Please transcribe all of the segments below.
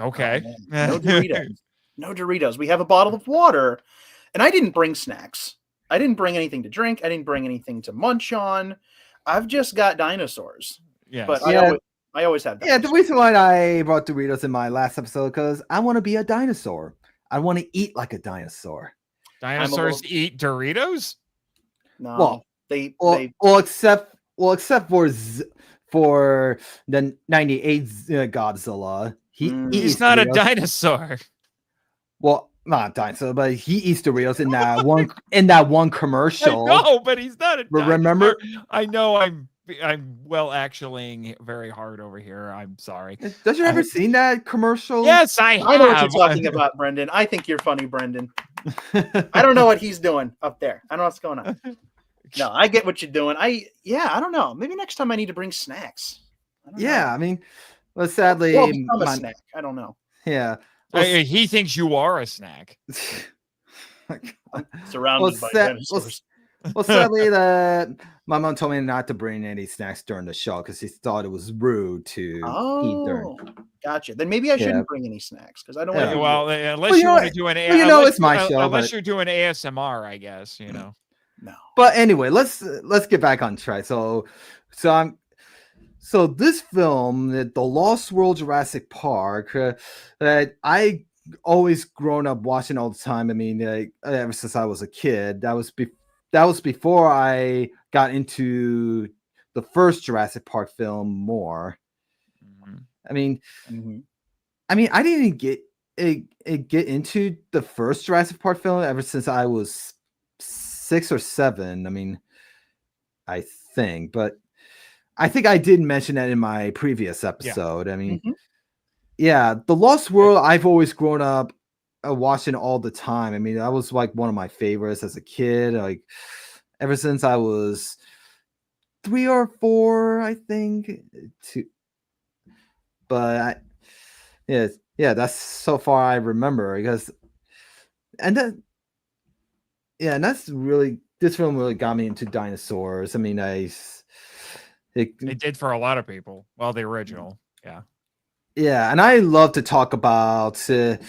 Okay. No Doritos. No Doritos. We have a bottle of water. And I didn't bring snacks. I didn't bring anything to drink. I didn't bring anything to munch on. I've just got dinosaurs. Yes. But I always have dinosaurs. Yeah, the reason why I brought Doritos in my last episode because I want to be a dinosaur. I want to eat like a dinosaur. Dinosaurs eat Doritos? No. Except for the 98 Godzilla. He's not Doritos. A dinosaur. Well, not a dinosaur, but he eats Doritos in that one commercial. No, but he's not a dinosaur. Remember? I know I'm actually very hard over here. I'm sorry. Don't you ever seen that commercial? Yes, I have. I know what you're talking about, Brendan. I think you're funny, Brendan. I don't know what he's doing up there. I don't know what's going on. No, I get what you're doing. I don't know. Maybe next time I need to bring snacks. I mean, well, sadly, I'm a snack. I don't know. Yeah. Well, he thinks you are a snack. I'm surrounded by dinosaurs. Well, sadly, my mom told me not to bring any snacks during the show because she thought it was rude to eat during. Gotcha. Then maybe I shouldn't bring any snacks because I don't want to. Well, unless you want to do an, it's my show. Unless you're doing ASMR, I guess No. But anyway, let's get back on track. So this film, The Lost World Jurassic Park, that I always grown up watching all the time. I mean, ever since I was a kid. That was before I got into the first Jurassic Park film more. Mm-hmm. I mean, I didn't get into the first Jurassic Park film ever since I was 6 or 7. I mean, I think, but I think I did mention that in my previous episode. I mean, The Lost World, I've always grown up watching all the time. I mean, that was like one of my favorites as a kid. Like ever since I was 3 or 4, I think. But that's so far I remember and that's really, this film really got me into dinosaurs. I mean, it did for a lot of people. Well, the original, Yeah, and I love to talk about the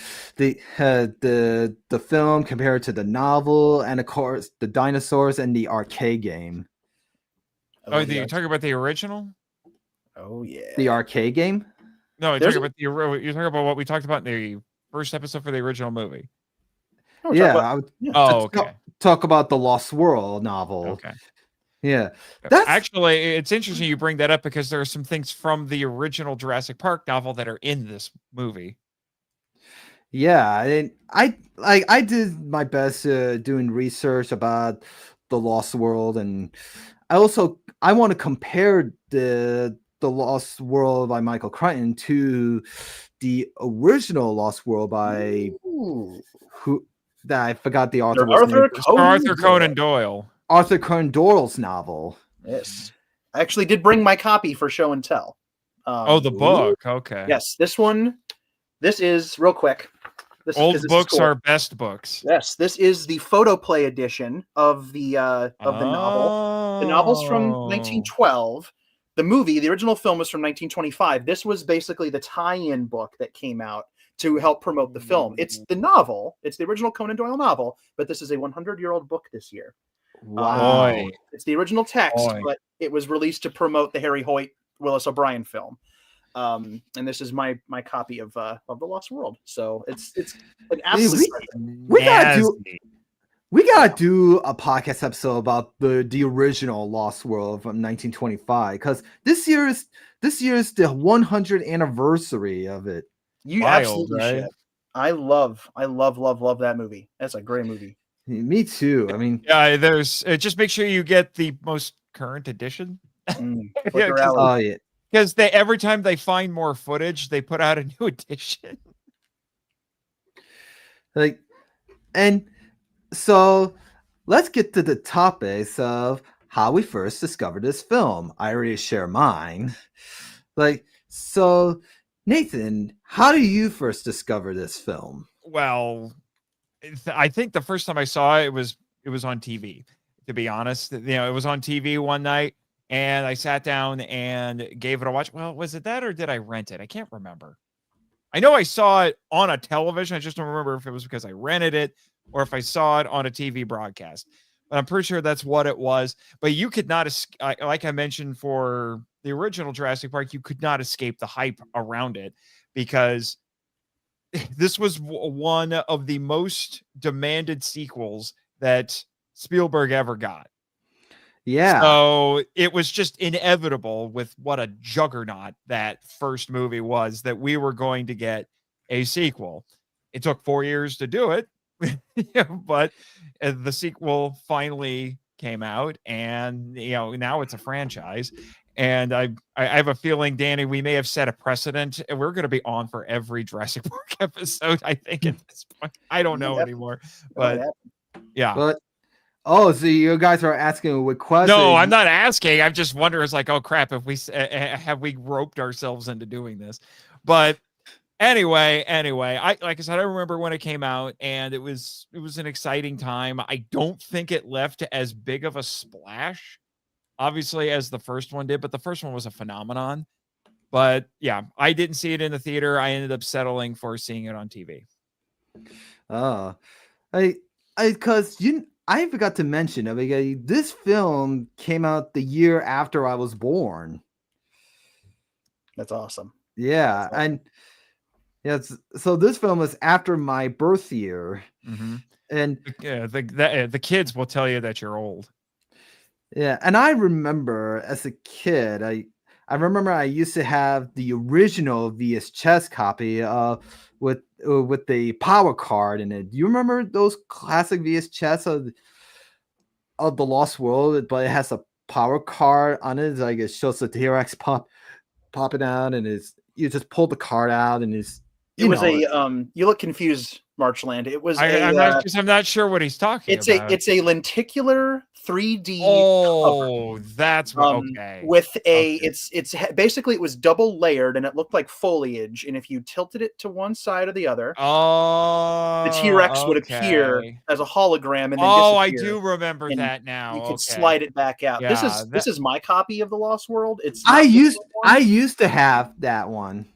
film compared to the novel, and of course the dinosaurs and the arcade game. You're talking about the original? Oh yeah, the arcade game. No, you're talking about what we talked about in the first episode for the original movie. Talk about the Lost World novel. Okay. Yeah, actually, it's interesting you bring that up because there are some things from the original Jurassic Park novel that are in this movie. Yeah, and I did my best doing research about the Lost World, and I want to compare the Lost World by Michael Crichton to the original Lost World by I forgot the author. Arthur Conan Doyle. Arthur Conan Doyle's novel. Yes. I actually did bring my copy for show and tell. The book. Okay. Yes, this is real quick. Old books are best books. Yes, this is the photoplay edition of the novel. The novel's from 1912. The movie, the original film, was from 1925. This was basically the tie-in book that came out to help promote the film. It's the novel. It's the original Conan Doyle novel, but this is a 100-year-old book this year. Wow. It's the original text, but it was released to promote the Harry Hoyt, Willis O'Brien film. And this is my copy of The Lost World. So it's an absolute we gotta do a podcast episode about the original Lost World from 1925 because this year is the 100th anniversary of it. You absolutely should. I love that movie. That's a great movie. Me too. I mean, just make sure you get the most current edition. Because every time they find more footage, they put out a new edition. So let's get to the topics of how we first discovered this film. I already share mine. So Nathan, how did you first discover this film? Well, I think the first time I saw it was on TV, to be honest. It was on TV one night and I sat down and gave it a watch. Well, was it that or did I rent it? I can't remember. I know I saw it on a television. I just don't remember if it was because I rented it or if I saw it on a TV broadcast. But I'm pretty sure that's what it was. But you could not, like I mentioned for the original Jurassic Park, you could not escape the hype around it because this was one of the most demanded sequels that Spielberg ever got. Yeah. So it was just inevitable with what a juggernaut that first movie was that we were going to get a sequel. It took 4 years to do it, but the sequel finally came out, and now it's a franchise. And I have a feeling, Danny, we may have set a precedent. We're going to be on for every Jurassic Park episode, I think, at this point. I don't know anymore, but yeah. But oh, so you guys are asking with questions? No, I'm not asking. I'm just wondering. It's like, oh crap, have we roped ourselves into doing this? But anyway, like I said, I remember when it came out, and it was an exciting time. I don't think it left as big of a splash, obviously, as the first one did, but the first one was a phenomenon. But yeah, I didn't see it in the theater. I ended up settling for seeing it on TV. Oh, because I forgot to mention, this film came out the year after I was born. That's awesome. Yeah, and so this film was after my birth year, and the kids will tell you that you're old. Yeah, and I remember as a kid, I remember I used to have the original VHS copy with the power card in it. Do you remember those classic VHS of the Lost World? But it has a power card on it. Like it shows the T-Rex popping out, and you just pull the card out, and you look confused, Marchland. It was I'm not sure what he's talking about. It's a lenticular 3D cover. That's okay. It's basically, it was double layered, and it looked like foliage, and if you tilted it to one side or the other, the T-Rex would appear as a hologram and then disappear. I do remember that now. You could slide it back out. Yeah, this is my copy of the Lost World. I used to have that one.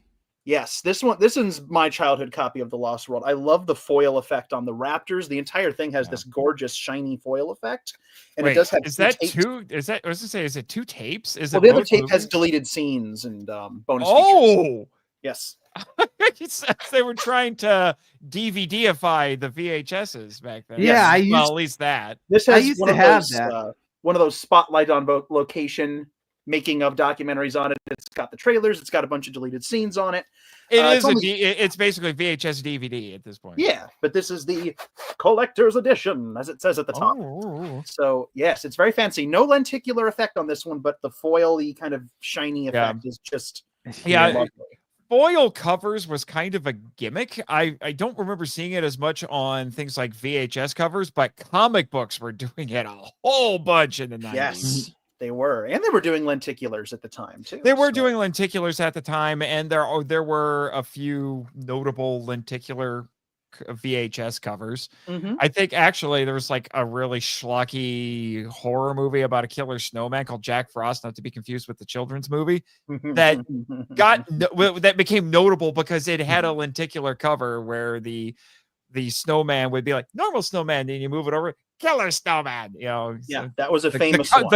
Yes, this is my childhood copy of the Lost World. I love the foil effect on the raptors. The entire thing has this gorgeous shiny foil effect, and it does have. Is it 2 tapes? The other tape has deleted scenes and bonus features. Yes. They were trying to DVD-ify the VHSs back then. Yeah, at least that. This has one of those spotlight on location making of documentaries on it. It's got the trailers. It's got a bunch of deleted scenes on it. It's basically VHS DVD at this point. Yeah, but this is the collector's edition, as it says at the top. So yes, it's very fancy. No lenticular effect on this one, but the foil-y kind of shiny effect is just lovely. Foil covers was kind of a gimmick. I don't remember seeing it as much on things like VHS covers, but comic books were doing it a whole bunch in the 90s. Yes. They were, and they were doing lenticulars at the time too. They were doing lenticulars at the time, and there were a few notable lenticular VHS covers. I think actually there was like a really schlocky horror movie about a killer snowman called Jack Frost, not to be confused with the children's movie, that became notable because it had a lenticular cover where the snowman would be like normal snowman, and you move it over. Killer snowman, Yeah, that was a famous one.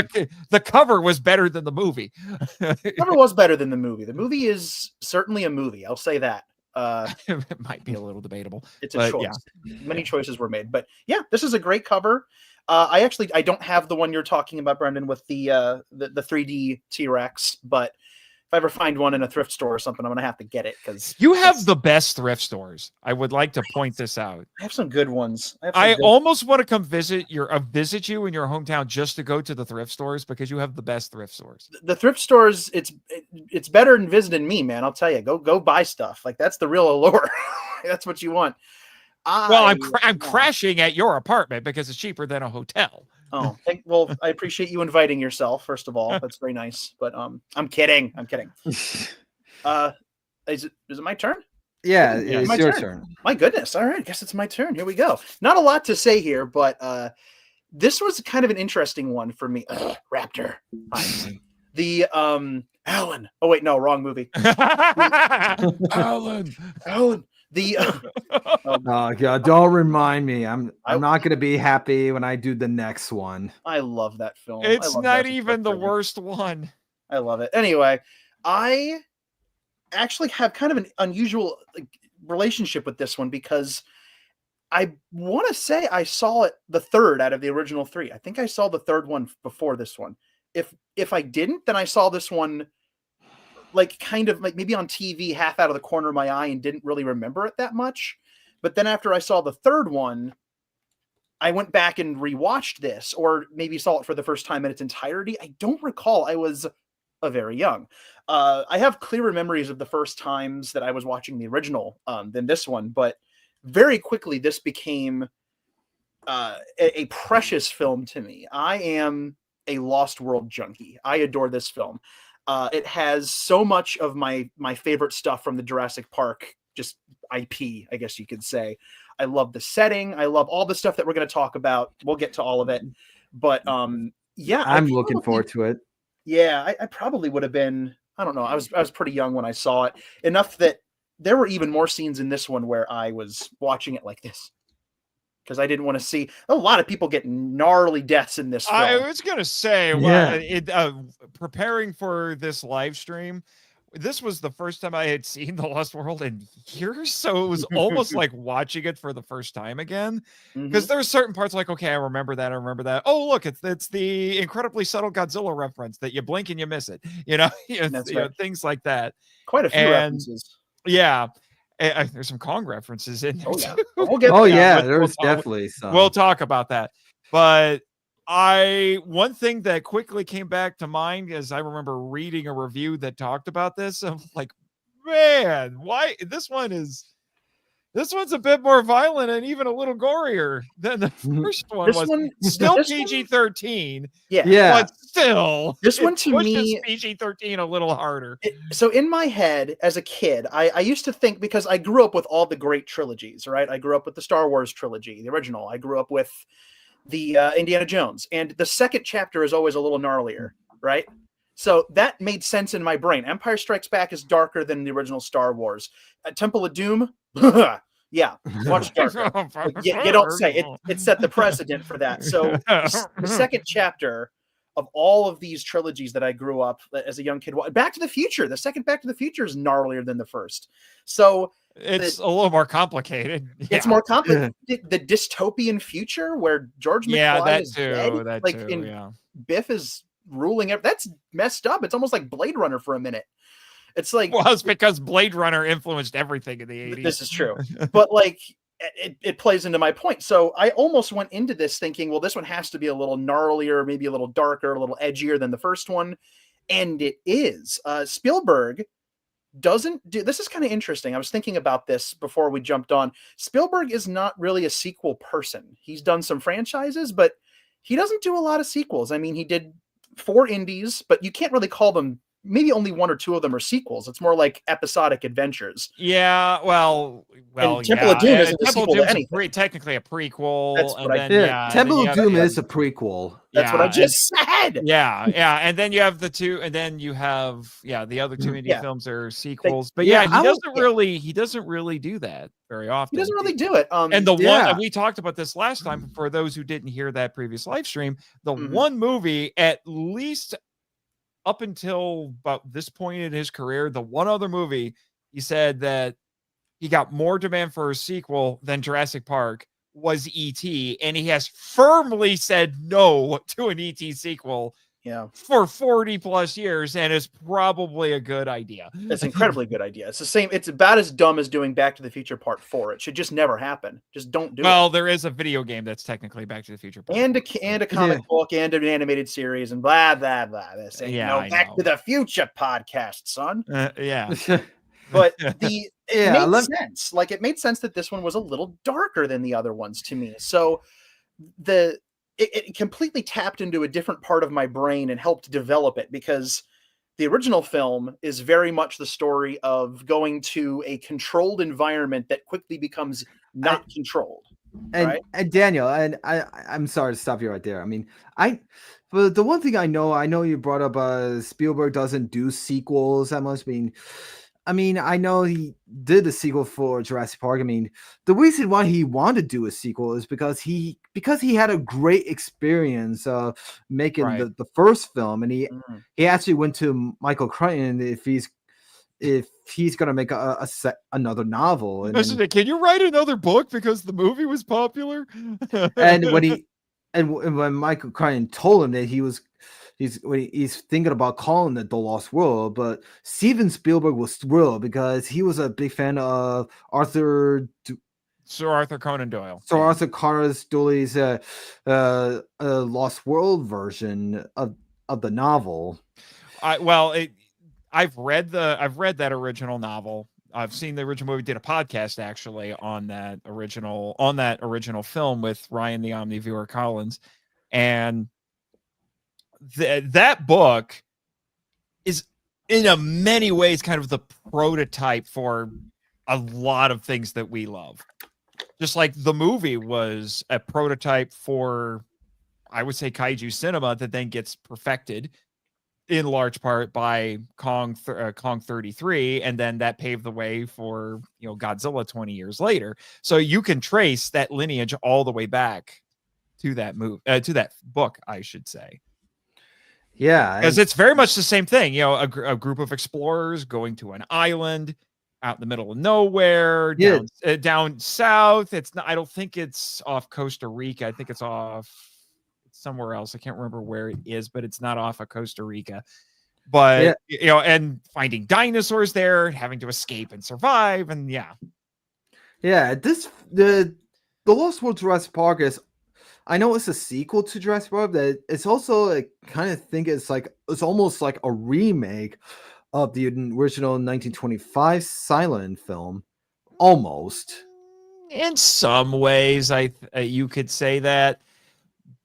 The cover was better than the movie. The cover was better than the movie. The movie is certainly a movie. I'll say that. It might be a little debatable. It's a choice. Yeah. Many choices were made, but yeah, this is a great cover. I don't have the one you're talking about, Brendan, with the 3D T-Rex, but if I ever find one in a thrift store or something, I'm going to have to get it because you have the best thrift stores. I would like to point this out. I have some good ones. I almost want to come visit you in your hometown just to go to the thrift stores because you have the best thrift stores. The thrift stores, it's better than visiting me, man. I'll tell you, go buy stuff. Like that's the real allure. That's what you want. I'm crashing at your apartment because it's cheaper than a hotel. Oh, well, I appreciate you inviting yourself, first of all. That's very nice. But I'm kidding. Is it my turn? Yeah, it's your turn. My goodness. All right, I guess it's my turn. Here we go. Not a lot to say here, but this was kind of an interesting one for me. Raptor. The Alan. Oh wait, no, wrong movie. Alan. Alan. The Oh God, don't remind me. I'm not gonna be happy when I do the next one. I love that film. It's not Jurassic even Park the 3. worst one. I love it. Anyway, I actually have kind of an unusual relationship with this one because I want to say I saw it the third out of the original 3. I think I saw the third one before this one. If I didn't, then I saw this one like kind of like maybe on TV half out of the corner of my eye and didn't really remember it that much. But then after I saw the third one, I went back and rewatched this, or maybe saw it for the first time in its entirety. I don't recall. I was very young. I have clearer memories of the first times that I was watching the original than this one, but very quickly this became a precious film to me. I am a Lost World junkie. I adore this film. It has so much of my favorite stuff from the Jurassic Park, just IP, I guess you could say. I love the setting. I love all the stuff that we're going to talk about. We'll get to all of it. But yeah. I'm looking forward to it. Yeah, I probably would have been, I don't know. I was pretty young when I saw it. Enough that there were even more scenes in this one where I was watching it like this. Because I didn't want to see a lot of people get gnarly deaths in this film. I was gonna say, well, preparing for this live stream, this was the first time I had seen The Lost World in years, so it was almost like watching it for the first time again. Because there's certain parts like, okay, I remember that. Oh, look, it's the incredibly subtle Godzilla reference that you blink and you miss it. Things like that. Quite a few references. Yeah. There's some Kong references in there. Oh, yeah. We'll get there's definitely some. We'll talk about that. But one thing that quickly came back to mind is I remember reading a review that talked about this. I'm like, man, why this one's a bit more violent and even a little gorier than the first one was. Still PG-13. Yeah. But still, this one to me PG-13 a little harder. So in my head as a kid, I used to think, because I grew up with all the great trilogies, right? I grew up with the Star Wars trilogy, the original. I grew up with the Indiana Jones, and the second chapter is always a little gnarlier, right? So that made sense in my brain. Empire Strikes Back is darker than the original Star Wars. Temple of Doom, yeah, much darker. You don't say it. It set the precedent for that. So the second chapter of all of these trilogies that I grew up as a young kid, Back to the Future, the second Back to the Future is gnarlier than the first. So it's a little more complicated. It's more complicated. The dystopian future where George McFly is dead. Biff is ruling it. That's messed up. It's almost like Blade Runner for a minute. It's like, well, it's because Blade Runner influenced everything in the 80s. This is true. But like it plays into my point. So I almost went into this thinking, well, this one has to be a little gnarlier, maybe a little darker, a little edgier than the first one. And it is. Spielberg doesn't do, this is kind of interesting. I was thinking about this before we jumped on. Spielberg is not really a sequel person. He's done some franchises, but he doesn't do a lot of sequels. I mean, he did 4 indies, but you can't really call them, maybe only 1 or 2 of them are sequels. It's more like episodic adventures. Yeah, well, Temple of Doom isn't a sequel to anything. Technically a prequel. That's what I think. Temple of Doom is a prequel. That's what I just said. Yeah, and then you have the 2, and then you have the other 2 indie films are sequels. But he doesn't really do that very often. He doesn't really do it. And the one, and we talked about this last time for those who didn't hear that previous live stream, the one movie, at least up until about this point in his career, the one other movie he said that he got more demand for a sequel than Jurassic Park was E.T., and he has firmly said no to an E.T. sequel for 40 plus years, and it's probably a good idea. It's an incredibly good idea. It's the same. It's about as dumb as doing Back to the Future Part 4. It should just never happen. Just don't do it. Well, there is a video game that's technically Back to the Future Part and a comic book and an animated series and blah blah blah. This ain't Back to the Future podcast, son. But it made sense. Like, it made sense that this one was a little darker than the other ones to me. So it completely tapped into a different part of my brain and helped develop it, because the original film is very much the story of going to a controlled environment that quickly becomes not controlled. And Daniel, and I'm sorry to stop you right there. I mean, but the one thing I know you brought up Spielberg doesn't do sequels that much. I mean, I know he did a sequel for Jurassic Park. I mean, the reason why he wanted to do a sequel is because he had a great experience making the first film, and he actually went to Michael Crichton if he's gonna make another novel. And Listen, can you write another book because the movie was popular? and when Michael Crichton told him that he's thinking about calling it The Lost World, but Steven Spielberg was thrilled because he was a big fan of Sir Arthur Conan Doyle's Lost World version of the novel. I've read that original novel. I've seen the original movie. Did a podcast actually on that original film with Ryan the Omniviewer Collins, and that book is in many ways kind of the prototype for a lot of things that we love. Just like the movie was a prototype for, I would say, kaiju cinema that then gets perfected in large part by Kong 33, and then that paved the way for Godzilla 20 years later. So you can trace that lineage all the way back to that to that book, I should say. Yeah, because it's very much the same thing. A group of explorers going to an island out in the middle of nowhere, down south. It's not. I don't think it's off Costa Rica. I think it's off somewhere else. I can't remember where it is, but it's not off of Costa Rica. But and finding dinosaurs there, having to escape and survive, and the Lost World Jurassic Park is. I know it's a sequel to Jurassic Park, but it's also I kind of think it's almost like a remake of the original 1925 silent film, almost. In some ways, you could say that.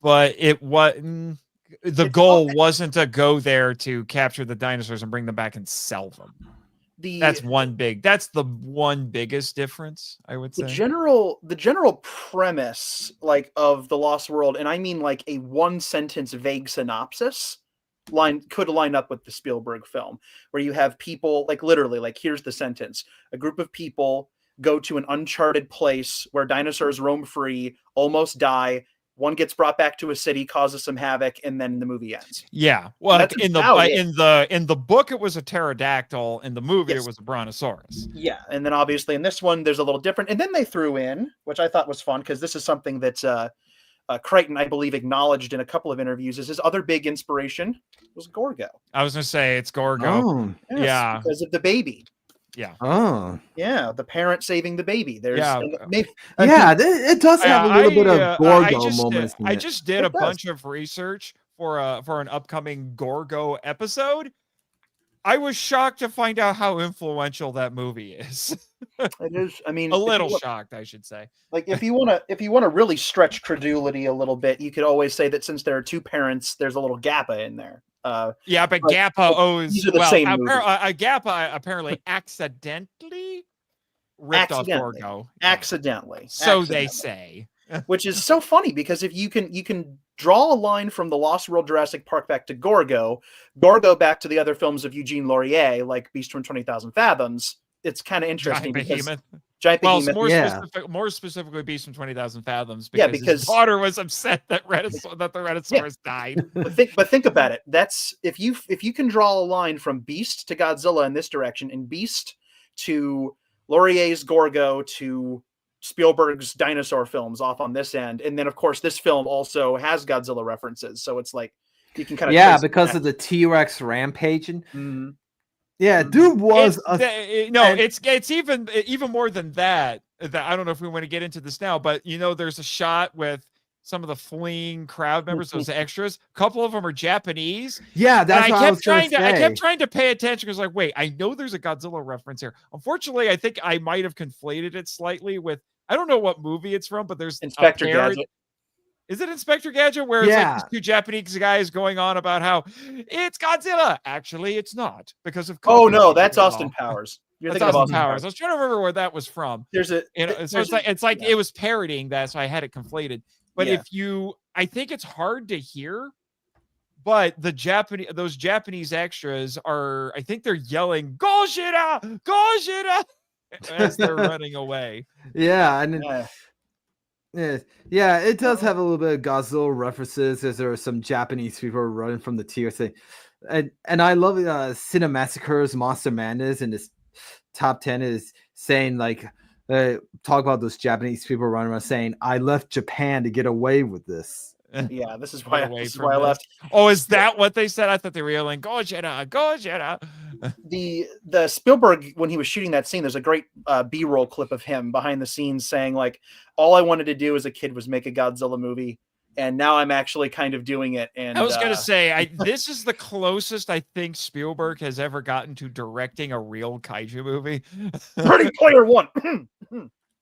But it wasn't. The goal wasn't to go there to capture the dinosaurs and bring them back and sell them. That's the one biggest difference, I would say. The general premise of The Lost World, and I mean a one sentence vague synopsis could line up with the Spielberg film, where you have people literally here's the sentence: a group of people go to an uncharted place where dinosaurs roam free, almost die. One gets brought back to a city, causes some havoc, and then the movie ends. Yeah, well, in the book it was a pterodactyl. In the movie, it was a brontosaurus. Yeah, and then obviously in this one there's a little different. And then they threw in, which I thought was fun, because this is something that Crichton, I believe, acknowledged in a couple of interviews, is his other big inspiration was Gorgo. I was going to say it's Gorgo. Oh, yes, because of the baby. Yeah. Oh. Yeah, the parent saving the baby. There's it does have a little bit of Gorgo moments. I just did a bunch of research for an upcoming Gorgo episode. I was shocked to find out how influential that movie is. It is. I mean, a little shocked, I should say. If you want to really stretch credulity a little bit, you could always say that since there are two parents, there's a little Gappa in there. But Gappa owes same Gappa apparently accidentally ripped off Gorgo. Accidentally. They say. Which is so funny, because if you can draw a line from the Lost World Jurassic Park back to Gorgo back to the other films of Eugene Laurier, like Beast from 20,000 Fathoms, it's kind of interesting. Giant Behemoth. More specifically, Beast from 20,000 Fathoms. Because his daughter was upset that the Rhedosaurus died. But think about it. That's if you can draw a line from Beast to Godzilla in this direction, and Beast to Laurier's Gorgo to Spielberg's dinosaur films off on this end, and then of course this film also has Godzilla references, so it's you can kind of because of the T-Rex rampaging. Mm-hmm. Yeah, dude was it's even more than that. I don't know if we want to get into this now, but there's a shot with some of the fleeing crowd members, those extras. A couple of them are Japanese. Yeah, that's what I was trying to say. I kept trying to pay attention because, wait, I know there's a Godzilla reference here. Unfortunately, I think I might have conflated it slightly with, I don't know what movie it's from, but there's Inspector Gadget. Is it Inspector Gadget, where it's these two Japanese guys going on about how it's Godzilla? Actually, it's not, because of COVID. Oh no, that's Austin Powers. You're That's thinking of Austin Austin Powers. Powers. I was trying to remember where that was from. There's a You know, so there's it's like yeah. it was parodying that, so I had it conflated. But Yeah. I think it's hard to hear. But those Japanese extras are, I think they're yelling "Gojira, Gojira" as they're running away. Yeah, and Yeah. yeah, it does have a little bit of Godzilla references, as there are some Japanese people running from the TSA. And I love Cinemassacre's Monster Madness in this top 10 is saying like talk about those Japanese people running around saying, I left Japan to get away with this. Yeah, this is why I this. left. Oh, is that what they said? I thought they were yelling "Gojira, Gojira." The Spielberg, when he was shooting that scene, there's a great B-roll clip of him behind the scenes saying like, all I wanted to do as a kid was make a Godzilla movie, and now I'm actually kind of doing it. And I was gonna say, this is the closest I think Spielberg has ever gotten to directing a real kaiju movie. Ready Player One.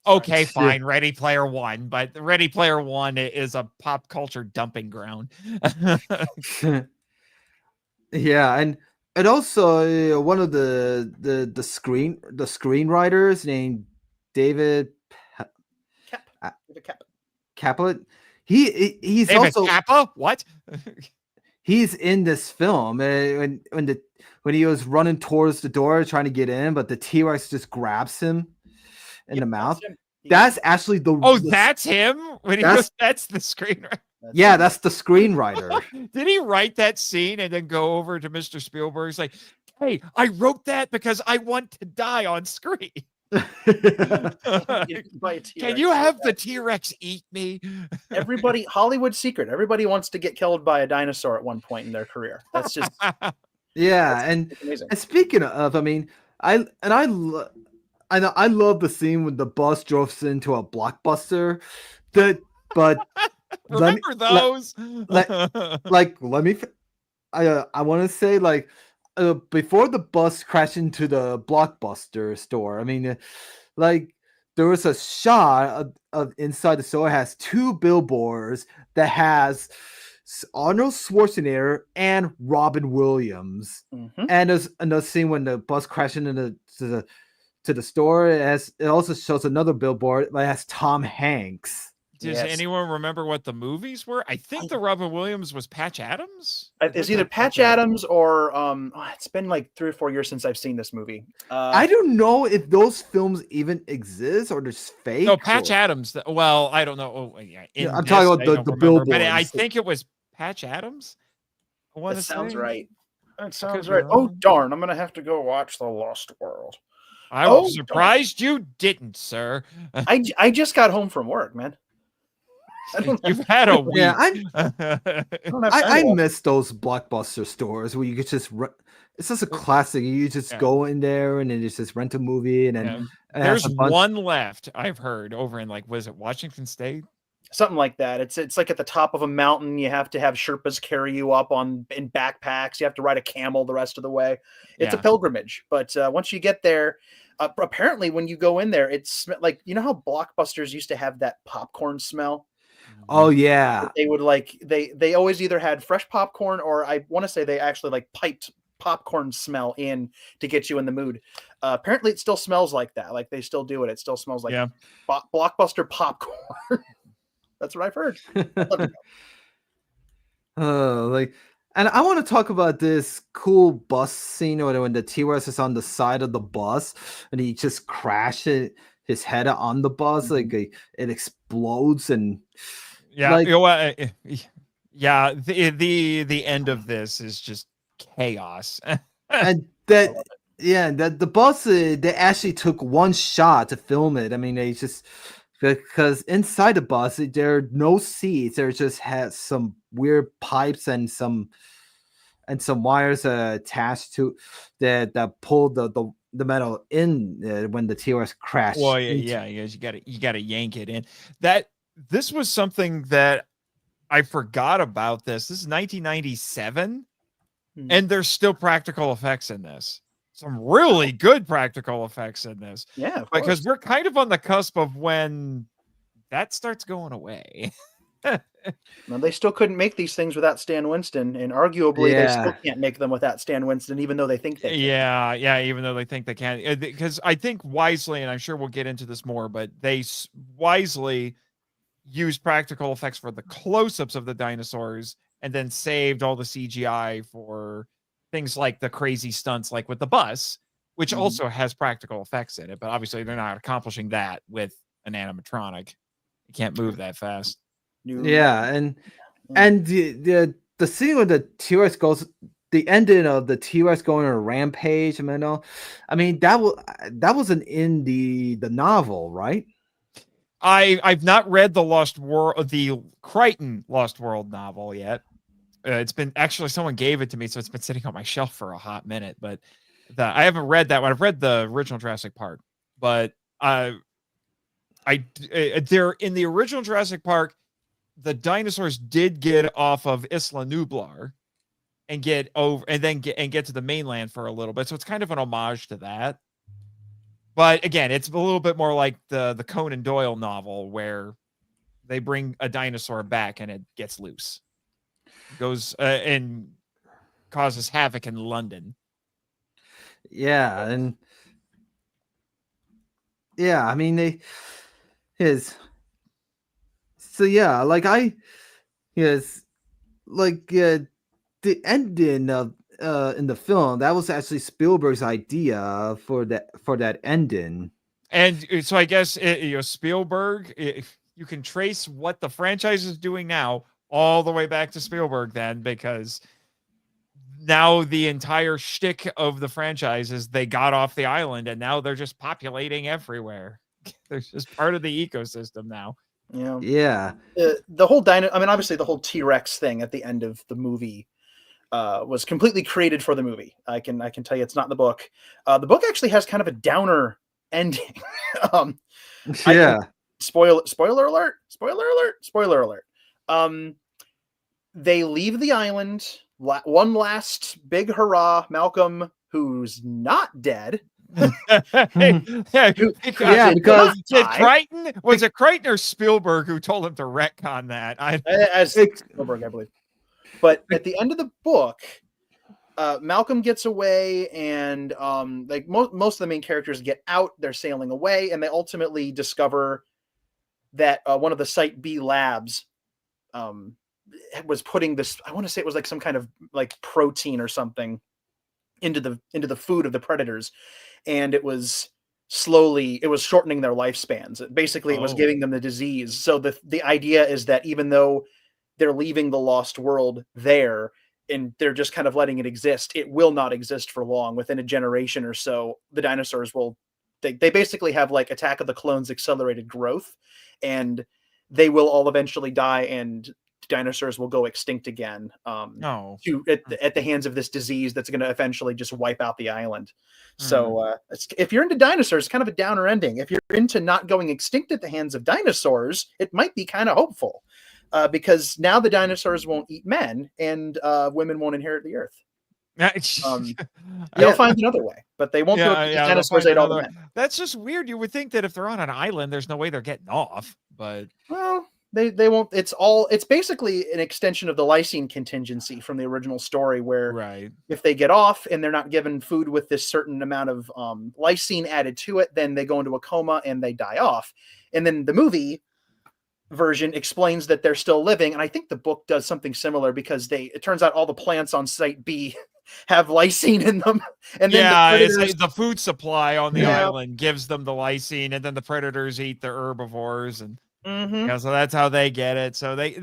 Okay, fine, Ready Player One, but Ready Player One is a pop culture dumping ground. Yeah, and also one of the screenwriters named David Caplet. He's David also Kappa? What? He's in this film when he was running towards the door trying to get in, but the T-Rex just grabs him in the mouth. That's actually that's him. When that's the screenwriter. Yeah, that's the screenwriter. Did he write that scene and then go over to Mr. Spielberg? He's like, "Hey, I wrote that because I want to die on screen." Can you have the T-Rex eat me? Everybody, Hollywood secret. Everybody wants to get killed by a dinosaur at one point in their career. That's just and speaking of, I mean, I love the scene when the bus drove into a Blockbuster. Remember those? I want to say like before the bus crashed into the Blockbuster store. I mean, like there was a shot of inside the store has two billboards that has Arnold Schwarzenegger and Robin Williams, and there's another scene when the bus crashed into the store. It also shows another billboard that has Tom Hanks. Does anyone remember what the movies were? I think the Robin Williams was Patch Adams. It's either Patch Adams or it's been like 3 or 4 years since I've seen this movie. I don't know if those films even exist or they're just fake. No, Patch Adams. Well, I don't know. Oh, yeah, I'm talking about the billboards. But I think it was Patch Adams. That sounds right. That sounds right. Oh darn! I'm gonna have to go watch The Lost World. I was surprised you didn't, sir. I just got home from work, man. You've had a week. Yeah, I miss those Blockbuster stores where you could just it's just a classic. You just go in there and then just rent a movie, and then there's one left. I've heard over in was it Washington State? Something like that. It's like at the top of a mountain. You have to have Sherpas carry you up in backpacks. You have to ride a camel the rest of the way. It's a pilgrimage. But once you get there, apparently when you go in there, it's like, you know how Blockbusters used to have that popcorn smell? Oh yeah, they would they always either had fresh popcorn, or I want to say they actually like piped popcorn smell in to get you in the mood. Apparently it still smells like that. Like they still do it. It still smells like Blockbuster popcorn. That's what I've heard. And I want to talk about this cool bus scene when the T-Rex is on the side of the bus and he just crashes his head on the bus, like it explodes and the end of this is just chaos. And the bus they actually took one shot to film it. I mean, they just because inside the bus there are no seats. There just has some weird pipes and some wires attached to that pull the metal in when the T-Rex crashed. Well, you gotta yank it in. This was something that I forgot about. This is 1997, and there's still practical effects in this. Some really good practical effects in this. Yeah, because we're kind of on the cusp of when that starts going away. No, they still couldn't make these things without Stan Winston, and arguably they still can't make them without Stan Winston, even though they think they can. Yeah, even though they think they can. Because I think wisely, and I'm sure we'll get into this more, but they wisely used practical effects for the close-ups of the dinosaurs and then saved all the CGI for things like the crazy stunts, like with the bus, which also has practical effects in it. But obviously they're not accomplishing that with an animatronic. You can't move that fast. Yeah, and the scene where the T-Rex goes, the ending of the T-Rex going on a rampage, I mean that wasn't in the novel, right? I've not read the Crichton Lost World novel yet. It's been actually someone gave it to me, so it's been sitting on my shelf for a hot minute. But I haven't read that one. I've read the original Jurassic Park, but they're in the original Jurassic Park. The dinosaurs did get off of Isla Nublar and get to the mainland for a little bit. So it's kind of an homage to that. But again, it's a little bit more like the Conan Doyle novel where they bring a dinosaur back and it gets loose. It goes and causes havoc in London. Yeah, and yeah, I mean the ending of in the film, that was actually Spielberg's idea for that ending. And so I guess Spielberg, you can trace what the franchise is doing now all the way back to Spielberg then, because now the entire shtick of the franchise is they got off the island and now they're just populating everywhere. They're just part of the ecosystem now. Yeah. The whole obviously the whole T-Rex thing at the end of the movie was completely created for the movie. I can tell you it's not in the book. The book actually has kind of a downer ending. Spoiler alert. They leave the island. One last big hurrah. Malcolm, who's not dead. Because Crichton was it Crichton or Spielberg who told him to retcon that? As Spielberg, I believe. But at the end of the book, Malcolm gets away, and like most of the main characters get out. They're sailing away, and they ultimately discover that one of the Site B labs was putting this. I want to say it was like some kind of like protein or something into the food of the predators, and it was shortening their lifespans. Basically, it was giving them the disease. So the idea is that even though they're leaving the lost world there and they're just kind of letting it exist, it will not exist for long. Within a generation or so, the dinosaurs they basically have like Attack of the Clones accelerated growth, and they will all eventually die, and dinosaurs will go extinct again at the hands of this disease that's going to eventually just wipe out the island. So if you're into dinosaurs, it's kind of a downer ending. If you're into not going extinct at the hands of dinosaurs, it might be kind of hopeful, because now the dinosaurs won't eat men, and women won't inherit the earth. They'll find another way, but they won't. Dinosaurs ate all the men. That's just weird. You would think that if they're on an island, there's no way they're getting off, but well, they won't. It's basically an extension of the lysine contingency from the original story, where if they get off and they're not given food with this certain amount of lysine added to it, then they go into a coma and they die off. And then the movie version explains that they're still living, and I think the book does something similar, because it turns out all the plants on Site B have lysine in them, and then the food supply on the island gives them the lysine, and then the predators eat the herbivores, and so that's how they get it. So they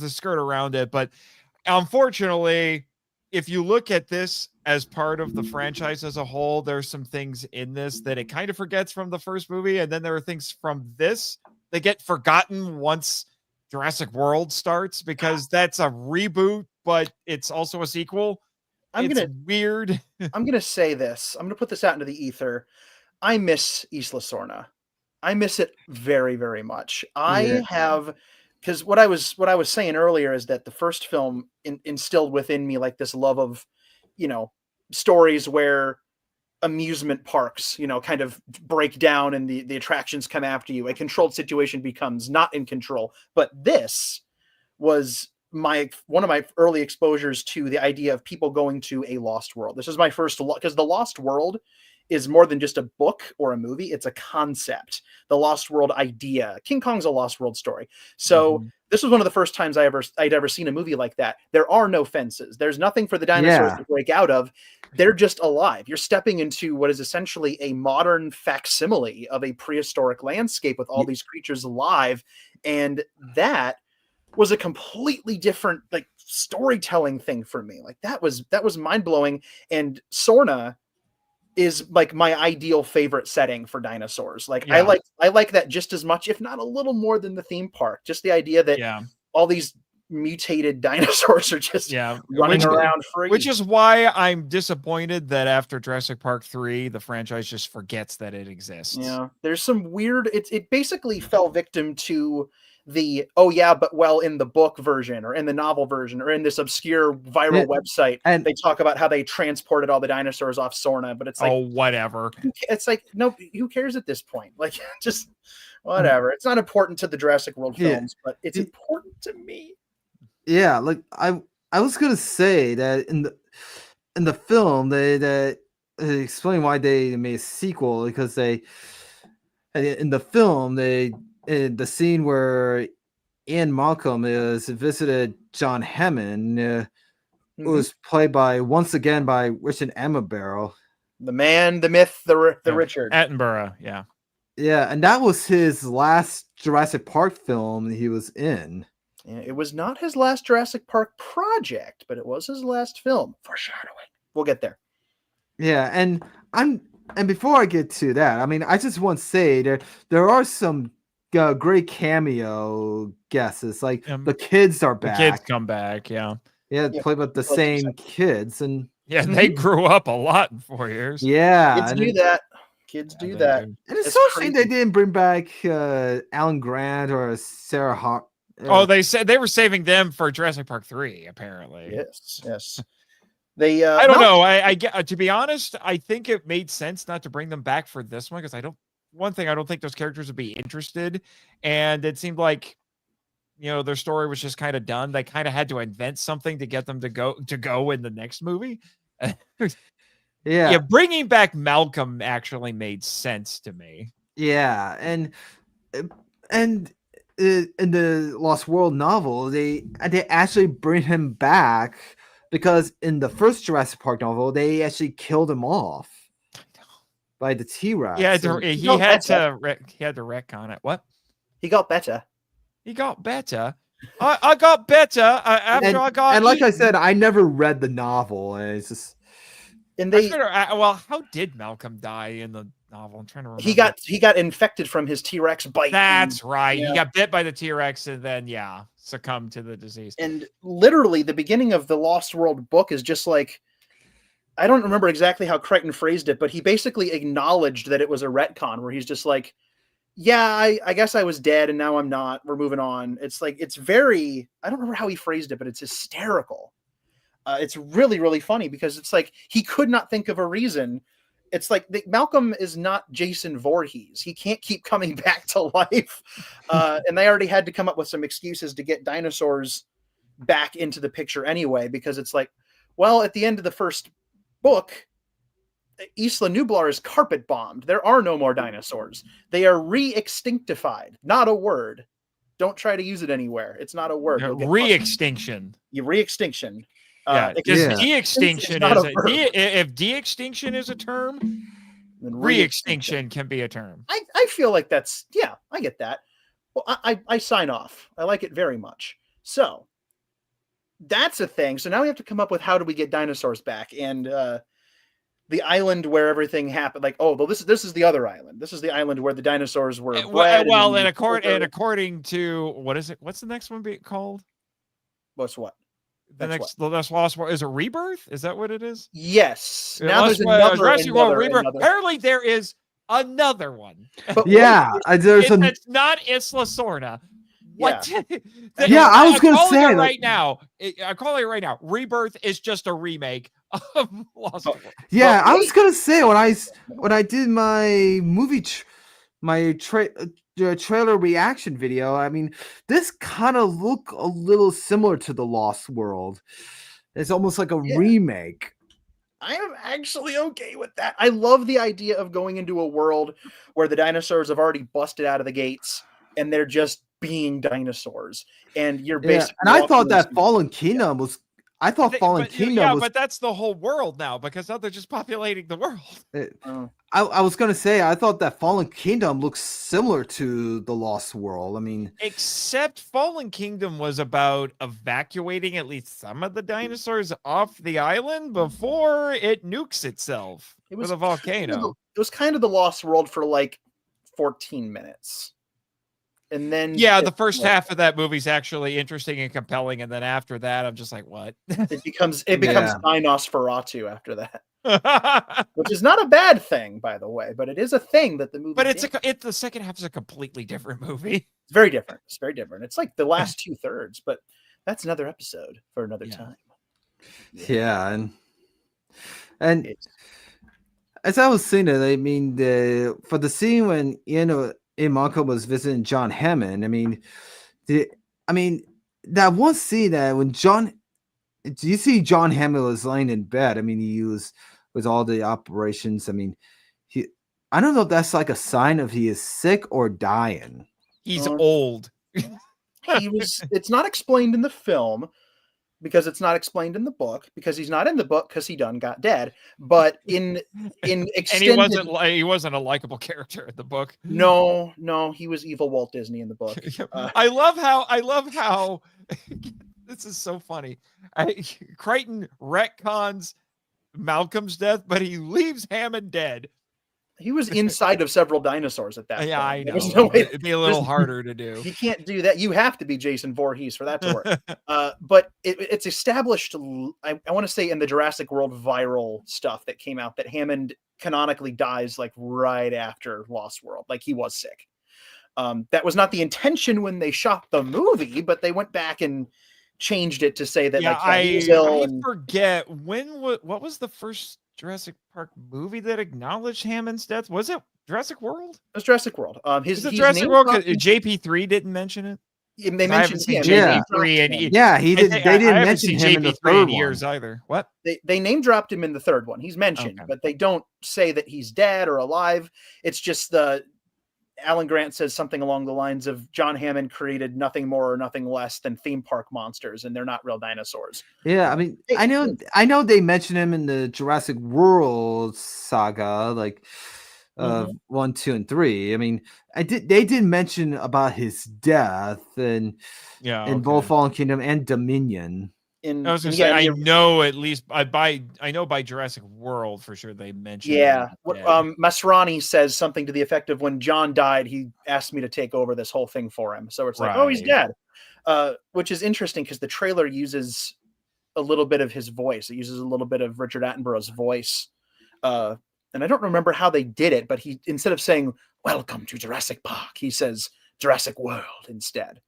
skirt around it. But unfortunately, if you look at this as part of the franchise as a whole, there's some things in this that it kind of forgets from the first movie, and then there are things from this that get forgotten once Jurassic World starts, because that's a reboot, but it's also a sequel. Weird. I'm gonna say this. I'm gonna put this out into the ether. I miss Isla Sorna. I miss it very, very much. Because what I was saying earlier is that the first film instilled within me like this love of, stories where amusement parks, kind of break down and the attractions come after you. A controlled situation becomes not in control. But this, was one of my early exposures to the idea of people going to a lost world. This is my first, because the Lost World is more than just a book or a movie. It's a concept. The Lost World idea. King Kong's a Lost World story. So this was one of the first times I'd ever seen a movie like that. There are no fences. There's nothing for the dinosaurs to break out of. They're just alive. You're stepping into what is essentially a modern facsimile of a prehistoric landscape with all these creatures alive. And that was a completely different like storytelling thing for me. Like that was mind-blowing. And Sorna is like my ideal favorite setting for dinosaurs. Like I like that just as much, if not a little more than the theme park. Just the idea that all these mutated dinosaurs are just running around free. Which is why I'm disappointed that after Jurassic Park 3, the franchise just forgets that it exists. Yeah, there's some weird. It basically fell victim to the but in the book version or in the novel version or in this obscure viral website, and they talk about how they transported all the dinosaurs off Sorna, but it's like, whatever. It's like, no, who cares at this point? Like, just whatever. It's not important to the Jurassic World films, but it's important to me. Yeah, like I was gonna say that in the film they explain why they made a sequel, because in the film in the scene where Ian Malcolm is visited John Hammond, was played once again by Richard Attenborough. The man, the myth, the Richard. Attenborough, yeah. Yeah, and that was his last Jurassic Park film he was in. Yeah, it was not his last Jurassic Park project, but it was his last film. Foreshadowing. We'll get there. Yeah, and before I get to that, I mean, I just want to say that there are some great cameo guesses, like the kids are back. The kids come back, play with the same kids, and they grew up a lot in 4 years. Kids do that. Kids do that, and it's so shame they didn't bring back Alan Grant or Sarah Hart. They said they were saving them for Jurassic Park 3, apparently. Yes. They I don't know. I get, to be honest, I think it made sense not to bring them back for this one, because I don't think those characters would be interested, and it seemed like their story was just kind of done. They kind of had to invent something to get them to go in the next movie. Bringing back Malcolm actually made sense to me. Yeah, and in the Lost World novel, they actually bring him back because in the first Jurassic Park novel, they actually killed him off by the T-Rex. Yeah, he had to retcon it. What? He got better. I got better after I got. And like I said, I never read the novel, and it's just. And how did Malcolm die in the novel? I'm trying to remember. He got infected from his T-Rex bite. That's right. He got bit by the T-Rex and then succumbed to the disease. And literally, the beginning of the Lost World book is just like, I don't remember exactly how Crichton phrased it, but he basically acknowledged that it was a retcon, where he's just like, I guess I was dead and now I'm not. We're moving on. It's like, it's very, I don't remember how he phrased it, but it's hysterical. It's really, really funny, because it's like he could not think of a reason. It's like Malcolm is not Jason Voorhees. He can't keep coming back to life. And they already had to come up with some excuses to get dinosaurs back into the picture anyway, because it's like, well, at the end of the first book, Isla Nublar is carpet bombed. There are no more dinosaurs. They are re-extinctified. Not a word. Don't try to use it anywhere. It's not a word. Re-extinction. Re-extinction. De-extinction is if de-extinction is a term, then re-extinction can be a term. I feel like that's, I get that. Well, I sign off. I like it very much. So that's a thing. So now we have to come up with, how do we get dinosaurs back? And the island where everything happened, like, this is the other island. This is the island where the dinosaurs were bred. Well, and according to, what is it? What's the next one called? What's what? The next Lost World, is it Rebirth? Is that what it is? Yes. Now there's another Rebirth. Apparently there is another one. But it's not Isla Sorna. What? I was going to say I'm calling it right now. Rebirth is just a remake of Lost World. Yeah, I was going to say when I did my movie trailer reaction video, I mean, this kind of look a little similar to The Lost World. It's almost like a remake. I am actually okay with that. I love the idea of going into a world where the dinosaurs have already busted out of the gates and they're just being dinosaurs. And you're basically. And I thought that Fallen Kingdom was. I thought Fallen Kingdom was. But that's the whole world now, because now they're just populating the world. I was gonna say, I thought that Fallen Kingdom looks similar to The Lost World. I mean, except Fallen Kingdom was about evacuating at least some of the dinosaurs off the island before it nukes itself with a volcano. It was kind of The Lost World for like 14 minutes. And then the first half of that movie's actually interesting and compelling, and then after that, I'm just like, what? It becomes Dinosferatu after that, which is not a bad thing, by the way, but it is a thing that the movie. But the second half is a completely different movie. It's very different. It's very different. It's like the last 2/3, but that's another episode for another time. Yeah, and as I was saying it, I mean, for the scene when Michael was visiting John Hammond. I mean, that one scene that when do you see John Hammond was lying in bed? I mean, he was with all the operations. I mean, I don't know if that's like a sign of he is sick or dying. He's old. It's not explained in the film, because it's not explained in the book, because he's not in the book because he done got dead. But in extended, and he wasn't a likable character in the book. No, he was evil Walt Disney in the book. I love how this is so funny. Crichton retcons Malcolm's death, but he leaves Hammond dead. He was inside of several dinosaurs at that point. Yeah, I know. No way. It'd be a little harder to do. You can't do that. You have to be Jason Voorhees for that to work. But it's established, I want to say, in the Jurassic World viral stuff that came out, that Hammond canonically dies like right after Lost World. Like, he was sick. That was not the intention when they shot the movie, but they went back and changed it to say that he was ill. I forget what was the first Jurassic Park movie that acknowledged Hammond's death? Was it Jurassic World? It was Jurassic World. Is it Jurassic World? JP3 didn't mention it. They mentioned him. He did. They didn't mention him in the third years either. What? They name dropped him in the third one. He's mentioned, but they don't say that he's dead or alive. It's just Alan Grant says something along the lines of John Hammond created nothing more or nothing less than theme park monsters, and they're not real dinosaurs. Yeah, I mean, I know they mentioned him in the Jurassic World saga, like 1, 2, and 3. I mean, they did mention about his death in both Fallen Kingdom and Dominion. I was going to say, I know at least by Jurassic World for sure they mentioned. Yeah, Masrani says something to the effect of, when John died, he asked me to take over this whole thing for him. So it's like, oh, he's dead, which is interesting because the trailer uses a little bit of his voice. It uses a little bit of Richard Attenborough's voice, and I don't remember how they did it, but he, instead of saying "Welcome to Jurassic Park," he says "Jurassic World" instead.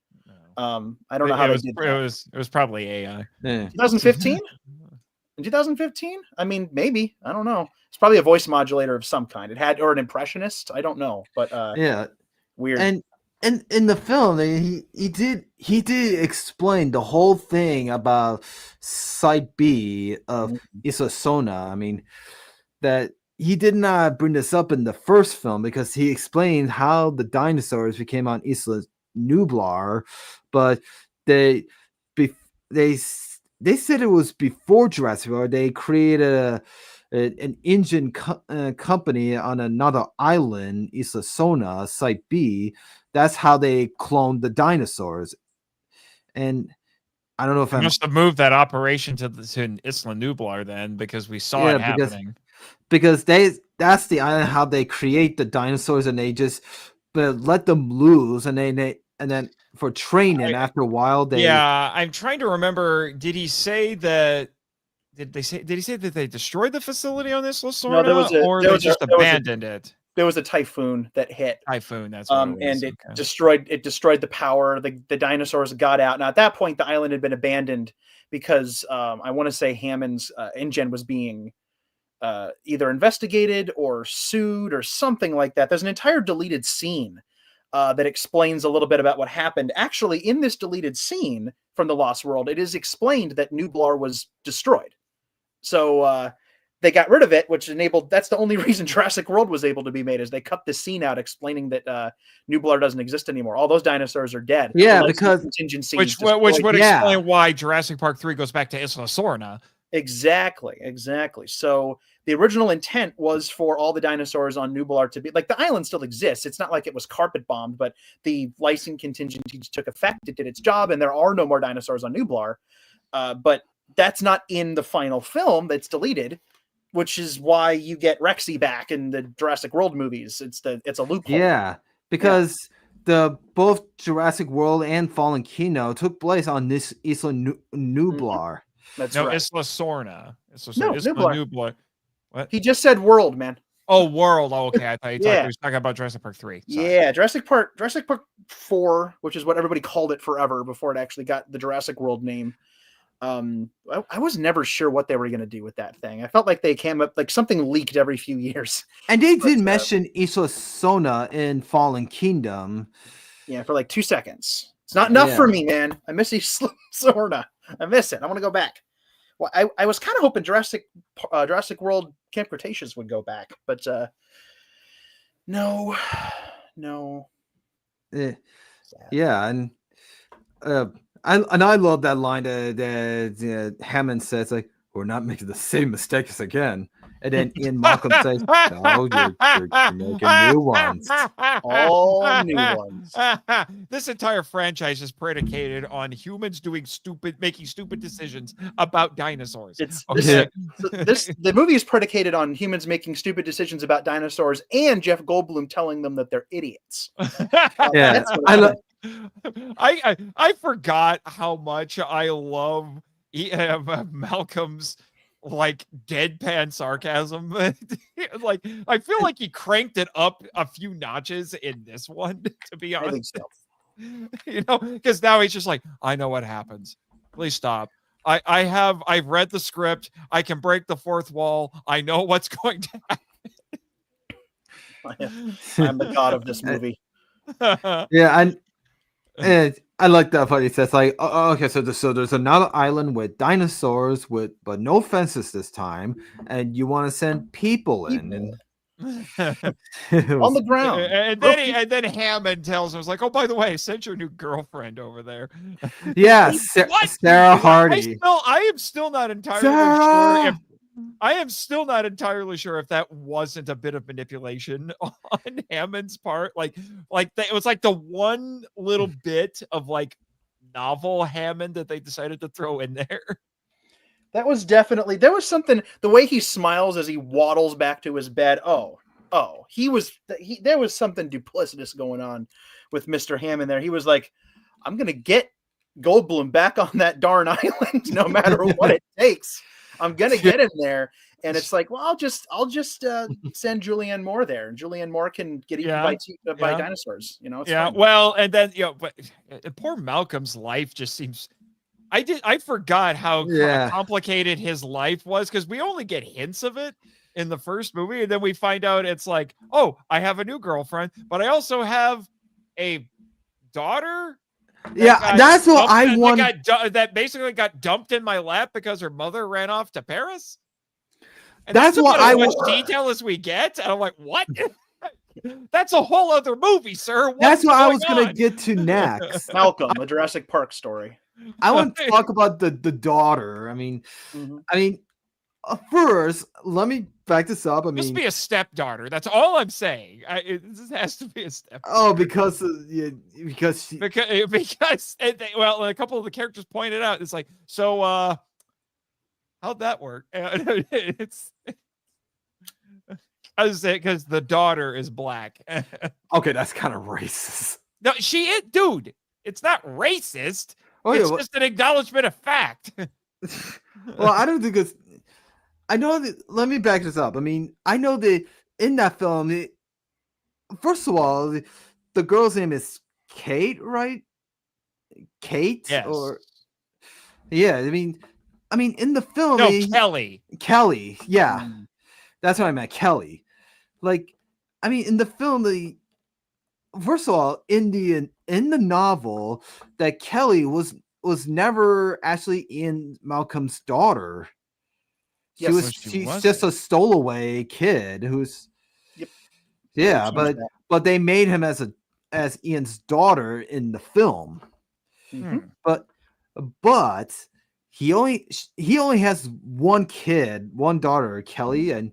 I don't know how they did that. It was probably AI. 2015? In 2015? I mean, maybe. I don't know. It's probably a voice modulator of some kind. It had, or an impressionist. I don't know. But weird. And in the film, he did explain the whole thing about Site B of Isla Sona. I mean, that he did not bring this up in the first film because he explained how the dinosaurs became on Isla Nublar, but they said it was before Jurassic World. They created an engine company on another island, Isla Sona, Site B. That's how they cloned the dinosaurs. And I don't know if I must have moved that operation to Isla Nublar then, because we saw it happening. Because that's the island how they create the dinosaurs, and they just let them loose, and then for training after a while I'm trying to remember. Did he say that? Did he say that they destroyed the facility on this Isla Sona, or they just abandoned it? There was a typhoon that hit. Typhoon, that's what it was. And it destroyed the power. The dinosaurs got out. Now at that point, the island had been abandoned because I want to say Hammond's engine was being either investigated or sued or something like that. There's an entire deleted scene that explains a little bit about what happened. Actually, in this deleted scene from The Lost World, it is explained that Nublar was destroyed. So they got rid of it, which enabled, that's the only reason Jurassic World was able to be made, is they cut the scene out explaining that Nublar doesn't exist anymore. All those dinosaurs are dead. Yeah, because contingency, which would explain why Jurassic Park 3 goes back to Isla Sorna. Exactly. So the original intent was for all the dinosaurs on Nublar to be like, the island still exists. It's not like it was carpet bombed, but the license contingency took effect. It did its job, and there are no more dinosaurs on Nublar. But that's not in the final film. That's deleted, which is why you get Rexy back in the Jurassic World movies. It's a loophole. Yeah, because both Jurassic World and Fallen Kino took place on this Isla Nublar. That's no, right. Isla Sorna. No, Isla Nublar. What? He just said world, man. Oh, world. Oh, okay. I thought he was talking about Jurassic Park 3. Sorry. Yeah, Jurassic Park 4, which is what everybody called it forever before it actually got the Jurassic World name. I was never sure what they were going to do with that thing. I felt like they came up, like something leaked every few years. And they did mention Isla Sorna in Fallen Kingdom. Yeah, for like 2 seconds. It's not enough for me, man. I miss Isla Sorna. I miss it. I want to go back. Well, I was kind of hoping Jurassic World Camp Cretaceous would go back, but no. Yeah, and I love that line that Hammond says, like, we're not making the same mistakes again. And then Ian Malcolm says, no, you're making new ones. All new ones. This entire franchise is predicated on humans making stupid decisions about dinosaurs. The movie is predicated on humans making stupid decisions about dinosaurs and Jeff Goldblum telling them that they're idiots. Yeah, I forgot how much I love Malcolm's like deadpan sarcasm. Like, I feel like he cranked it up a few notches in this one, to be honest. You know, because now he's just like, I know what happens. Please stop. I've read the script. I can break the fourth wall. I know what's going to happen. I'm the god of this movie. Yeah, and I like that part. He says, like, okay, so there's another island with dinosaurs but no fences this time, and you want to send people in and on the ground. And then Hammond tells him, was like, oh, by the way, send your new girlfriend over there. Yeah, Sarah Hardy. I am still not entirely sure if that wasn't a bit of manipulation on Hammond's part. Like it was like the one little bit of like novel Hammond that they decided to throw in there. That was definitely, there was something, the way he smiles as he waddles back to his bed. There was something duplicitous going on with Mr. Hammond there. He was like, I'm going to get Goldblum back on that darn island no matter what it takes. I'm gonna get him there, and it's like, well, I'll just send Julianne Moore there, and Julianne Moore can get eaten by dinosaurs. You know, it's fine. Well, and then but poor Malcolm's life just seems. I forgot how complicated his life was, because we only get hints of it in the first movie, and then we find out it's like, oh, I have a new girlfriend, but I also have a daughter. That's what I want. That basically got dumped in my lap because her mother ran off to Paris. And that's what as much detail as we get. And I'm like, what? That's a whole other movie, sir. That's what I was going to get to next. Malcolm, the Jurassic Park story. I want to talk about the daughter. I mean, first, let me back this up. Must be a stepdaughter. That's all I'm saying. This has to be a stepdaughter. Oh, because well, a couple of the characters pointed out, it's like, so how'd that work? It's I was saying, because the daughter is black. Okay, that's kind of racist. No, dude. It's not racist. It's just an acknowledgement of fact. Well, I don't think it's. I know that. Let me back this up. I mean, I know that in that film, first of all, the girl's name is Kate, right? Kate, yes. I mean, in the film, Kelly. Kelly, yeah, that's what I meant, Kelly. Like, I mean, in the film, first of all, in the novel, that Kelly was never actually Ian Malcolm's daughter. She Yes. was So she she's wasn't. just a stowaway kid who's Yep. yeah, They changed but they made him as Ian's daughter in the film. Mhm. But he only has one kid, one daughter, Kelly,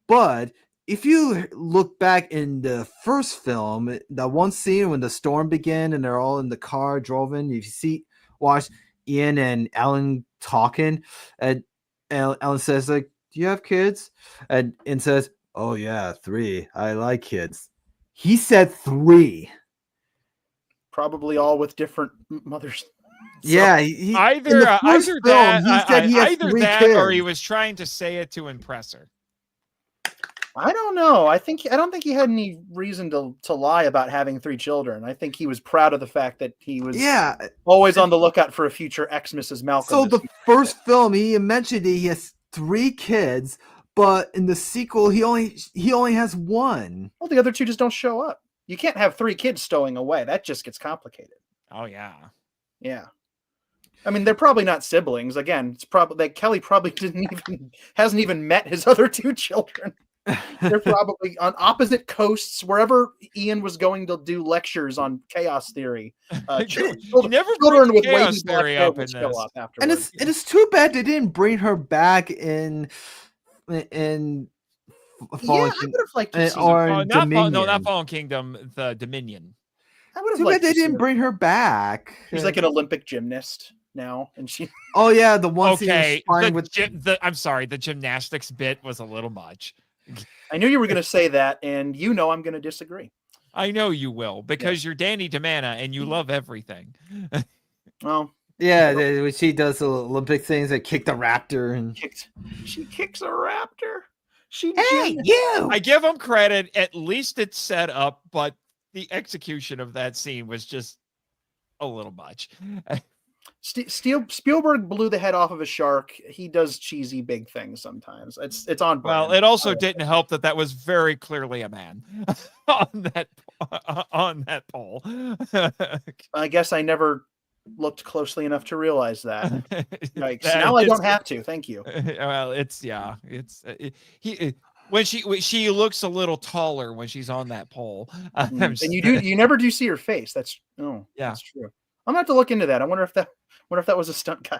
but if you look back in the first film, that one scene when the storm began and they're all in the car driving, you watch Ian and Alan talking, and Alan says like, "Do you have kids?" And says, "Oh yeah, 3. I like kids." He said 3. Probably all with different mothers. Yeah, Either in the first either film, that, he said he has either 3 that, kids. or he was trying to say it to impress her. I don't know. I don't think he had any reason to lie about having 3 children. I think he was proud of the fact that he was always on the lookout for a future ex-Mrs. Malcolm. So the first film, he mentioned he has 3 kids, but in the sequel, he only has 1. Well, the other 2 just don't show up. You can't have 3 kids stowing away. That just gets complicated. Oh yeah. Yeah. I mean, they're probably not siblings. Again, it's probably that Kelly probably hasn't even met his other 2 children. They're probably on opposite coasts, wherever Ian was going to do lectures on chaos theory. You Children never with bring wavy chaos black theory hair up will in show this. up And afterwards. it's too bad they didn't bring her back in Fallen Yeah, I would have liked to see. or Oh, in Dominion. not Fallen Kingdom, the Dominion. I would have Too bad liked they to see didn't her. bring her back. She's like an Olympic gymnast now, and she. Oh yeah, the one scene Okay, sparring with I'm sorry, the gymnastics bit was a little much. I knew you were going to say that, and you know I'm going to disagree. I know you will, because you're Danny DiManna and you love everything. Well, yeah, when she does the Olympic things, that kick the raptor and she kicks a raptor. hey you. I give them credit. At least it's set up, but the execution of that scene was just a little much. Spielberg blew the head off of a shark. He does cheesy big things sometimes. It's on brand. Well, it also didn't help that was very clearly a man on that pole. I guess I never looked closely enough to realize that. Yikes. That Now I is- don't have to. Thank you. Well, when she looks a little taller when she's on that pole. And you never do see her face. That's that's true. I'm gonna have to look into that. I wonder if that was a stunt guy.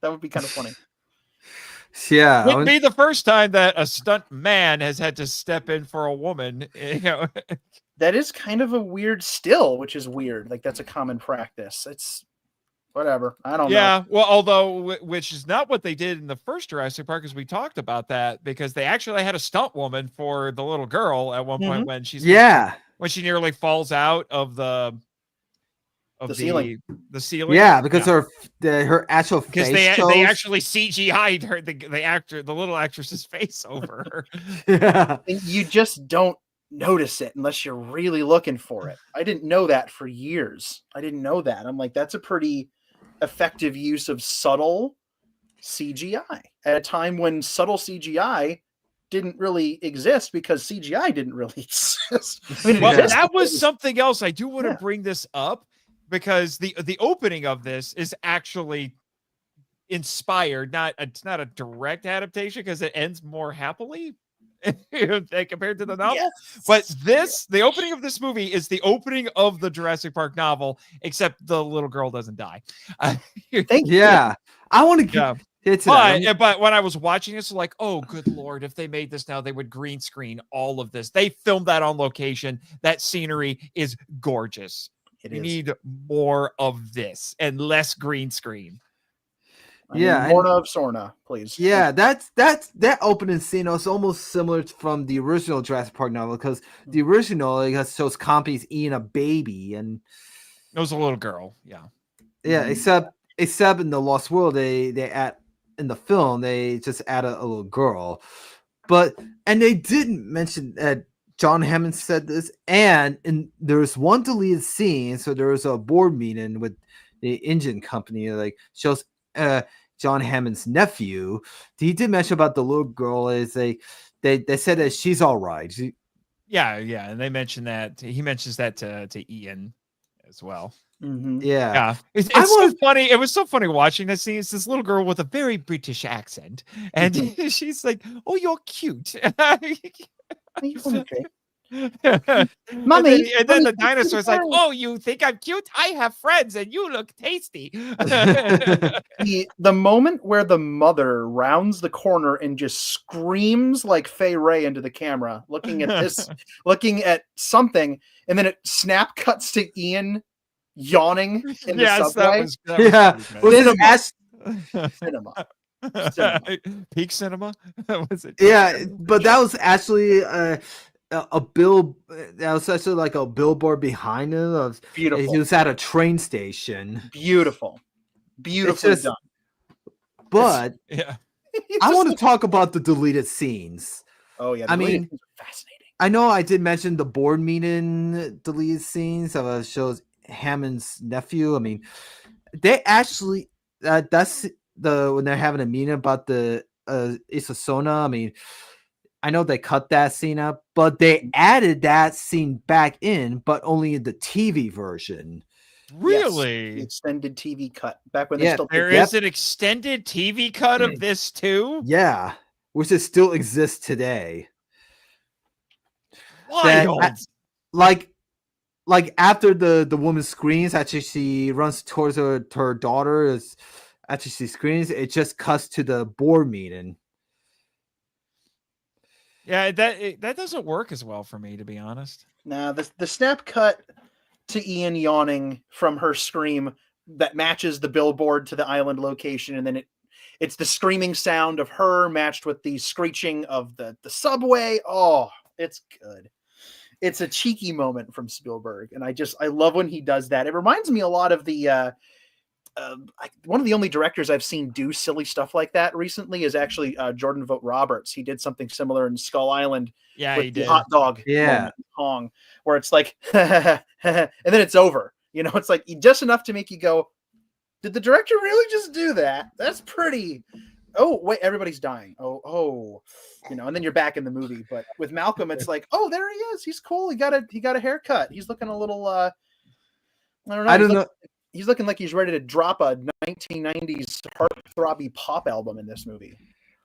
That would be kind of funny. Yeah, Wouldn't be the first time that a stunt man has had to step in for a woman. You know, that is kind of a weird still, which is weird. Like that's a common practice. It's whatever. I don't know. Yeah, well, although which is not what they did in the first Jurassic Park, because we talked about that, because they actually had a stunt woman for the little girl at one point when she's when she nearly falls out of the ceiling. The ceiling. Yeah, because her actual because face they actually CGI'd her the little actress's face over her. Yeah. And you just don't notice it unless you're really looking for it. I didn't know that for years. I didn't know that. I'm like, that's a pretty effective use of subtle CGI at a time when subtle CGI didn't really exist because CGI didn't really exist. I mean, Well, that was something else. I do want to Yeah. bring this up because the opening of this is actually inspired. It's not a direct adaptation because it ends more happily compared to the novel. Yes. But the opening of this movie is the opening of the Jurassic Park novel, except the little girl doesn't die. Thank you. Yeah, I want to get to that. But when I was watching this, like, oh, good Lord, if they made this now, they would green screen all of this. They filmed that on location. That scenery is gorgeous. We need more of this and less green screen. More of Sorna, please. Yeah, that opening scene was almost similar from the original Jurassic Park novel, because the original shows Compy's eating a baby, and it was a little girl. Yeah, except in the Lost World, they add in the film they just add a little girl, and they didn't mention that John Hammond said this, and there's one deleted scene. So there was a board meeting with the engine company, like shows John Hammond's nephew. He did mention about the little girl. Is they said that she's all right. Yeah, and they mention that he mentions that to Ian as well. Mhm. Yeah. It's I so was- funny. It was so funny watching this scene. It's this little girl with a very British accent, and she's like, "Oh, you're cute." Are you okay? and Mommy, then the Mommy, dinosaur's like, "Oh, you think I'm cute? I have friends, and you look tasty." the moment where the mother rounds the corner and just screams like Fay Ray into the camera, looking at something, and then it snap cuts to Ian yawning in the Yes, subway. that was Yeah. pretty Was Cinema. this Cinema. Peak cinema? Was it? Yeah, but that was actually a bill. That was actually like a billboard behind him. Of Beautiful. He was at a train station. Beautiful. Beautifully just- done. But Yeah. I want to talk about the deleted scenes. Oh yeah, I mean, scenes are fascinating. I know I did mention the board meeting deleted scenes of shows Hammond's nephew. I mean, they actually that's when they're having a meeting about the Isasona. I mean, I know they cut that scene up, but they added that scene back in, but only in the TV version. Really? Yes, the extended TV cut back when Yeah, they still There is an extended TV cut of this too? Yeah, which it still exists today. Wild. Like after the woman screams, actually she runs towards her daughter. Is actually she screams. It just cuts to the board meeting. Yeah, that doesn't work as well for me, to be honest. Nah, the snap cut to Ian yawning from her scream that matches the billboard to the island location, and then it's the screaming sound of her matched with the screeching of the subway. Oh, it's good. It's a cheeky moment from Spielberg, and I love when he does that. It reminds me a lot of the one of the only directors I've seen do silly stuff like that recently is actually Jordan Vogt Roberts. He did something similar in Skull Island. Yeah, with he the did. hot dog moment in Hong, where it's like and then it's over. You know, it's like just enough to make you go, did the director really just do that? That's pretty. Oh wait, everybody's dying. Oh, you know, and then you're back in the movie. But with Malcolm, it's like, oh, there he is. He's cool. He got a haircut. He's looking a little. I don't know. He's looking like he's ready to drop a 1990s heartthrobby pop album in this movie.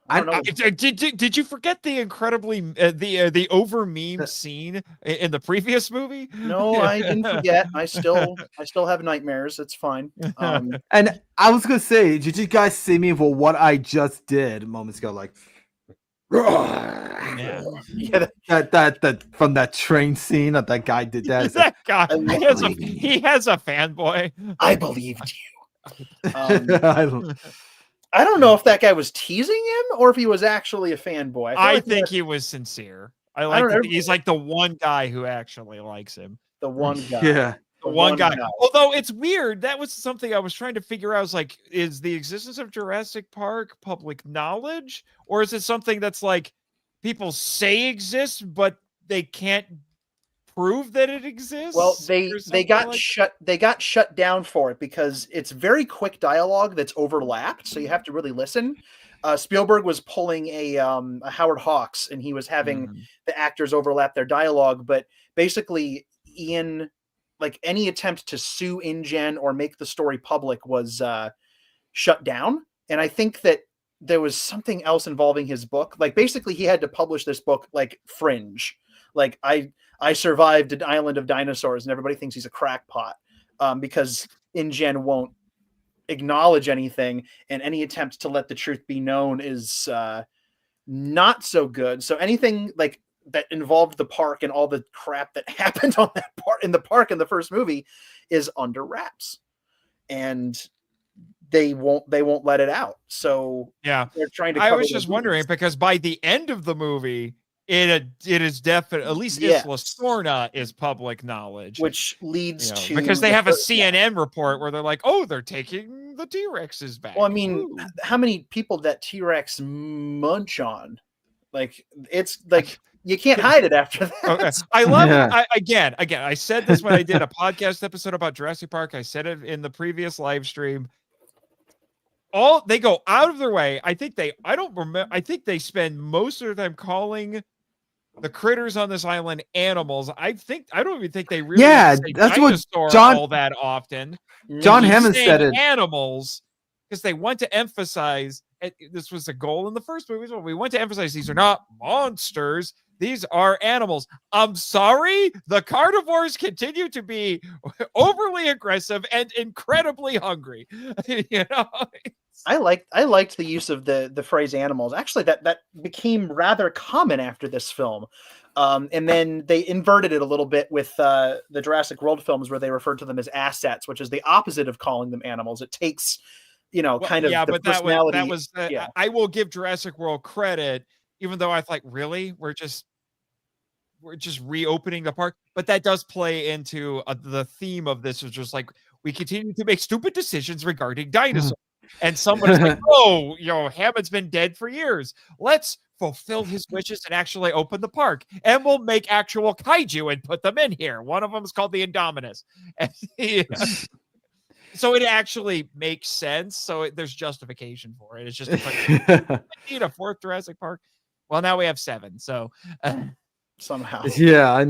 I don't know. Did you forget the incredibly the over meme scene in the previous movie? No, I didn't forget. I still have nightmares. It's fine. And I was gonna say, did you guys see me for what I just did moments ago? Like, Yeah, that from that train scene that guy did that. That guy, he has a fanboy. I believed you. I don't know if that guy was teasing him or if he was actually a fanboy. I think he was sincere. I like that he's like the one guy who actually likes him. The one guy. Yeah. The one guy. Although it's weird, that was something I was trying to figure out. I was like, is the existence of Jurassic Park public knowledge? Or is it something that's like people say exists, but they can't prove that it exists? Well, they got shut down for it because it's very quick dialogue that's overlapped, so you have to really listen. Spielberg was pulling a Howard Hawks, and he was having the actors overlap their dialogue, but basically Ian, like any attempt to sue InGen or make the story public was shut down. And I think that there was something else involving his book. Like basically he had to publish this book like Fringe. Like I survived an island of dinosaurs and everybody thinks he's a crackpot because InGen won't acknowledge anything, and any attempt to let the truth be known is not so good. So anything like that involved the park and all the crap that happened on that part in the park in the first movie is under wraps, and they won't let it out. So yeah, they're trying to. I was just wondering because by the end of the movie, it is definitely, at least Isla Sorna is public knowledge, which leads to because they have a CNN report where they're like, oh, they're taking the T-Rexes back. Well, I mean, how many people that T-Rex munch on? Like, it's like you can't hide it after that. Okay. I love it. Again, I said this when I did a podcast episode about Jurassic Park. I said it in the previous live stream. They go out of their way. I think they spend most of their time calling the critters on this island animals. I don't even think they really Yeah, say that's what dinosaur John- all that often. John They keep Hammond saying said it. animals because they want to emphasize this was the goal in the first movie as well. We want to emphasize these are not monsters. These are animals. I'm sorry. The carnivores continue to be overly aggressive and incredibly hungry. You know, I liked the use of the phrase animals. Actually, that became rather common after this film. And then they inverted it a little bit with the Jurassic World films where they referred to them as assets, which is the opposite of calling them animals. It takes, kind of yeah, the but personality. that was yeah. I will give Jurassic World credit, even though I thought, really, we're just reopening the park. But that does play into the theme of this, is just like we continue to make stupid decisions regarding dinosaurs. And someone is like, oh, Hammond's been dead for years. Let's fulfill his wishes and actually open the park. And we'll make actual kaiju and put them in here. One of them is called the Indominus. And, so it actually makes sense. So there's justification for it. It's just I need a 4th Jurassic Park. Well, now we have 7. So somehow. Yeah.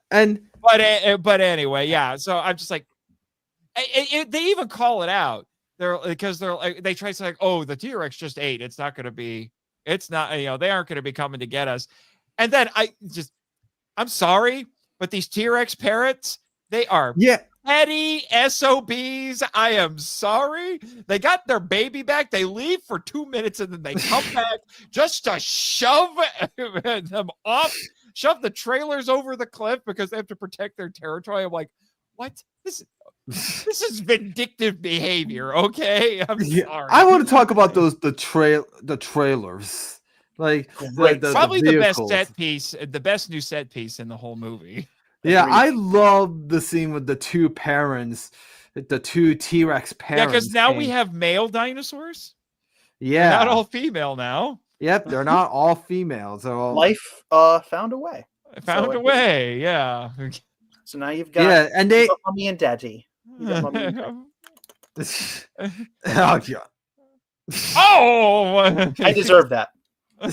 But anyway, yeah. So I'm just like, they even call it out. They try to say like, oh, the T-Rex just ate. It's not, they aren't going to be coming to get us. And then I'm sorry, but these T-Rex parrots, they are petty SOBs. I am sorry. They got their baby back. They leave for 2 minutes and then they come back just to shove them off, shove the trailers over the cliff because they have to protect their territory. I'm like, what? This is vindictive behavior, okay? I'm sorry. I want to talk about the trailers. Like probably the best vehicles. set piece, the best new set piece in the whole movie. Yeah, I love the scene with the 2 parents, the 2 T-Rex parents. Yeah, because now we have male dinosaurs. Yeah, they're not all female now. Yep, they're not all females. Life found a way. Found a way, yeah. So now you've got and they Mommy and Daddy. Oh god. Oh, I deserve that. I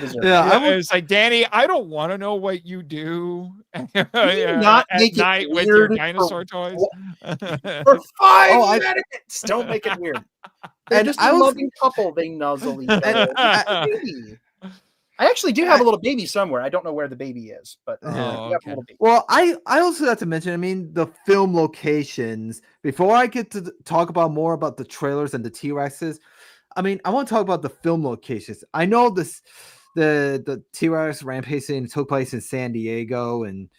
deserve it's like, Danny, I don't want to know what you do not at make night it with your weird dinosaur toys. For 5 minutes. Don't make it weird. They're just a loving couple. They nuzzle each other. I actually do have a little baby somewhere. I don't know where the baby is, but we have a little baby. Well, I also have to mention, I mean, the film locations. Before I get to talk about more about the trailers and the T-Rexes, I mean, I want to talk about the film locations. I know the T-Rex rampage scene took place in San Diego and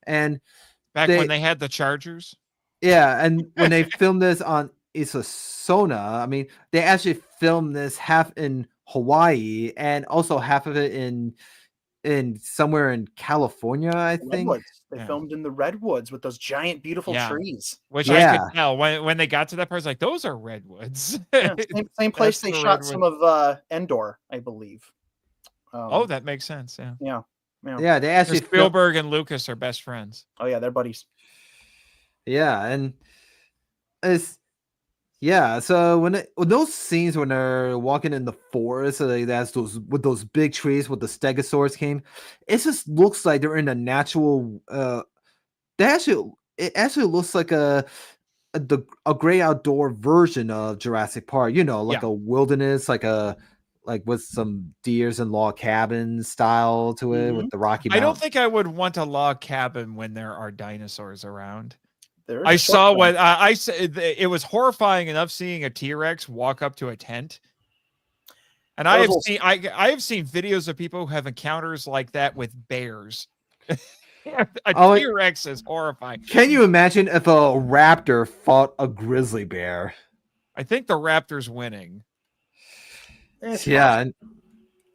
back when they had the Chargers. Yeah, and when they filmed this on Isosona, I mean, they actually filmed this half in Hawaii and also half of it in somewhere in California, I think. Redwoods. They filmed in the redwoods with those giant, beautiful trees. Which I could tell when they got to that part, I was like, those are redwoods. Same place they shot redwoods. Some of Endor, I believe. That makes sense. Yeah. They actually Spielberg and Lucas are best friends. Oh yeah, they're buddies. Yeah, and so when those scenes when they're walking in the forest, so that's those big trees with the stegosaurus came, it just looks like they're in a natural. It actually looks like a great outdoor version of Jurassic Park. A wilderness, like with some deers and log cabin style to it with the Rocky Mountains. I don't think I would want a log cabin when there are dinosaurs around. I saw what I said. It was horrifying enough seeing a T-Rex walk up to a tent. And I have seen videos of people who have encounters like that with bears. T-Rex is horrifying. Can you imagine if a raptor fought a grizzly bear? I think the raptor's winning. Yeah.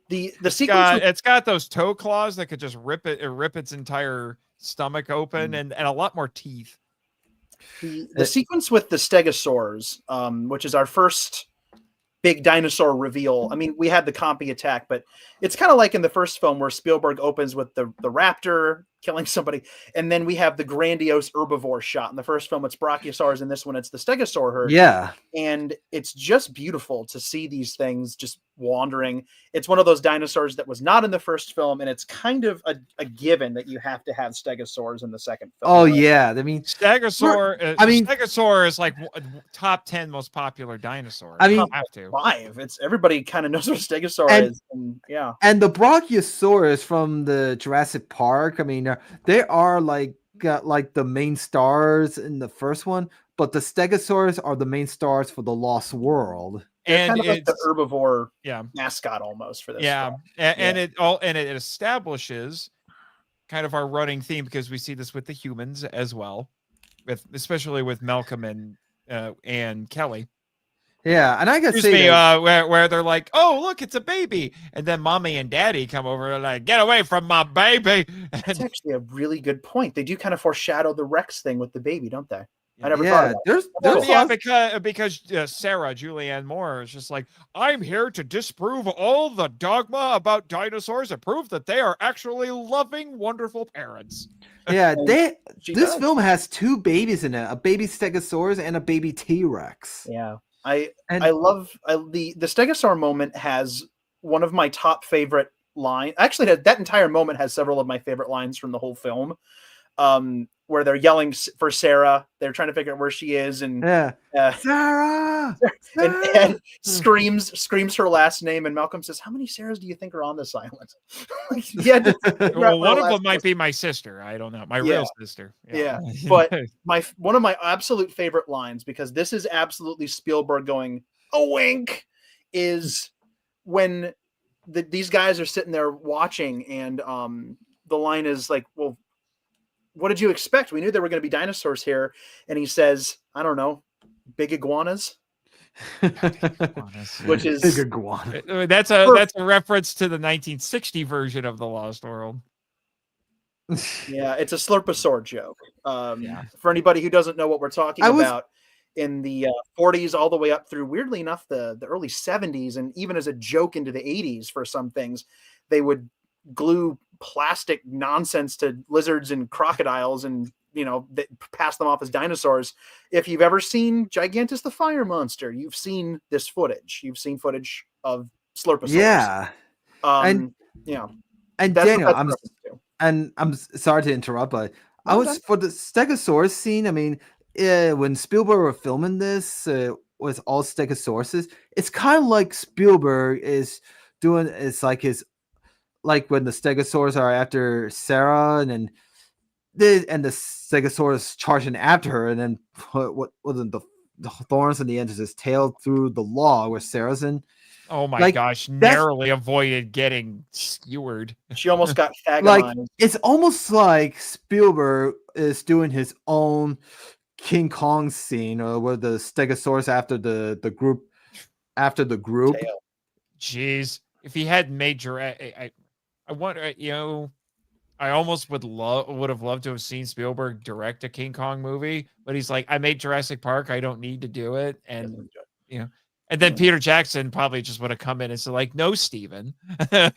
The sequence it's got those toe claws that could just rip its entire stomach open and a lot more teeth. The sequence with the stegosaurs, which is our first big dinosaur reveal. I mean, we had the Compy attack, but it's kind of like in the first film where Spielberg opens with the raptor killing somebody. And then we have the grandiose herbivore shot. In the first film, it's Brachiosaurus. In this one, it's the Stegosaur herd. Yeah. And it's just beautiful to see these things just wandering. It's one of those dinosaurs that was not in the first film, and it's kind of a given that you have to have stegosaurs in the second film. Oh, yeah. I mean, Stegosaur is like top 10 most popular dinosaur. I mean, have to. 5. It's everybody kind of knows what a stegosaur is. And, yeah. And the Brachiosaurus from the Jurassic Park, I mean, they are like the main stars in the first one, but the Stegosaurs are the main stars for the Lost World. They're kind of like the herbivore mascot almost for this. Yeah. And it establishes kind of our running theme, because we see this with the humans as well, especially with Malcolm and Kelly. Yeah, and I gotta say where they're like, "Oh, look, it's a baby," and then mommy and daddy come over and like, "Get away from my baby!" That's actually a really good point. They do kind of foreshadow the Rex thing with the baby, don't they? I never thought of that. Because Sarah Julianne Moore is just like, "I'm here to disprove all the dogma about dinosaurs and prove that they are actually loving, wonderful parents." Yeah, this film has 2 babies in it: a baby Stegosaurus and a baby T-Rex. Yeah. I love the Stegosaur moment has one of my top favorite lines. Actually, that entire moment has several of my favorite lines from the whole film, where they're yelling for Sarah. They're trying to figure out where she is, and Sarah! And screams her last name, and Malcolm says, "How many Sarahs do you think are on this island?" Well, one of them might be my sister. I don't know, my real sister. Yeah. But one of my absolute favorite lines, because this is absolutely Spielberg going a wink, is when these guys are sitting there watching, and the line is like, "Well, what did you expect? We knew there were going to be dinosaurs here." And he says, "I don't know, big iguanas." Which is big iguana. That's a reference to the 1960 version of The Lost World. Yeah, it's a Slurposaur joke. For anybody who doesn't know what we're talking about, in the 40s all the way up through, weirdly enough, the early 70s, and even as a joke into the 80s for some things, they would glue plastic nonsense to lizards and crocodiles and pass them off as dinosaurs. If you've ever seen Gigantus the Fire Monster, you've seen this footage. You've seen footage of Slurposaurus. Yeah. And Daniel, I'm sorry to interrupt, but for the Stegosaurus scene, I mean, when Spielberg were filming this with all Stegosauruses, it's kind of like Spielberg is doing, it's like like when the Stegosaurs are after Sarah, and then the Stegosaurus charging after her, and then what wasn't the thorns in the end is his tail through the log where Sarah's in. Oh my gosh, narrowly avoided getting skewered. She almost got agonized. It's almost like Spielberg is doing his own King Kong scene, or where the Stegosaurus after the group. Tail. Jeez, if he hadn't made I wonder, I almost would have loved to have seen Spielberg direct a King Kong movie, but he's like, I made Jurassic Park, I don't need to do it, and and then Peter Jackson probably just would have come in and said, like, "No, Steven, no,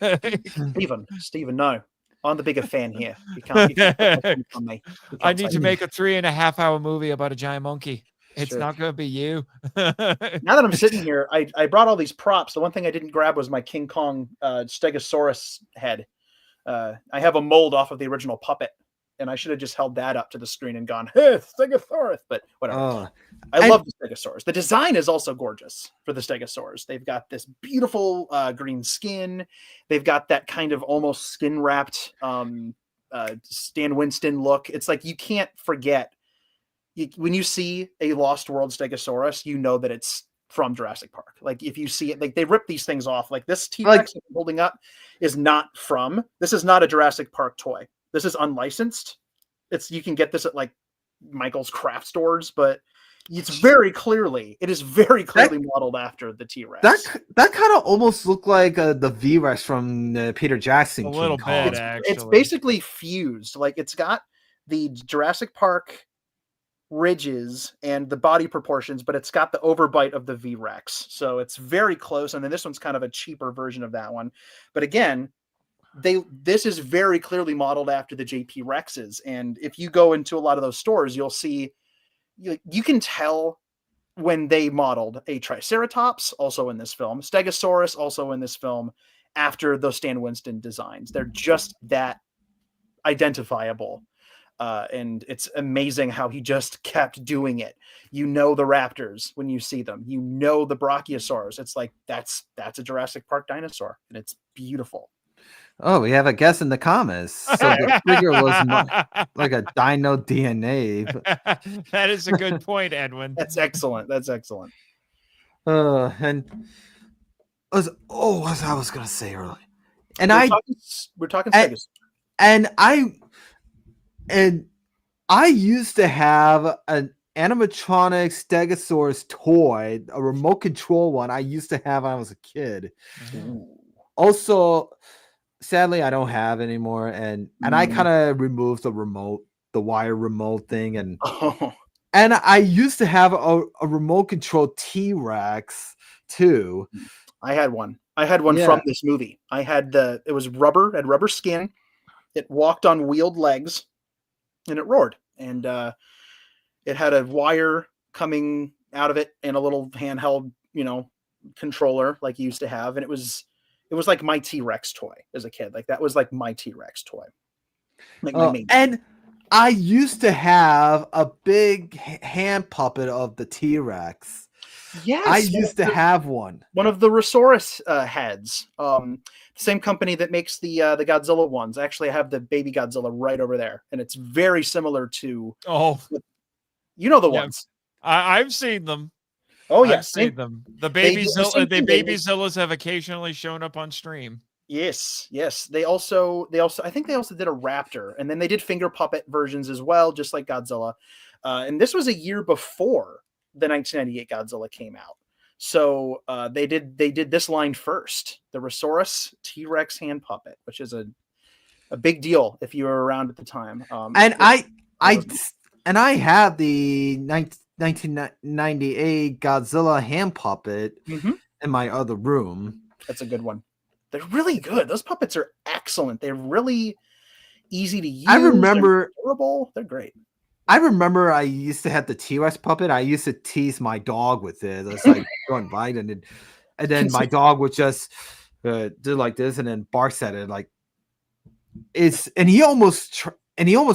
I'm the bigger fan here. You can't on me. I need to make a 3.5-hour movie about a giant monkey. It's not going to be you." Now that I'm sitting here, I brought all these props. The one thing I didn't grab was my King Kong Stegosaurus head. I have a mold off of the original puppet, and I should have just held that up to the screen and gone, "Hey, Stegosaurus!" But whatever. I love the Stegosaurus. The design is also gorgeous for the Stegosaurus. They've got this beautiful green skin. They've got that kind of almost skin wrapped Stan Winston look. It's like you can't forget. When you see a Lost World Stegosaurus, you know that it's from Jurassic Park. Like if you see it, like they rip these things off. Like this T-Rex I'm holding up is not from. This is not a Jurassic Park toy. This is unlicensed. You can get this at like Michael's craft stores, but it is very clearly modeled after the T-Rex. That kind of almost looked like the V-Rex from Peter Jackson. A little bit, actually. It's basically fused. Like it's got the Jurassic Park ridges and the body proportions, but it's got the overbite of the V-Rex. So it's very close. And then this one's kind of a cheaper version of that one. But again, this is very clearly modeled after the JP Rexes, and if you go into a lot of those stores, you'll see you can tell when they modeled a Triceratops, also in this film, Stegosaurus, also in this film, after those Stan Winston designs. They're just that identifiable. And it's amazing how he just kept doing it. You know the raptors when you see them. You know the brachiosaurs. It's like that's a Jurassic Park dinosaur, and it's beautiful. Oh, we have a guess in the comments. So the figure was like a dino DNA. That is a good point, Edwin. That's excellent. That's excellent. And what I was gonna say earlier, and we're talking Stegosaurus. And I used to have an animatronic Stegosaurus toy, a remote control one. I used to have when I was a kid. Ooh. Also, sadly, I don't have anymore, and I kind of removed the wire remote thing, and I used to have a remote control T-Rex too. I had one from this movie. It was rubber, had rubber skin. It walked on wheeled legs, and it roared. And it had a wire coming out of it and a little handheld, controller like you used to have. And it was like my T-Rex toy as a kid. Like that was like my T-Rex toy. Like and I used to have a big hand puppet of the T-Rex. Yes, I used to have one of the Rhesaurus heads. Same company that makes the Godzilla ones. Actually, I have the baby Godzilla right over there, and it's very similar to the ones. I've seen them. Oh yeah, I've seen them. The Babyzillas have occasionally shown up on stream. Yes. They also I think they also did a Raptor, and then they did finger puppet versions as well, just like Godzilla. And this was a year before the 1998 Godzilla came out. So they did this line first, the Rhesaurus T-Rex hand puppet, which is a big deal if you were around at the time. And I have the 1998 Godzilla hand puppet in my other room. That's a good one. They're really good. Those puppets are excellent. They're really easy to use. I remember they're durable. They're great. I remember I used to have the T-Rex puppet. I used to tease my dog with it. It's like going by it, and then my dog would just do like this and then barks at it like and he almost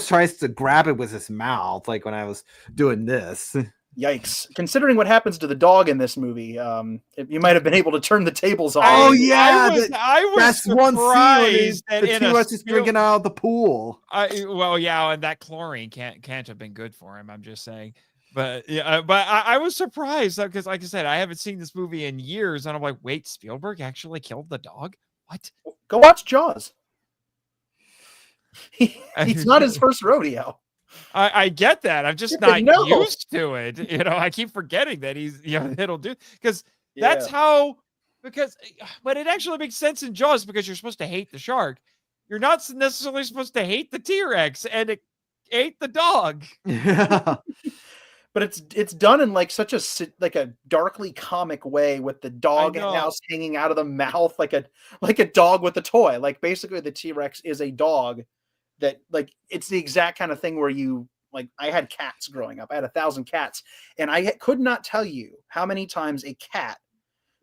tries to grab it with his mouth, like when I was doing this. Yikes. Considering what happens to the dog in this movie, you might have been able to turn the tables on. Oh, yeah. I was that's surprised one scene the T-Rex is drinking out of the pool. And that chlorine can't have been good for him, I'm just saying. But I was surprised because, like I said, I haven't seen this movie in years, and I'm like, wait, Spielberg actually killed the dog? What? Go watch Jaws. It's not his first rodeo. I get that. I'm just not used to it. I keep forgetting that he's, it'll do because that's how, but it actually makes sense in Jaws because you're supposed to hate the shark. You're not necessarily supposed to hate the T-Rex, and it ate the dog. Yeah. But it's done in like such a darkly comic way with the dog house hanging out of the mouth like a dog with a toy. Like basically the T-Rex is a dog that like it's the exact kind of thing where I had cats growing up. I had 1,000 cats, and I could not tell you how many times a cat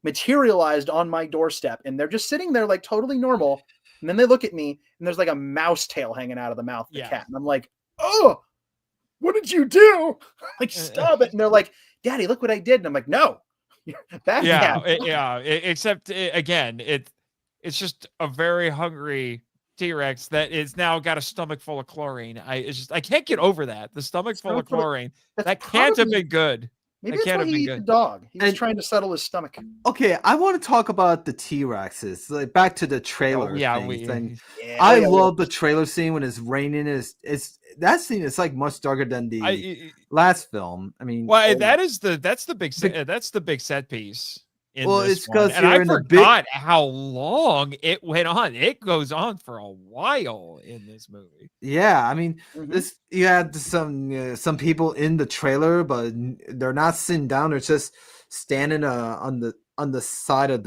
materialized on my doorstep, and they're just sitting there like totally normal, and then they look at me and there's like a mouse tail hanging out of the mouth of the cat, and I'm like, oh, what did you do? Like, stop it. And they're like, Daddy, look what I did. And I'm like, no, except again, it's just a very hungry T-Rex that is now got a stomach full of chlorine. I can't get over that. The stomach full of chlorine. That can't have been good. Maybe that's why he ate the dog. He was trying to settle his stomach. Okay, I want to talk about the T-Rexes. Like back to the trailer. I love the trailer scene when it's raining. That scene is like much darker than the last film. I mean, that's the big set piece. It's because I forgot how long it went on. It goes on for a while in this movie. Yeah, I mean, you had some people in the trailer, but they're not sitting down. They're just standing on the side of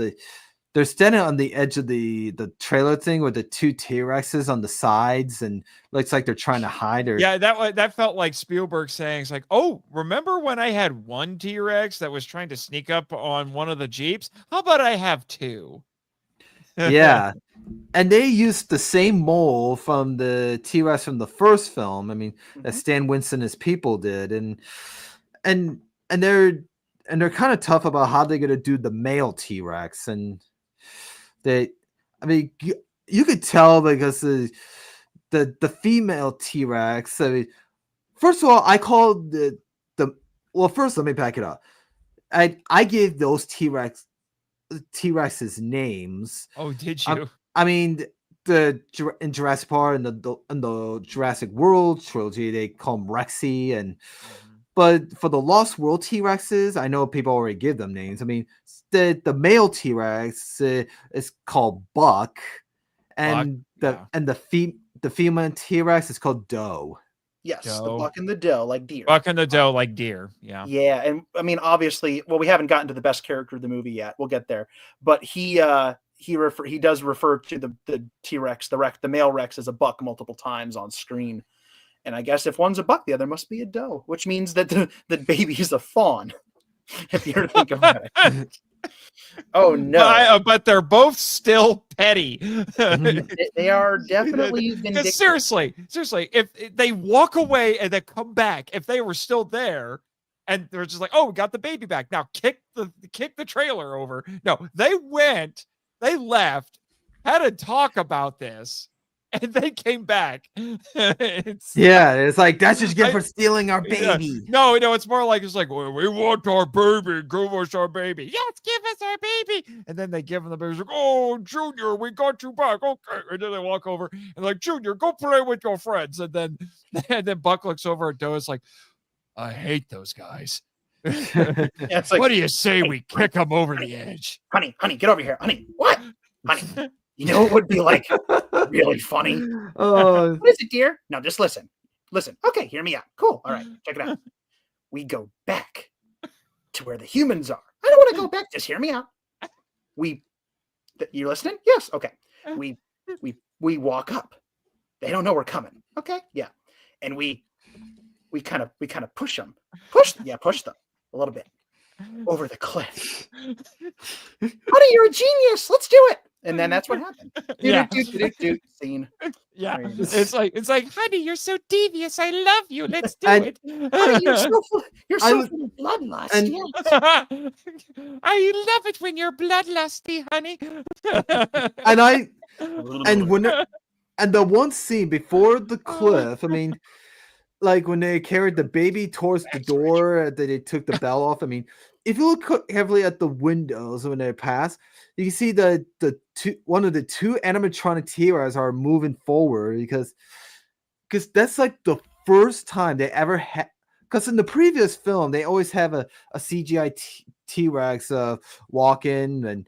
they're standing on the edge of the trailer thing with the two T-Rexes on the sides, and looks like they're trying to hide. Or Yeah, that felt like Spielberg saying, "It's like, oh, remember when I had one T-Rex that was trying to sneak up on one of the Jeeps? How about I have two?" yeah, and they used the same mold from the T-Rex from the first film. I mean, that Stan Winston and his people did, and they're kind of tough about how they're gonna do the male T-Rex, and I mean, you could tell because the female T-Rex. I mean, first of all, I called well. First, let me back it up. I gave those T-Rexes names. Oh, did you? I mean, in Jurassic Park and the Jurassic World trilogy, they call them Rexy, and but for the Lost World T-Rexes, I know people already give them names. I mean, the male T-Rex is called Buck, and the female T-Rex is called Doe. Yes, Doe. The buck and the doe, like deer. Buck and the doe, like deer. Yeah. Yeah, and I mean, obviously, well, we haven't gotten to the best character of the movie yet. We'll get there, but he does refer to the T-Rex, the male Rex, as a buck multiple times on screen. And I guess if one's a buck, the other must be a doe, which means that the baby is a fawn. If you ever think about it. Oh no! But they're both still petty. They are definitely vindictive. Seriously, if they walk away and then come back, if they were still there, and they're just like, "Oh, we got the baby back. Now kick the trailer over." No, they left, had a talk about this, and they came back. It's like that's just good for stealing our baby. Yeah. No, it's more like well, we want our baby, give us our baby. Yes, give us our baby. And then they give him the baby. Like, oh, Junior, we got you back. Okay. And then they walk over and like, Junior, go play with your friends. And then Buck looks over at Doe. It's like, I hate those guys. It's like, what do you say we kick them over the edge? Honey, get over here. Honey, what? Honey. You know what would be like really funny? What is it, dear? No, just listen. Okay, hear me out. Cool. All right, check it out. We go back to where the humans are. I don't want to go back. Just hear me out. You listening? Yes. Okay. We walk up. They don't know we're coming. Okay. Yeah. And we kind of push them. Push them a little bit over the cliff. Honey, you're a genius. Let's do it. And then that's what happened. Scene. Yeah. It's like, honey, you're so devious. I love you. Let's do it. Honey, you're so full of bloodlust. I love it when you're bloodlusty, honey. And the one scene before the cliff, I mean, like when they carried the baby towards the door, that they took the bell off. I mean, if you look heavily at the windows when they pass, you can see one of the two animatronic T-Rex are moving forward because that's like the first time they ever had. Because in the previous film, they always have a CGI T-Rex walk in,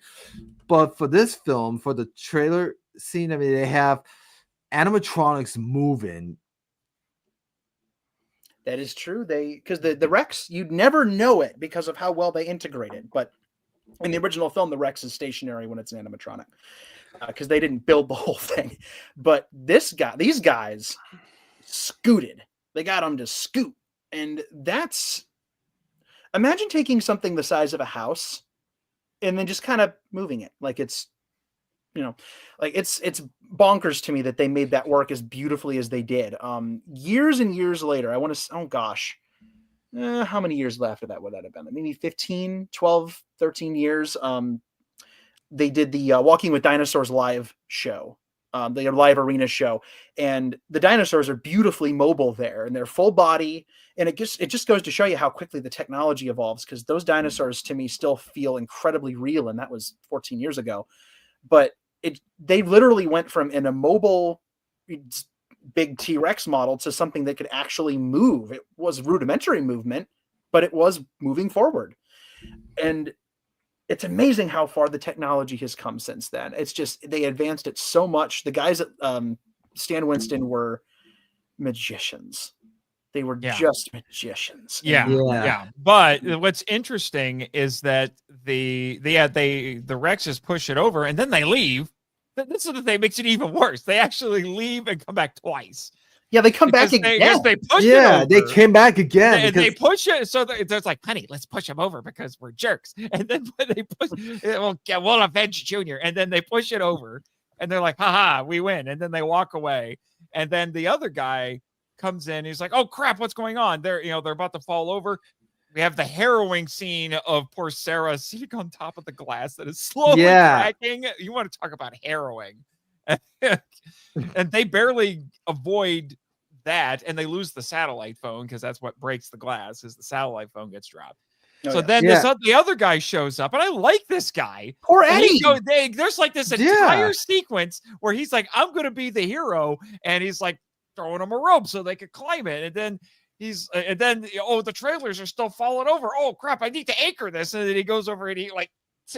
but for this film, for the trailer scene, I mean, they have animatronics moving. That is true. Because the Rex, you'd never know it because of how well they integrated. But in the original film, the Rex is stationary when it's an animatronic because they didn't build the whole thing. But these guys scooted. They got them to scoot, and imagine taking something the size of a house and then just kind of moving it like it's. It's bonkers to me that they made that work as beautifully as they did. Years and years later, how many years after that would that have been? Maybe 15, 12, 13 years. They did the Walking with Dinosaurs live show, the live arena show, and the dinosaurs are beautifully mobile there, and they're full body. And it just goes to show you how quickly the technology evolves, because those dinosaurs to me still feel incredibly real, and that was 14 years ago. But they literally went from an immobile big T-Rex model to something that could actually move. It was rudimentary movement, but it was moving forward. And it's amazing how far the technology has come since then. It's just, they advanced it so much. The guys at Stan Winston were magicians. They were Yeah. just magicians. Yeah, Yeah. yeah. But what's interesting is that the Rexes push it over and then they leave. This is the thing makes it even worse. They actually leave and come back twice. Yeah, they come back again. Because they push it Yeah, over. they came back again. And they push it. So there's like, honey, let's push him over because we're jerks. And then they push, we'll avenge Junior. And then they push it over. And they're like, haha, we win. And then they walk away. And then the other guy comes in. He's like, oh crap, what's going on? They're about to fall over. We have the harrowing scene of poor Sarah sitting on top of the glass that is slowly cracking. You want to talk about harrowing. And they barely avoid that, and they lose the satellite phone because that's what breaks the glass is the satellite phone gets dropped. Then the other guy shows up, and I like this guy. Poor Eddie. There's like this entire sequence where he's like, I'm going to be the hero, and he's like throwing him a rope so they could climb it, and then the trailers are still falling over. Oh crap, I need to anchor this. And then he goes over and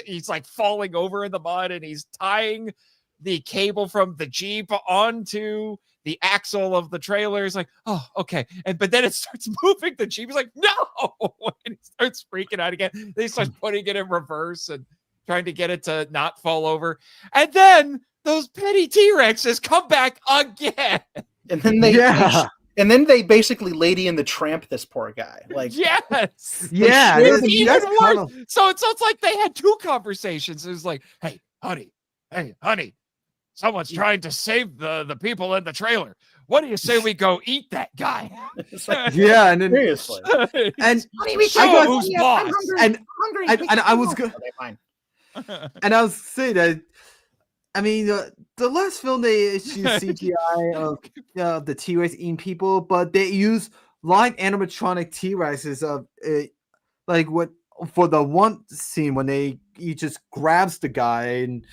he's like falling over in the mud, and he's tying the cable from the Jeep onto the axle of the trailer. Is like, oh, okay. But then it starts moving. The Jeep is like, no, and he starts freaking out again. They start putting it in reverse and trying to get it to not fall over. And then those petty T-Rexes come back again. And then they basically Lady and the Tramp this poor guy. Like, yes. Yeah. Even worse. So it's like they had two conversations. It was like, hey, honey, someone's trying to save the people in the trailer. What do you say we go eat that guy? Like, and then seriously. And who's boss? I'm hungry. And I was good. Fine. And I was saying that. I mean, the last film they issued CGI of the T-Rex eating people, but they use live animatronic T-Rexes of like what for the one scene when he just grabs the guy and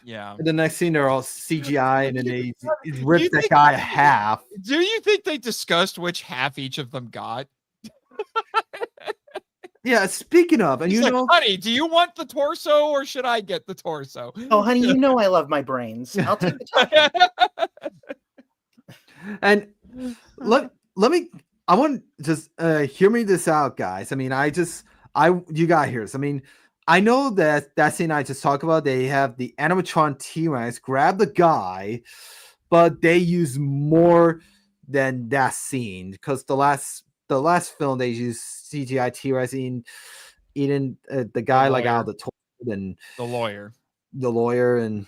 the next scene they're all CGI and then they rip that guy in half. Do you think they discussed which half each of them got? Yeah, speaking of, and He's like, honey, do you want the torso or should I get the torso? Oh, honey, you know I love my brains. I'll take the top. And let me. I want just hear me this out, guys. I mean, you got here. I mean, I know that scene I just talked about. They have the animatron T-Rex grab the guy, but they use more than that scene because the last film they used CGI T-Rex eating the guy like out of the toilet and the lawyer and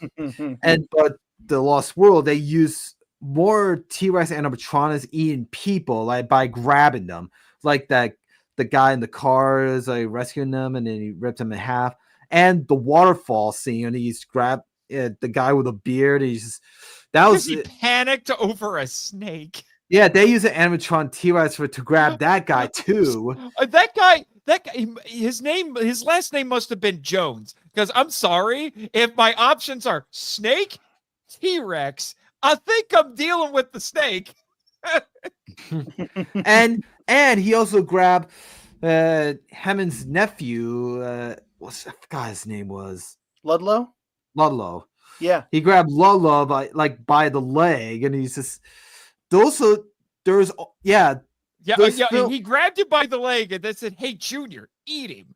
but the Lost World they use more T-Rex animatronics eating people like by grabbing them like that the guy in the car is like rescuing them and then he ripped him in half and the waterfall scene and he's grabbed the guy with a beard he panicked over a snake. Yeah, they use an animatron T-Rex to grab that guy too. That guy, his last name must have been Jones. Because I'm sorry, if my options are snake, T-Rex, I think I'm dealing with the snake. and he also grabbed Hammond's nephew. I forgot his name was Ludlow. Yeah, he grabbed Ludlow by the leg, and he's just. He grabbed him by the leg and then said, "Hey, Junior, eat him."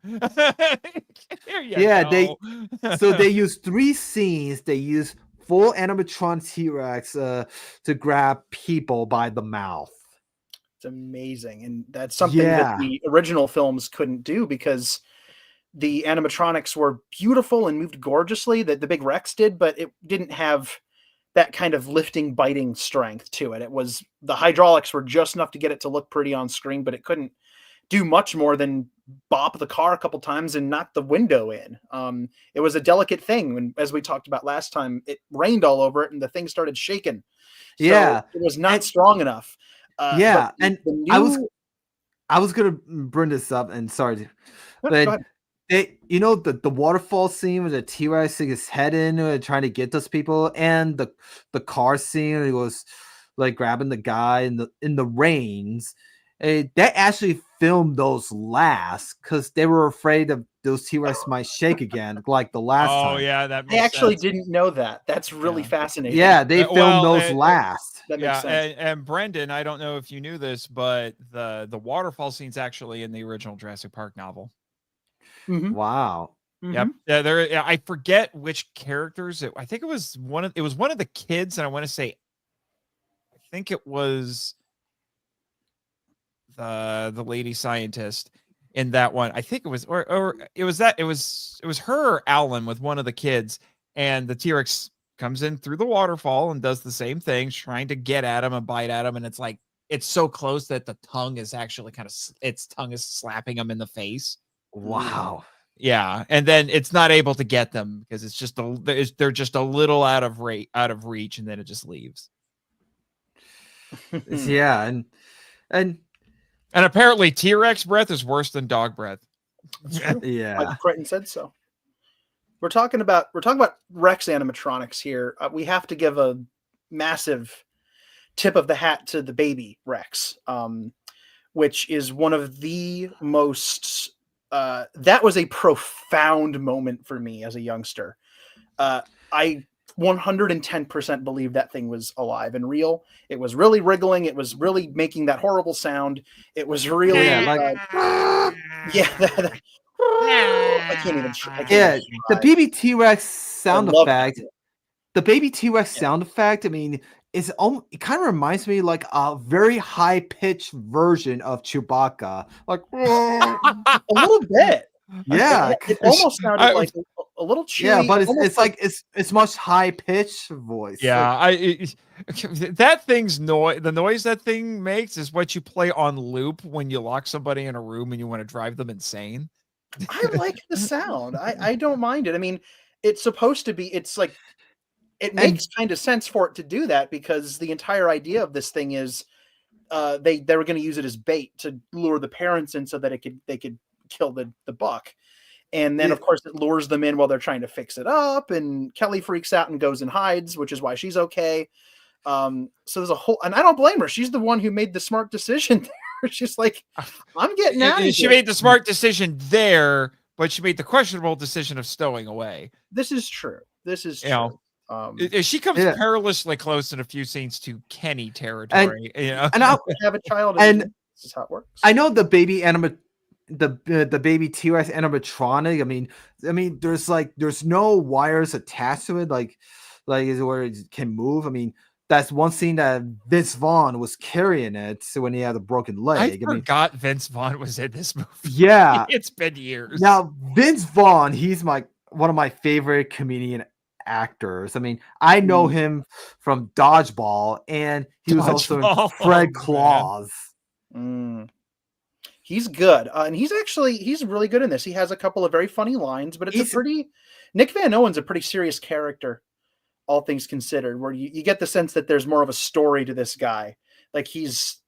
So they use 3 scenes. They use full animatron T-Rex to grab people by the mouth. It's amazing, and that's something that the original films couldn't do because the animatronics were beautiful and moved gorgeously. That the Big Rex did, but it didn't have that kind of lifting, biting strength to it. It was the hydraulics were just enough to get it to look pretty on screen, but it couldn't do much more than bop the car a couple times and knock the window in. It was a delicate thing. When, as we talked about last time, it rained all over it and the thing started shaking. So it was not strong enough. I was going to bring this up and sorry, but the waterfall scene with the T-Rex sticking his head in trying to get those people, and the car scene, he was like grabbing the guy in the rains, they actually filmed those last because they were afraid of those T-Rex might shake again, like the last time. Oh yeah, that I makes actually sense. didn't know that. That's really Yeah. fascinating. Yeah, they filmed Well, those last. That makes Yeah, sense. and Brendan, I don't know if you knew this, but the waterfall scene's actually in the original Jurassic Park novel. Mhm. Wow. Yep. Mhm. Yeah, there. I forget which characters. I think it was one of the kids, and I want to say, I think it was the lady scientist in that one. I think it was, or it was that it was her or Alan with one of the kids, and the T-Rex comes in through the waterfall and does the same thing, trying to get at him and bite at him, and it's like it's so close that the tongue is actually its tongue is slapping him in the face. Wow. Yeah, and then it's not able to get them because it's just they're just a little out of reach, and then it just leaves. Yeah, and apparently T-Rex breath is worse than dog breath. That's true. yeah. Michael Crichton said so. We're talking about Rex animatronics here. We have to give a massive tip of the hat to the baby Rex, which is one of the most. That was a profound moment for me as a youngster. I 110% believe that thing was alive and real. It was really wriggling. It was really making that horrible sound. It was really, I can't even. The baby T-Rex sound I love effect. that. The baby T-Rex sound effect. I mean, it kind of reminds me like a very high pitched version of Chewbacca. Like A little bit. yeah, It almost sounded like a little chewy. yeah, but it's like it's much high pitched voice. Yeah, that thing's the noise that thing makes is what you play on loop when you lock somebody in a room and you want to drive them insane. I like the sound. I don't mind it. I mean, it's supposed to be. It's like it makes kind of sense for it to do that because the entire idea of this thing is they were going to use it as bait to lure the parents in so that they could kill the buck. And then, of course, it lures them in while they're trying to fix it up. And Kelly freaks out and goes and hides, which is why she's okay. So there's a whole, and I don't blame her. She's the one who made the smart decision there. She's like, I'm getting out of here. She made the smart decision there, but she made the questionable decision of stowing away. This is true. This is true. She comes perilously close in a few scenes to Kenny territory. And I'll have a child. And this is how it works. I know the baby the baby T-Rex animatronic. I mean, there's no wires attached to it, like where it can move. I mean, that's one scene that Vince Vaughn was carrying it when he had a broken leg. I forgot Vince Vaughn was in this movie. Yeah, it's been years. Now Vince Vaughn, he's one of my favorite comedian actors. I mean, I know him from Dodgeball, and he was also in Fred Claus. He's good, and he's really good in this. He has a couple of very funny lines, but Nick Van Owen's a pretty serious character, all things considered, where you get the sense that there's more of a story to this guy. Like he's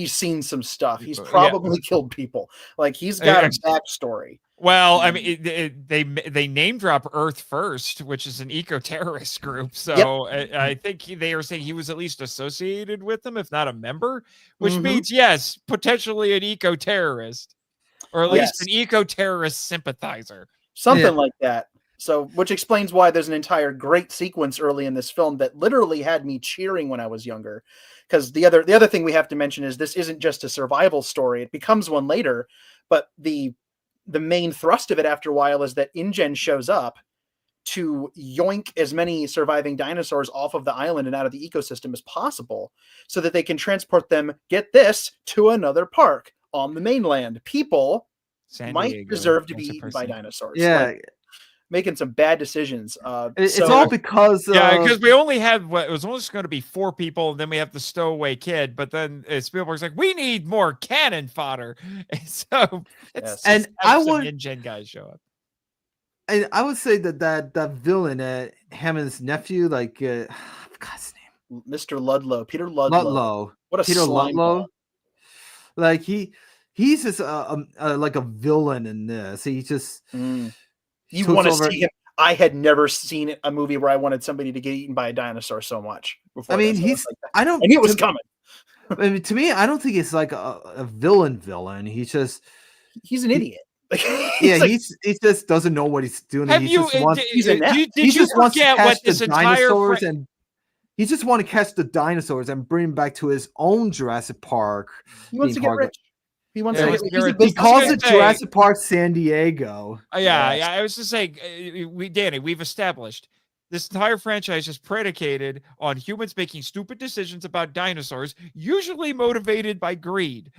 seen some stuff. He's probably killed people. Like he's got a backstory. Well, I mean, they name drop Earth First, which is an eco-terrorist group. So I think they were saying he was at least associated with them, if not a member, which means, yes, potentially an eco-terrorist, or at least an eco-terrorist sympathizer. Something like that. So, which explains why there's an entire great sequence early in this film that literally had me cheering when I was younger. Because the other thing we have to mention is this isn't just a survival story. It becomes one later, but the main thrust of it after a while is that InGen shows up to yoink as many surviving dinosaurs off of the island and out of the ecosystem as possible so that they can transport them, get this, to another park on the mainland. People might deserve to be eaten by dinosaurs. Yeah. Making some bad decisions. It's all because because we only had it was only going to be 4 people, and then we have the stowaway kid. But then Spielberg's like, we need more cannon fodder, and so and I would InGen guys show up. And I would say that villain, Hammond's nephew, like I forgot his name, Mr. Ludlow, Peter Ludlow. What a Peter slime Ludlow. ball. Like he's just like a villain in this. He just. You want to see him? I had never seen a movie where I wanted somebody to get eaten by a dinosaur so much before. I mean, I knew it was coming. I mean, to me, I don't think it's like a villain. He's an idiot. Yeah, like, he just doesn't know what he's doing. Have He you? just wants, he's inept. Did you wants to forget catch what the this entire dinosaurs and he just want to catch the dinosaurs and bring them back to his own Jurassic Park. He wants to theme get park. rich. He wants Yeah, to he get wants rich. to He's a get rich. He business calls man. it Jurassic Park San Diego. Yeah, Yes. yeah. I was just saying, Danny, we've established this entire franchise is predicated on humans making stupid decisions about dinosaurs, usually motivated by greed.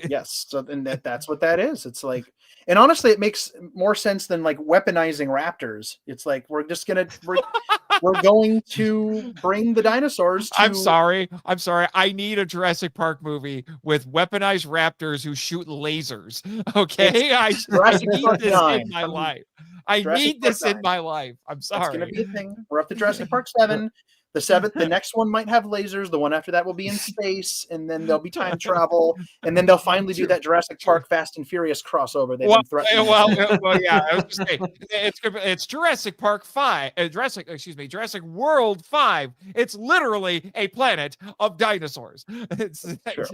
Yes, so and that's what that is. It's like, and honestly, it makes more sense than like weaponizing raptors. It's like we're going to bring the dinosaurs to. I'm sorry. I need a Jurassic Park movie with weaponized raptors who shoot lasers. Okay, I Jurassic need Park this 9. in my life. I Jurassic need Park this in 9. my life. I'm That's going to sorry. be a thing. We're up to Jurassic Park 7. The next one might have lasers. The one after that will be in space, and then there'll be time travel, and then they'll finally do that Jurassic Park Fast and Furious crossover they've been threatening. Well, yeah. I was just saying, it's Jurassic Park 5. Jurassic World 5. It's literally a planet of dinosaurs. It's Sure.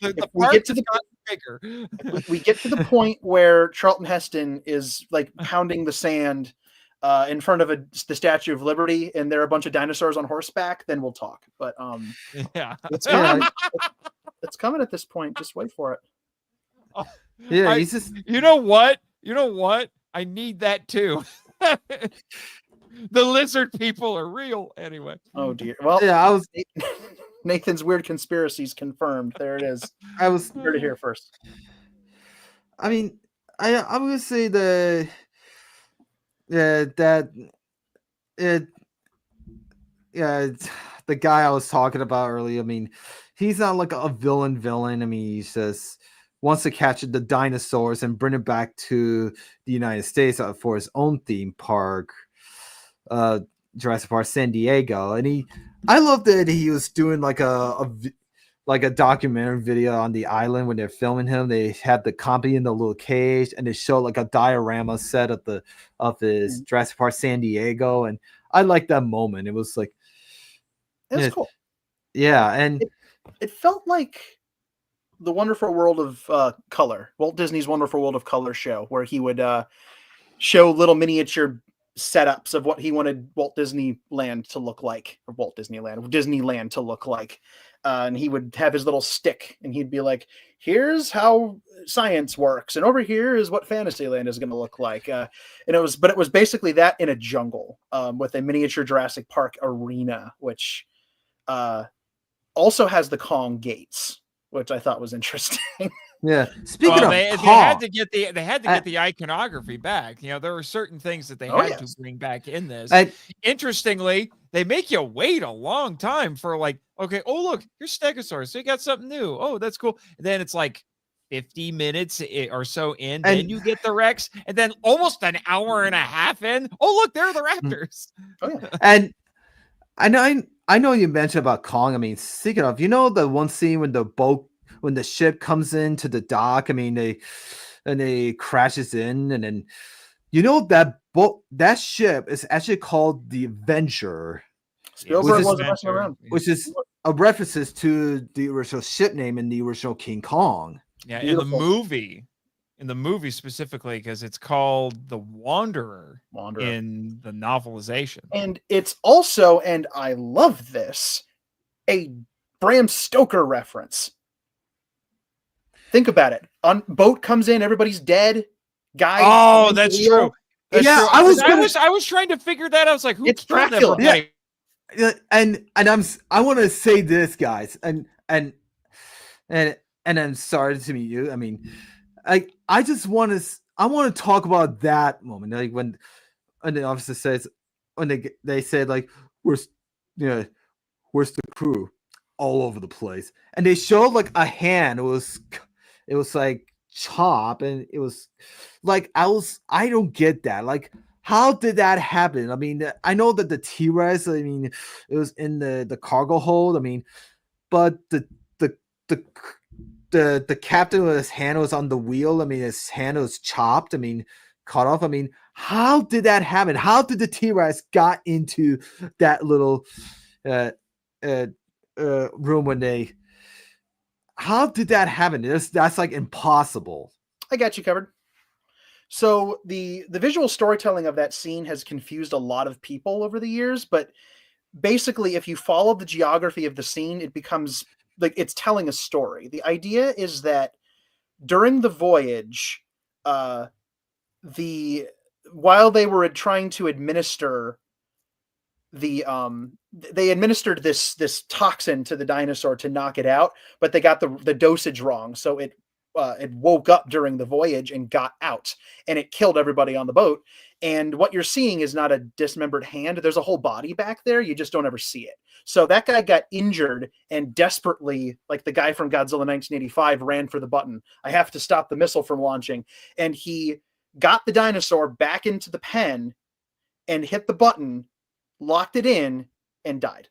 the we park get to has the gotten bigger. we get to the point where Charlton Heston is like pounding the sand in front of the Statue of Liberty, and there are a bunch of dinosaurs on horseback, then we'll talk. But Yeah, it's coming. It's coming at this point. Just wait for it. Yeah, he's just. You know what? I need that too. The lizard people are real anyway. Oh dear. Well, Yeah, Nathan's weird conspiracies confirmed. There it is. I was. Heard it here first. I mean, I'm gonna say the guy I was talking about earlier. I mean, he's not like a villain. I mean, he just wants to catch the dinosaurs and bring it back to the United States for his own theme park, Jurassic Park San Diego. And I love that he was doing like a documentary video on the island when they're filming him. They had the compy in the little cage, and they show like a diorama set of his Jurassic Park San Diego, and I like that moment. It was like, it was cool. Yeah, and it felt like the Wonderful World of Color, Walt Disney's Wonderful World of Color show, where he would show little miniature setups of what he wanted Walt Disneyland to look like, or Disneyland to look like. And he would have his little stick, and he'd be like, "Here's how science works, and over here is what Fantasyland is going to look like." And it was basically that in a jungle, with a miniature Jurassic Park arena, which also has the Kong gates, which I thought was interesting. Yeah. Speaking of they had to get the iconography back. You know, there were certain things that they had to bring back in this. Interestingly, they make you wait a long time for like, okay, oh look, here's Stegosaurus. So you got something new. Oh, that's cool. And then it's like 50 minutes or so in, then you get the Rex, and then almost an hour and a half in, oh look, there are the Raptors. Oh, yeah. And I know you mentioned about Kong. I mean, speaking of, you know, the one scene when the ship comes into the dock, I mean, they crashes in, and then you know that ship is actually called the Avenger. Spielberg wasn't messing around. Which is a references to the original ship name in the original King Kong. Yeah, Beautiful. in the movie specifically, because it's called the Wanderer in the novelization. And it's also, and I love this, a Bram Stoker reference. Think about it. Boat comes in, everybody's dead. Guy. Oh, that's true. That's yeah, true. I was trying to figure that out. I was like, who it's killed Dracula. everybody? Yeah. And I want to say this, guys, and I'm sorry to meet you. I mean, I just want to talk about that moment, like when the officer says, when they said like, where's the crew, all over the place, and they showed like a hand. It was like chop, and it was like I don't get that. Like, how did that happen? I mean, I know that the T-Rex, I mean, it was in the cargo hold. I mean, but the captain with his hand was on the wheel. I mean, his hand was chopped. I mean, cut off. I mean, how did that happen? How did the T-Rex got into that little room when they how did that happen? That's like impossible. I got you covered. So the visual storytelling of that scene has confused a lot of people over the years, but basically, if you follow the geography of the scene, it becomes like it's telling a story. The idea is that during the voyage, while they were trying to administer they administered this toxin to the dinosaur to knock it out, but they got the dosage wrong, so it woke up during the voyage and got out, and it killed everybody on the boat. And what you're seeing is not a dismembered hand. There's a whole body back there. You just don't ever see it. So that guy got injured and desperately, like the guy from Godzilla 1985, ran for the button. I have to stop the missile from launching. And he got the dinosaur back into the pen and hit the button, locked it in, and died.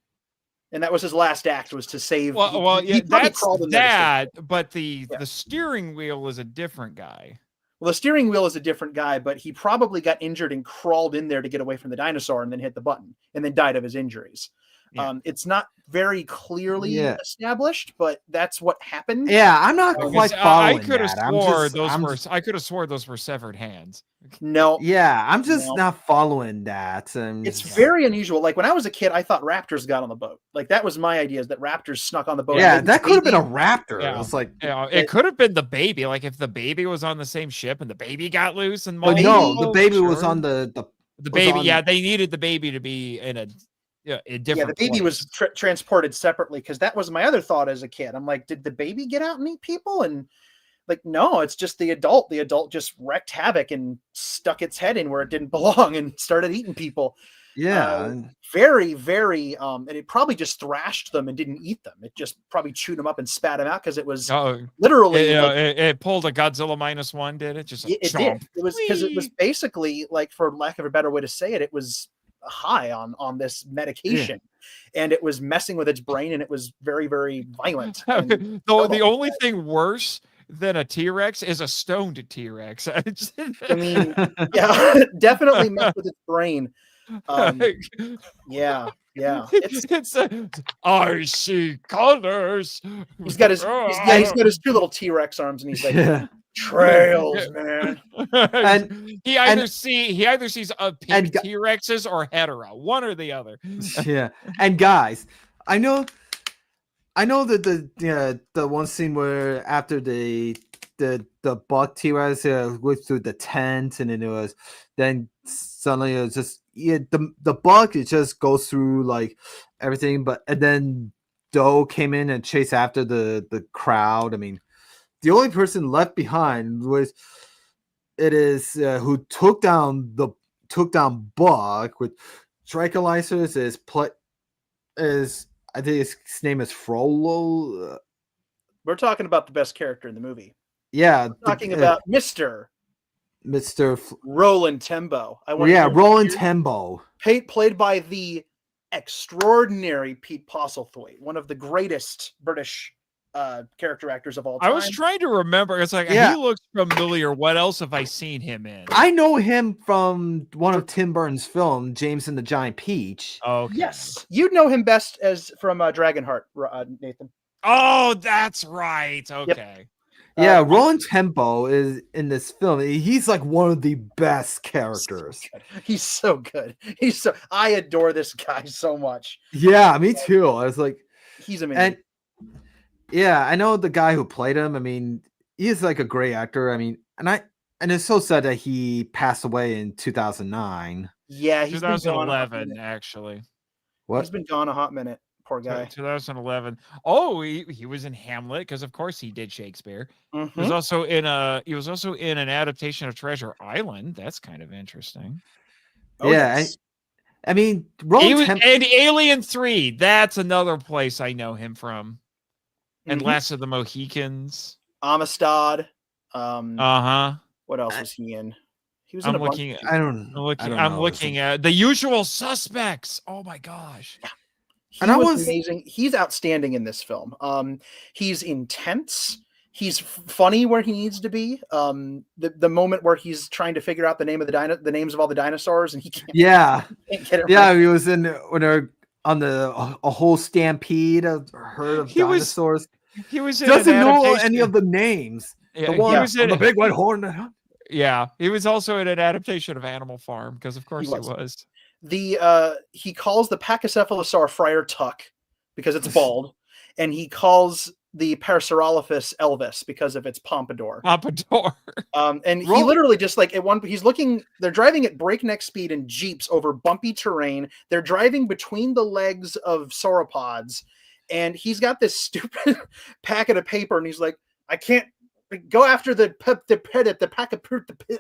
And that was his last act, was to save. Yeah, that's that. But the steering wheel is a different guy. Well, the steering wheel is a different guy, but he probably got injured and crawled in there to get away from the dinosaur and then hit the button and then died of his injuries. Yeah. It's not very clearly established, but that's what happened. Yeah, I'm not quite following I could have swore those were severed hands. No. Yeah, I'm just not following that. It's very unusual. Like when I was a kid, I thought raptors got on the boat. Like that was my idea, is that raptors snuck on the boat. Yeah, that could have been a raptor. Yeah. It was like, it could have been the baby. Like if the baby was on the same ship and the baby got loose and the baby was on the baby. Yeah, they needed the baby to be in a different. Yeah, the baby was transported separately, because that was my other thought as a kid. I'm like, did the baby get out and meet people? And like, no, it's just the adult. The adult just wrecked havoc and stuck its head in where it didn't belong and started eating people. Yeah, very, very. And it probably just thrashed them and didn't eat them. It just probably chewed them up and spat them out, because it was literally. It pulled a Godzilla -1, did it? Just it did. It was because it was basically, like, for lack of a better way to say it, it was high on this medication, and it was messing with its brain, and it was very, very violent. The only thing worse than a T-Rex is a stoned T-Rex. I mean, yeah, definitely messed with its brain. Yeah. It's I see colors. He's got his two little T-Rex arms, and he's like, trails, man. And he either sees a pink T-Rexes or hetero, one or the other. Yeah. And guys, I know that the one scene where after the buck T-Rex went through the tent, and then suddenly it was just the buck, it just goes through like everything, and then Doe came in and chased after the crowd. I mean, the only person left behind was who took down Buck with tranquilizers is I think his name is Frollo. We're talking about the best character in the movie. Yeah, talking about Mr. Roland Tembo. Roland Tembo, played by the extraordinary Pete Postlethwaite, one of the greatest British character actors of all time. I was trying to remember. It's like, he looks familiar. What else have I seen him in? I know him from one of Tim Burton's films, James and the Giant Peach. Oh, okay. Yes, you'd know him best as from Dragonheart, Nathan. Oh, that's right. Okay. Yep. Yeah, Roland Tembo is in this film. He's like one of the best characters. He's so good. I adore this guy so much. Yeah, me too. I was like, he's amazing. And yeah, I know the guy who played him. I mean, he is like a great actor. I mean, and it's so sad that he passed away in 2009. Yeah, he's 2011 actually. What? He's been gone a hot minute. Poor guy. 2011. Oh, he was in Hamlet, because of course he did Shakespeare. Mm-hmm. He was also in an adaptation of Treasure Island. That's kind of interesting. Oh, yeah, I mean, and Alien 3. That's another place I know him from. And Last of the Mohicans. Amistad. What else was he in? He was I'm in looking. I'm looking at The Usual Suspects. Oh my gosh. Yeah. He was amazing. He's outstanding in this film. He's intense. He's funny where he needs to be. The moment where he's trying to figure out the names of all the dinosaurs, and he can't. Yeah, can't get it right. He was in when they're on a whole stampede of herd of dinosaurs. He was in doesn't an know adaptation. any of the names. Yeah, The one he was in on the big white horn. Yeah, he was also in an adaptation of Animal Farm because, of course, he was. He calls the Pachycephalosaur Friar Tuck because it's bald, and he calls the Parasaurolophus Elvis because of its pompadour. Pompadour. And he literally just like he's looking. They're driving at breakneck speed in jeeps over bumpy terrain. They're driving between the legs of sauropods, and he's got this stupid packet of paper, and he's like, "I can't go after the packet.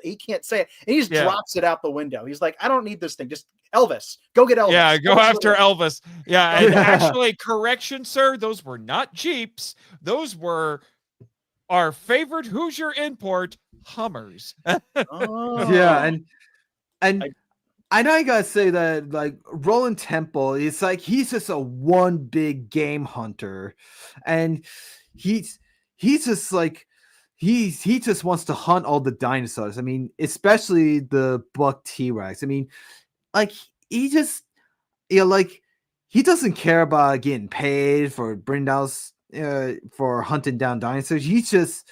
He can't say it, and he just drops it out the window. He's like, "I don't need this thing. Just Elvis, go get Elvis." Yeah, go after Elvis. Yeah, and actually, correction, sir, those were not Jeeps. Those were our favorite Hoosier import, Hummers. Yeah, and I know I gotta say that like Roland Temple is like he's just a one big game hunter, and he's just like he just wants to hunt all the dinosaurs. I mean, especially the buck T-Rex. I mean, like he just like he doesn't care about getting paid for bringing down for hunting down dinosaurs. He just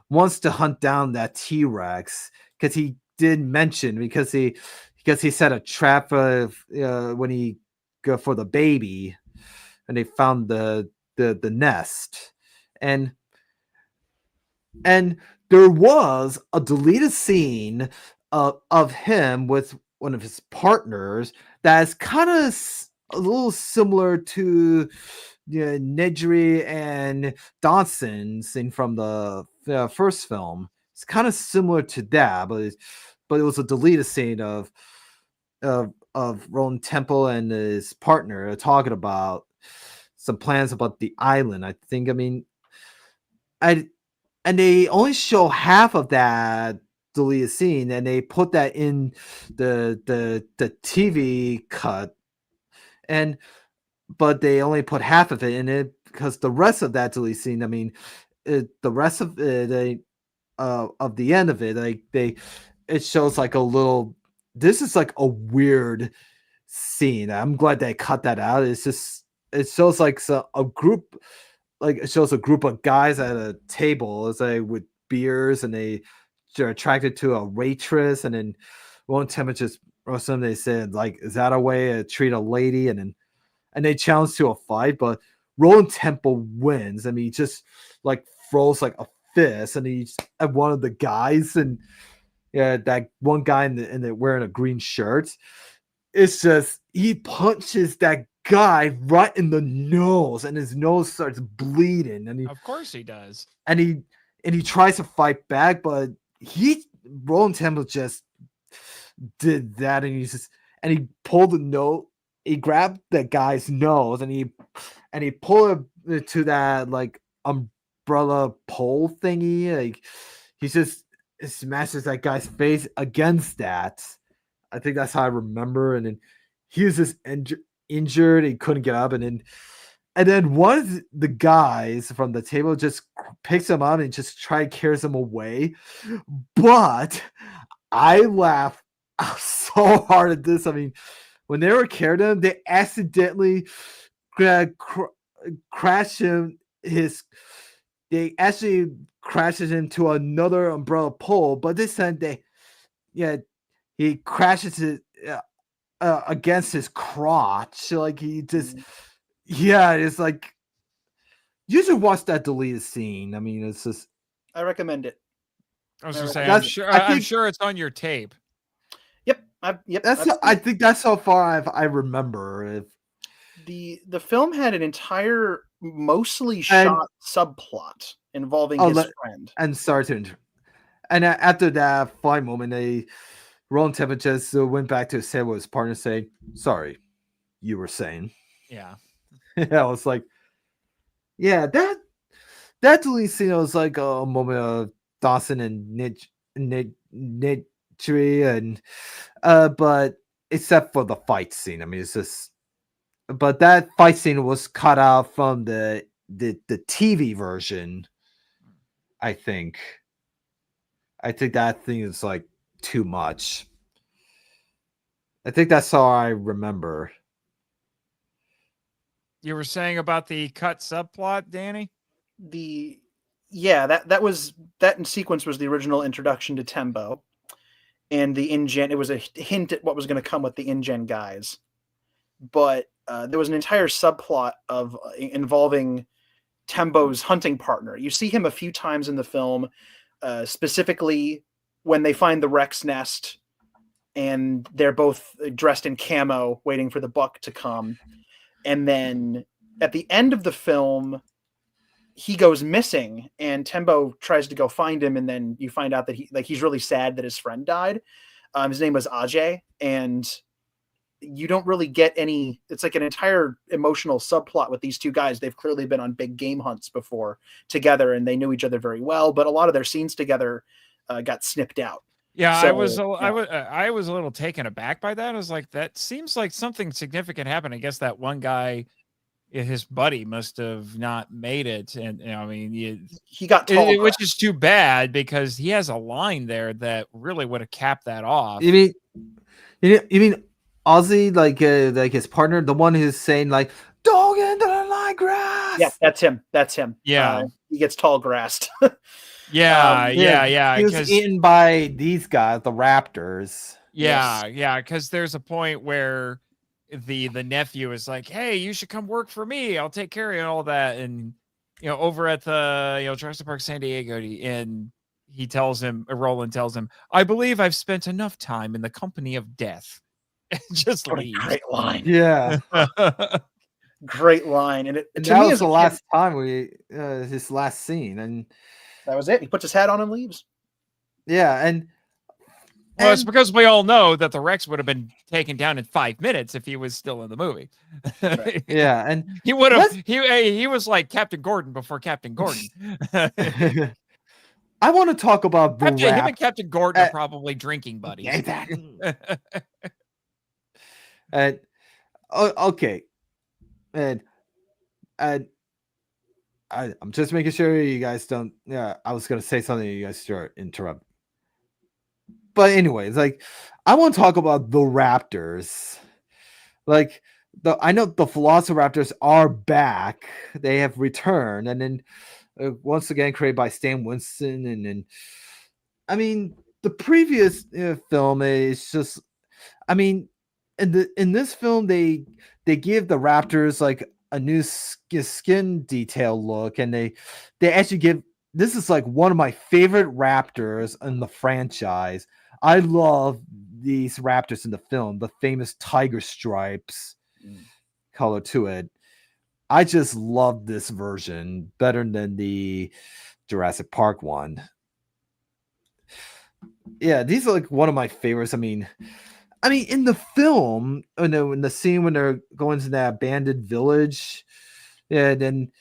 wants to hunt down that T-Rex because he did mention because he set a trap when he go for the baby and they found the nest and there was a deleted scene of him with one of his partners that's kind of a little similar to Nedry and Dodson scene from the first film. It's kind of similar to that, but it was a deleted scene of Roland Temple and his partner talking about some plans about the island. I think. I mean, and they only show half of that deleted scene, and they put that in the TV cut, but they only put half of it in it because the rest of that deleted scene. I mean, the rest of it, of the end of it, like it shows like a little. This is like a weird scene. I'm glad they cut that out. It's just it shows like a group. Like it shows a group of guys at a table, it's like with beers, and they're attracted to a waitress, and then one temperature or something. They said like, "Is that a way to treat a lady?" And they challenge to a fight, but Roland Temple wins. I mean, he just like throws like a fist, and he's at one of the guys, and that one guy in the wearing a green shirt. It's just he punches that guy right in the nose, and his nose starts bleeding, and of course he does, and he tries to fight back, but Roland Temple just did that, and he pulled the nose, he grabbed the guy's nose, and he pulled it to that like umbrella pole thingy, like he just smashes that guy's face against that. I think that's how I remember, and then he was just injured, he couldn't get up, and then one of the guys from the table just picks him up and just carries him away. But I laughed so hard at this. I mean, when they were carrying him, they accidentally crash him. They actually crashes into another umbrella pole, but this time he crashes it against his crotch. Like he just, it's like you should watch that deleted scene. I mean, it's just. I recommend it. I was gonna say, I'm sure it's on your tape. Yep. I think that's how far I remember. The film had an entire mostly shot subplot involving his friend and Sergeant. And after that fight moment, Roland Temple just went back to say what his partner said. Sorry, you were saying. Yeah. I was like, that deleted scene was like a moment of Dawson and Nitri, and but except for the fight scene. I mean, it's just, but that fight scene was cut out from the TV version. I think that thing is like too much. I think that's all I remember. You were saying about the cut subplot, Danny? that in sequence was the original introduction to Tembo, and the InGen. It was a hint at what was going to come with the InGen guys, but there was an entire subplot of involving Tembo's hunting partner. You see him a few times in the film, specifically when they find the Rex nest, and they're both dressed in camo, waiting for the buck to come, and then at the end of the film, he goes missing, and Tembo tries to go find him, and then you find out that he's really sad that his friend died. His name was Ajay, and you don't really get any. It's like an entire emotional subplot with these two guys. They've clearly been on big game hunts before together, and they knew each other very well. But a lot of their scenes together got snipped out. Yeah, So, I was a little taken aback by that. I was like, that seems like something significant happened. I guess that one guy, his buddy, must have not made it, and I mean, he got tall, which is too bad because he has a line there that really would have capped that off. You mean Ozzy, like his partner, the one who's saying like "Dog into the line grass"? Yeah, that's him. That's him. Yeah, he gets tall grassed. Yeah. He was eaten by these guys, the raptors. Yeah, because there's a point where the nephew is like, "Hey, you should come work for me. I'll take care of you and all that." And over at the Jurassic Park San Diego, and he tells him, Roland tells him, "I believe I've spent enough time in the company of death." Just leaves. Great line. Yeah. Great line. And that was the last time his last scene, and that was it. He puts his hat on and leaves. Yeah, and it's because we all know that the Rex would have been taken down in 5 minutes if he was still in the movie. Right. Yeah, and he would have. He was like Captain Gordon before Captain Gordon. I want to talk about the him and Captain Gordon are probably drinking buddies. Yeah, exactly. And okay, and I'm just making sure you guys don't. Yeah, I was gonna say something. You guys start interrupt. But anyways, like I want to talk about the Raptors. Like I know the Velociraptors are back. They have returned, and then once again created by Stan Winston. And then, I mean, the previous film is just. I mean, in this film they give the Raptors like a new skin detail look, and they actually give. This is like one of my favorite Raptors in the franchise. I love these Raptors in the film, the famous tiger stripes color to it. I just love this version better than the Jurassic Park one. Yeah, these are like one of my favorites. I mean, in the film, in the scene when they're going to that abandoned village, and then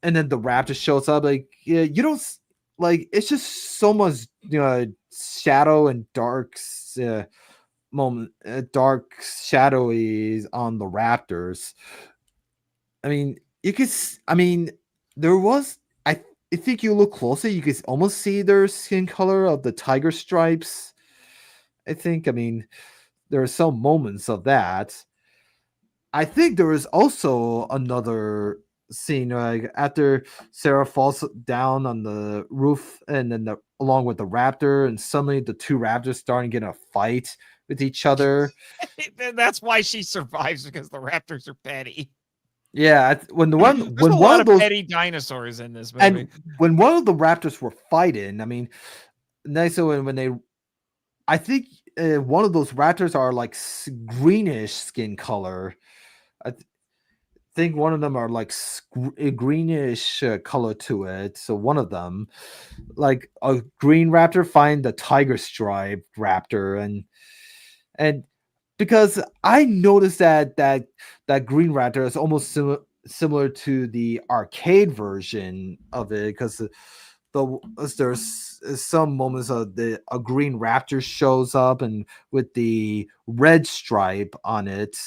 the Raptor shows up, like, yeah, you don't like. It's just so much, shadow and dark dark shadowy on the Raptors. I mean, you could. I mean, there was. I think you look closer, you could almost see their skin color of the tiger stripes. I think. I mean, there are some moments of that. I think there is also another scene like after Sarah falls down on the roof, and then along with the raptor, and suddenly the two raptors starting to get in a fight with each other. That's why she survives, because the raptors are petty. Yeah, when a lot of petty dinosaurs in this movie, and when one of the raptors were fighting, I mean, nice when they, I think one of those raptors are like greenish skin color. I think one of them are like a greenish color to it. So one of them, like a green raptor, find the tiger stripe raptor, and because I noticed that green raptor is almost similar to the arcade version of it, because there's some moments of a green raptor shows up, and with the red stripe on it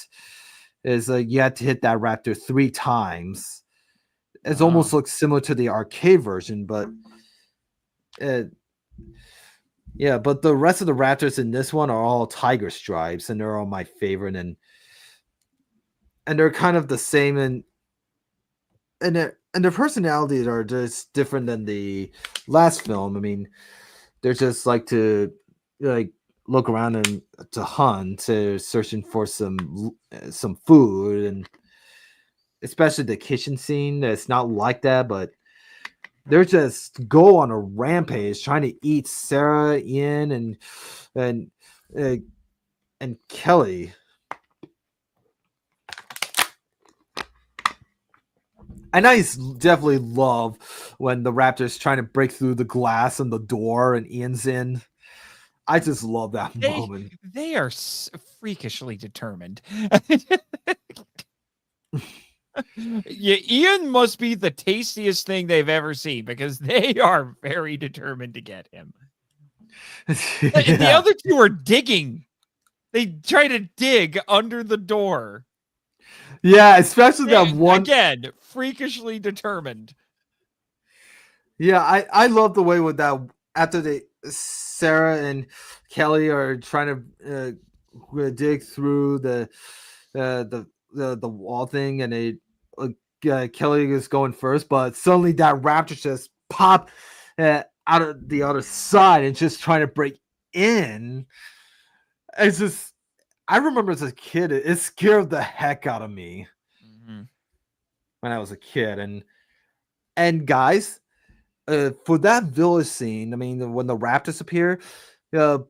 is you have to hit that raptor 3 times. It almost looks similar to the arcade version, but yeah, but the rest of the raptors in this one are all tiger stripes, and they're all my favorite, and they're kind of the same, and and their personalities are just different than the last film. I mean, they're just like to like look around and to hunt, to searching for some food, and especially the kitchen scene. It's not like that, but they're just go on a rampage trying to eat Sarah, Ian, and uh, and Kelly. And I definitely love when the Raptors trying to break through the glass and the door and Ian's in. I just love that moment. They are freakishly determined. Yeah, Ian must be the tastiest thing they've ever seen because they are very determined to get him. Yeah. The other two are digging. They try to dig under the door. Yeah, especially that one. Again, freakishly determined. Yeah, I love the way with that after Sarah and Kelly are trying to dig through the wall thing, and Kelly is going first, but suddenly that raptor just pop out of the other side and just trying to break in. It's just, I remember as a kid, it scared the heck out of me when I was a kid. And guys, for that village scene, I mean, when the raptors appear, but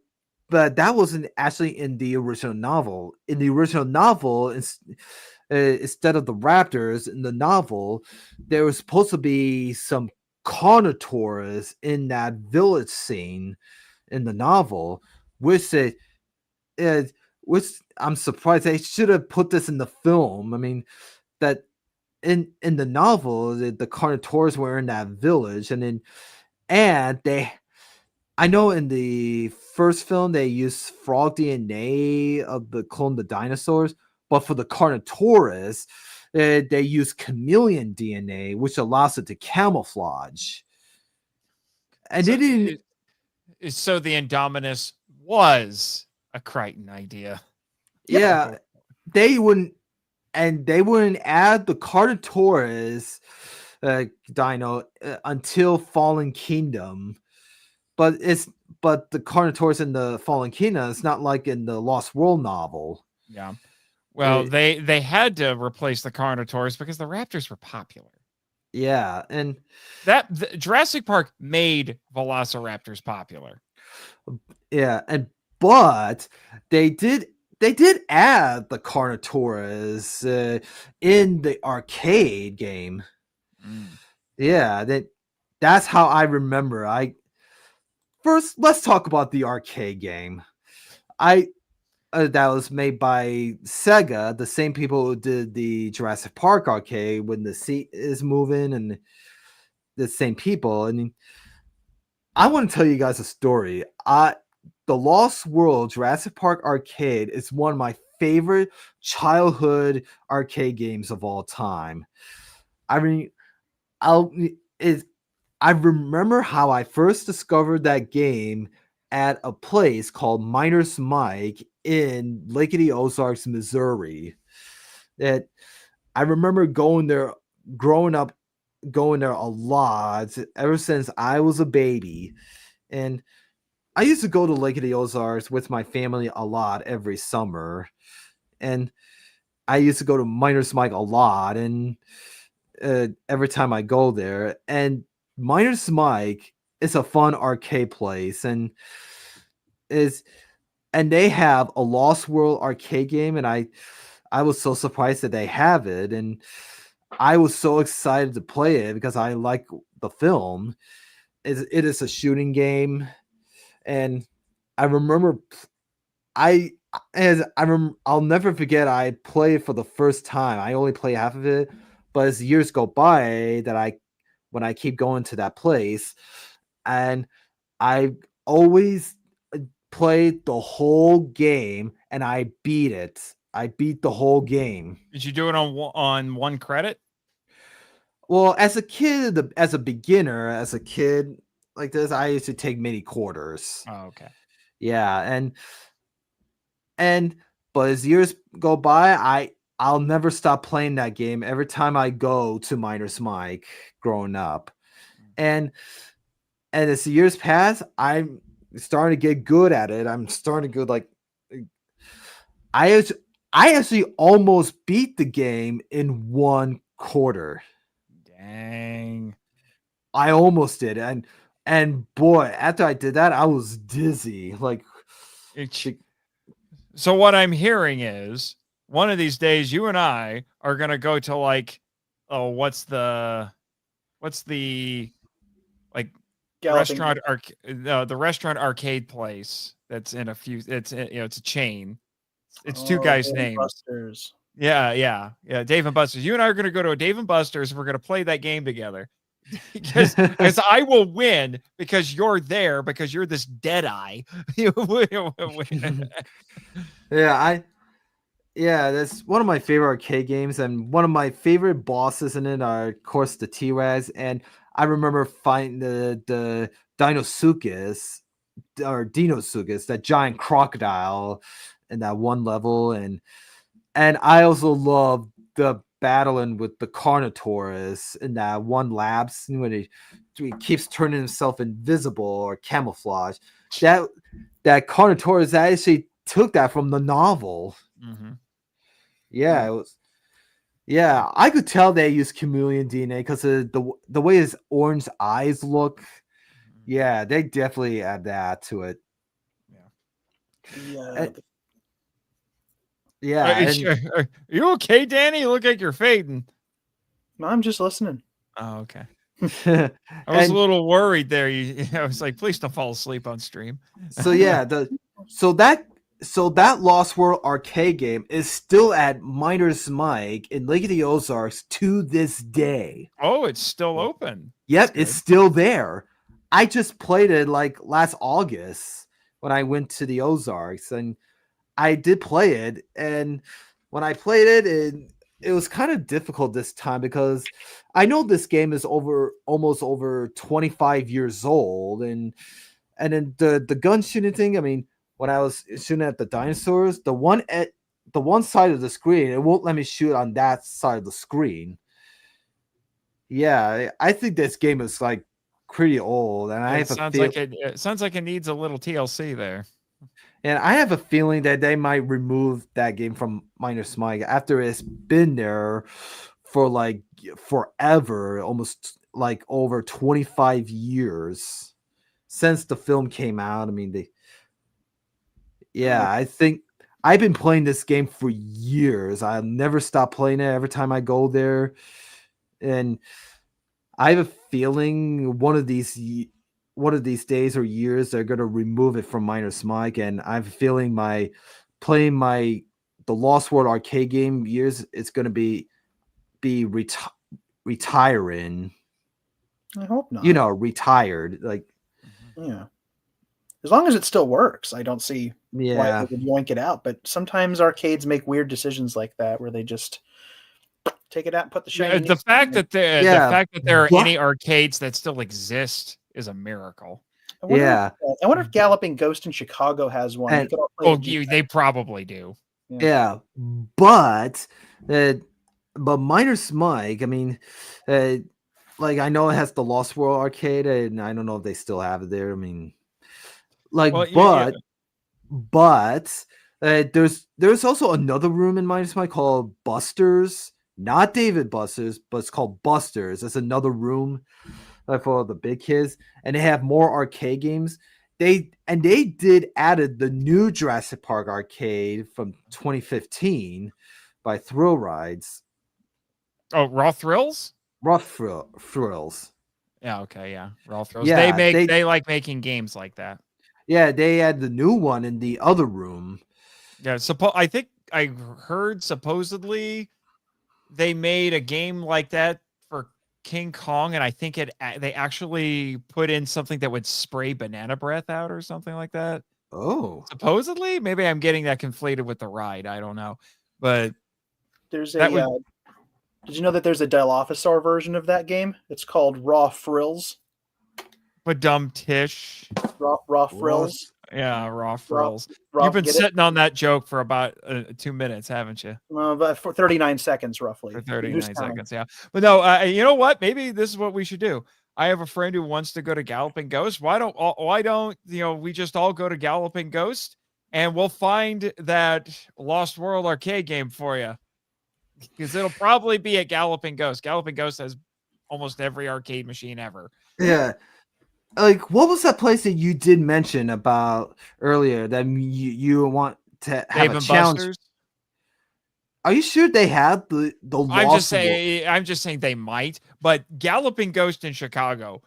that wasn't actually in the original novel. In the original novel, instead of the raptors in the novel, there was supposed to be some carnotaurs in that village scene in the novel, which I'm surprised they should have put this in the film. I mean, that in the novel, the carnotaurs were in that village, and I know in the first film they used frog DNA of the clone the dinosaurs, but for the carnotaurs, they use chameleon DNA, which allows it to camouflage. And so, they didn't. So the Indominus was a Crichton idea. Yeah, they wouldn't add the carnotaurs dino until Fallen Kingdom. But the carnotaurs in the Fallen Kingdom, it's not like in the Lost World novel. Yeah. Well, they had to replace the carnotaurs because the raptors were popular. Yeah, and Jurassic Park made velociraptors popular. Yeah, but they did add the carnotaurs in the arcade game. Yeah, that's how I remember. First, let's talk about the arcade game. That was made by Sega, the same people who did the Jurassic Park arcade when the seat is moving, and the same people. I mean, I want to tell you guys a story. The Lost World Jurassic Park arcade is one of my favorite childhood arcade games of all time. I mean, I remember how I first discovered that game at a place called Miner's Mike in Lake of the Ozarks, Missouri. That I remember going there, growing up, going there a lot ever since I was a baby. And I used to go to Lake of the Ozarks with my family a lot every summer. And I used to go to Miner's Mike a lot. And every time I go there, and Miner's Mike is a fun arcade place, and they have a Lost World arcade game, and I was so surprised that they have it, and I was so excited to play it because I like the film. It is a shooting game, and I remember I'll never forget I played for the first time. I only played half of it, but as years go by, when I keep going to that place, and I always played the whole game, and I beat it. I beat the whole game. Did you do it on one credit? Well, as a kid like this, I used to take mini quarters. Oh, okay. Yeah, but as years go by, I'll never stop playing that game every time I go to Miners Mike growing up. And as the years pass, I'm starting to get good at it. I'm starting to go like I actually almost beat the game in 1 quarter. Dang. I almost did. And boy, after I did that, I was dizzy. Like so what I'm hearing is one of these days you and I are going to go to like, oh, what's the like Galloping restaurant the restaurant arcade place that's in a few, it's a chain. It's two guys' Dave names. Buster's. Yeah. Dave and Buster's. You and I are going to go to a Dave and Buster's. And we're going to play that game together because I will win because you're there because you're this dead eye. Yeah, that's one of my favorite arcade games, and one of my favorite bosses in it are, of course, the T-Rex. And I remember fighting the Dinosuchus, that giant crocodile in that one level, and I also love the battling with the Carnotaurus in that one labs when he keeps turning himself invisible or camouflage. That Carnotaurus actually took that from the novel. Mm-hmm. Yeah, it was. Yeah, I could tell they used chameleon DNA because the way his orange eyes look. Yeah, they definitely add that to it. Yeah. Are you okay, Danny? You look like you're fading. No, I'm just listening. Oh, okay. I was a little worried there. I was like, please don't fall asleep on stream. So yeah, so that Lost World arcade game is still at Miners Mike in Lake of the Ozarks to this day. Oh, it's still open. Yep, it's still there. I just played it like last August when I went to the Ozarks, and I did play it. And when I played it, it was kind of difficult this time because I know this game is almost over 25 years old, and then the gun shooting thing. I mean, when I was shooting at the dinosaurs, the one side of the screen, it won't let me shoot on that side of the screen. Yeah, I think this game is like pretty old, and I have it sounds like it needs a little TLC there. And I have a feeling that they might remove that game from Miners Mike after it's been there for like forever, almost like over 25 years since the film came out. I mean, I think I've been playing this game for years. I'll never stop playing it every time I go there. And I have a feeling one of these days or years they're going to remove it from Miners Mike, and I have a feeling the Lost World arcade game years it's going to be retiring. I hope not. Retired. Like, yeah. As long as it still works, I don't see why they would yoink it out. But sometimes arcades make weird decisions like that, where they just take it out and put the shiny. The fact that there are any arcades that still exist is a miracle. I wonder if Galloping Ghost in Chicago has one. They probably do. Yeah, but Miners Mike, I mean, like I know it has the Lost World arcade, and I don't know if they still have it there. I mean, like, but there's also another room in Miners Mike called Buster's, not David Buster's, but it's called Buster's. It's another room for the big kids, and they have more arcade games. They did added the new Jurassic Park arcade from 2015 by Thrill Rides. Oh, Raw Thrills? Raw Thrills. Yeah, okay, yeah. Raw Thrills. Yeah, they like making games like that. Yeah, they had the new one in the other room. Yeah, I think I heard supposedly they made a game like that for King Kong, and I think they actually put in something that would spray banana breath out or something like that. Oh, supposedly, maybe I'm getting that conflated with the ride. I don't know, but there's did you know that there's a Dilophosaur version of that game? It's called Raw Frills. But dumb Tish. Raw Frills. Yeah, raw Rob, frills. Rob, You've been get it? sitting on that joke for about 2 minutes, haven't you? But for 39 seconds roughly. For Who's 39 counting? seconds, yeah. But no, you know what? Maybe this is what we should do. I have a friend who wants to go to Galloping Ghost. Why don't we just all go to Galloping Ghost and we'll find that Lost World arcade game for you? Because it'll probably be at Galloping Ghost. Galloping Ghost has almost every arcade machine ever. Yeah. Like, what was that place that you did mention about earlier that you want to have a challenge? Busters? Are you sure they have the I'm just saying they might, but Galloping Ghost in Chicago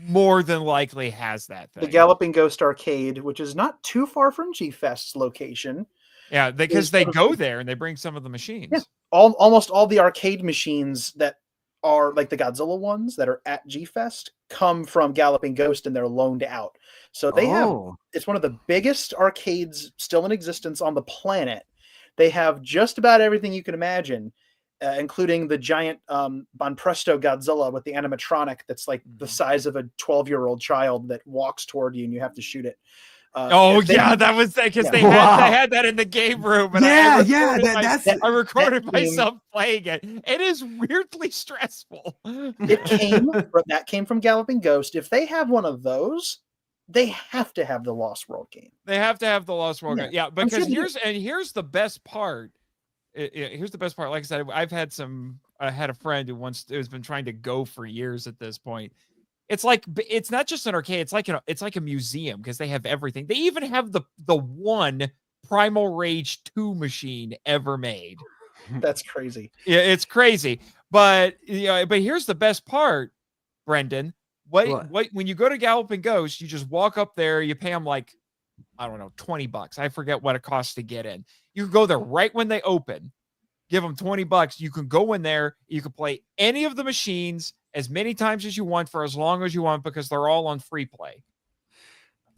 more than likely has that thing. The Galloping Ghost Arcade, which is not too far from G-Fest's location. Yeah, because they go there and they bring some of the machines. Yeah. Almost all the arcade machines that are like the Godzilla ones that are at G-Fest come from Galloping Ghost and they're loaned out. So they it's one of the biggest arcades still in existence on the planet. They have just about everything you can imagine, including the giant Bonpresto Godzilla with the animatronic that's like the size of a 12-year-old child that walks toward you and you have to shoot it. That was because they had that in the game room. And I recorded myself playing it. It is weirdly stressful. That came from Galloping Ghost. If they have one of those, they have to have the Lost World game. They have to have the Lost World game. Yeah, because here's the best part. Here's the best part. Like I said, I had a friend who's been trying to go for years at this point. It's not just an arcade. It's like a museum because they have everything. They even have the one Primal Rage 2 machine ever made. That's crazy. Yeah, it's crazy. But here's the best part, Brendan. What when you go to Galloping Ghost, you just walk up there, you pay them like, I don't know, $20. I forget what it costs to get in. You can go there right when they open, give them $20. You can go in there, you can play any of the machines as many times as you want for as long as you want because they're all on free play.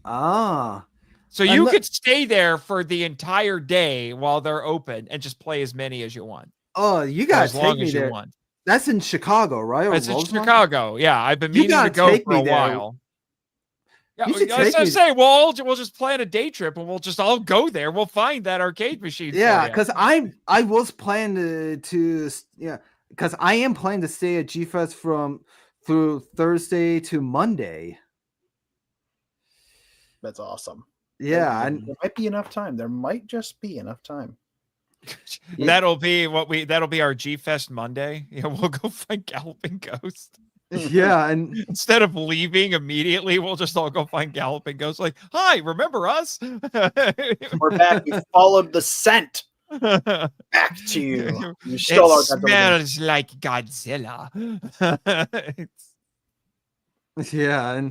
So you could stay there for the entire day while they're open and just play as many as you want. Oh, you guys take me there. That's in Chicago, right? That's in Chicago. Yeah, I've been meaning to go for a while. Yeah, I was say, we'll just plan a day trip and we'll just all go there. We'll find that arcade machine. Yeah, because I was planning because I am planning to stay at G-Fest through Thursday to Monday. That's awesome. Yeah, there might be enough time. There might just be enough time. That'll be our G-Fest Monday. Yeah, we'll go find Galloping Ghost. Yeah, and instead of leaving immediately, we'll just all go find Galloping Ghost. Like, hi, remember us? We're back. We followed the scent. Back to you. You stole our smells like Godzilla. Yeah,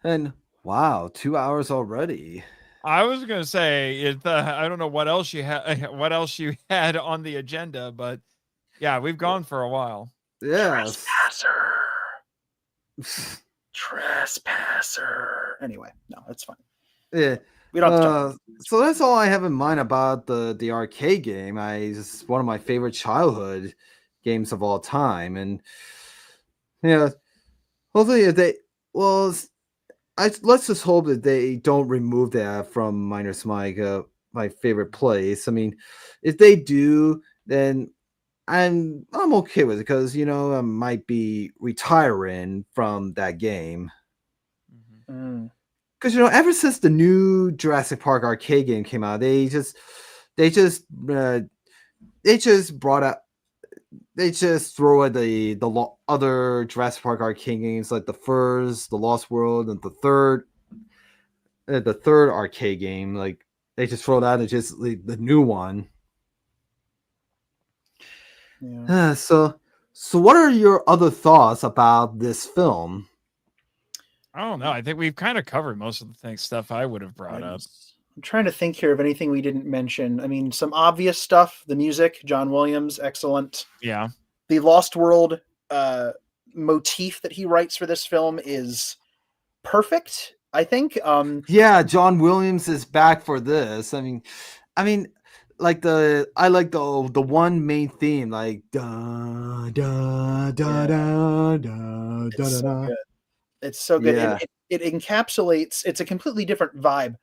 and wow, 2 hours already. I was gonna say I don't know what else you had on the agenda, but yeah, we've gone for a while. Yeah. Trespasser. Anyway, no, it's fine. Yeah. We don't have to talk. So that's all I have in mind about the arcade game. It's one of my favorite childhood games of all time. And hopefully let's just hope that they don't remove that from Miners Mike, my favorite place. I mean, if they do, then I'm okay with it because I might be retiring from that game. Because ever since the new Jurassic Park arcade game came out, they just throw at the other Jurassic Park arcade games like the first, the Lost World, and the third arcade game. Like they just throw that at just the new one. Yeah. So what are your other thoughts about this film? I don't know. I think we've kind of covered most of the stuff I would have brought up. I'm trying to think here of anything we didn't mention. I mean, some obvious stuff. The music, John Williams, excellent. Yeah. The Lost World motif that he writes for this film is perfect, I think. Yeah, John Williams is back for this. I mean, I like the one main theme, like da da da da da da da. It's so good. Yeah. it encapsulates. It's a completely different vibe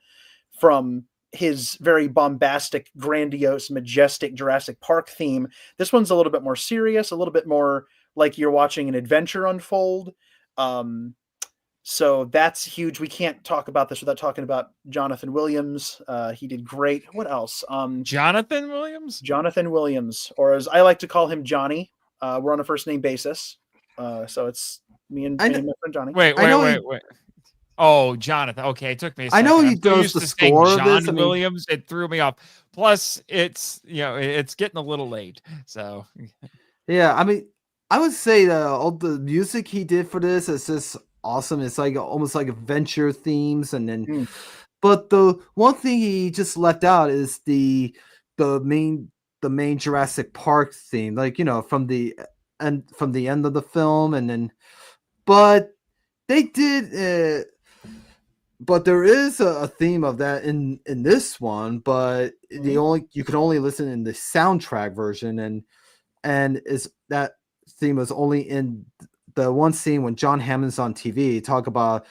from his very bombastic, grandiose, majestic Jurassic Park theme. This one's a little bit more serious, a little bit more like you're watching an adventure unfold. So that's huge. We can't talk about this without talking about Jonathan Williams. He did great. What else? Jonathan Williams? Jonathan Williams, or as I like to call him, Johnny. We're on a first name basis. So it's me and my friend Johnny. Wait. Oh, Jonathan. Okay, it took me a second. I know he I'm so does used the to saying score of John this. Williams. It threw me off. Plus, it's it's getting a little late. So yeah, I mean, I would say that all the music he did for this is just awesome. It's like almost like adventure themes, and then, but the one thing he just left out is the main Jurassic Park theme, like from the end of the film, and then, but they did. But there is a theme of that in this one, but you can only listen in the soundtrack version, and is that theme was only in the one scene when John Hammond's on TV, talk about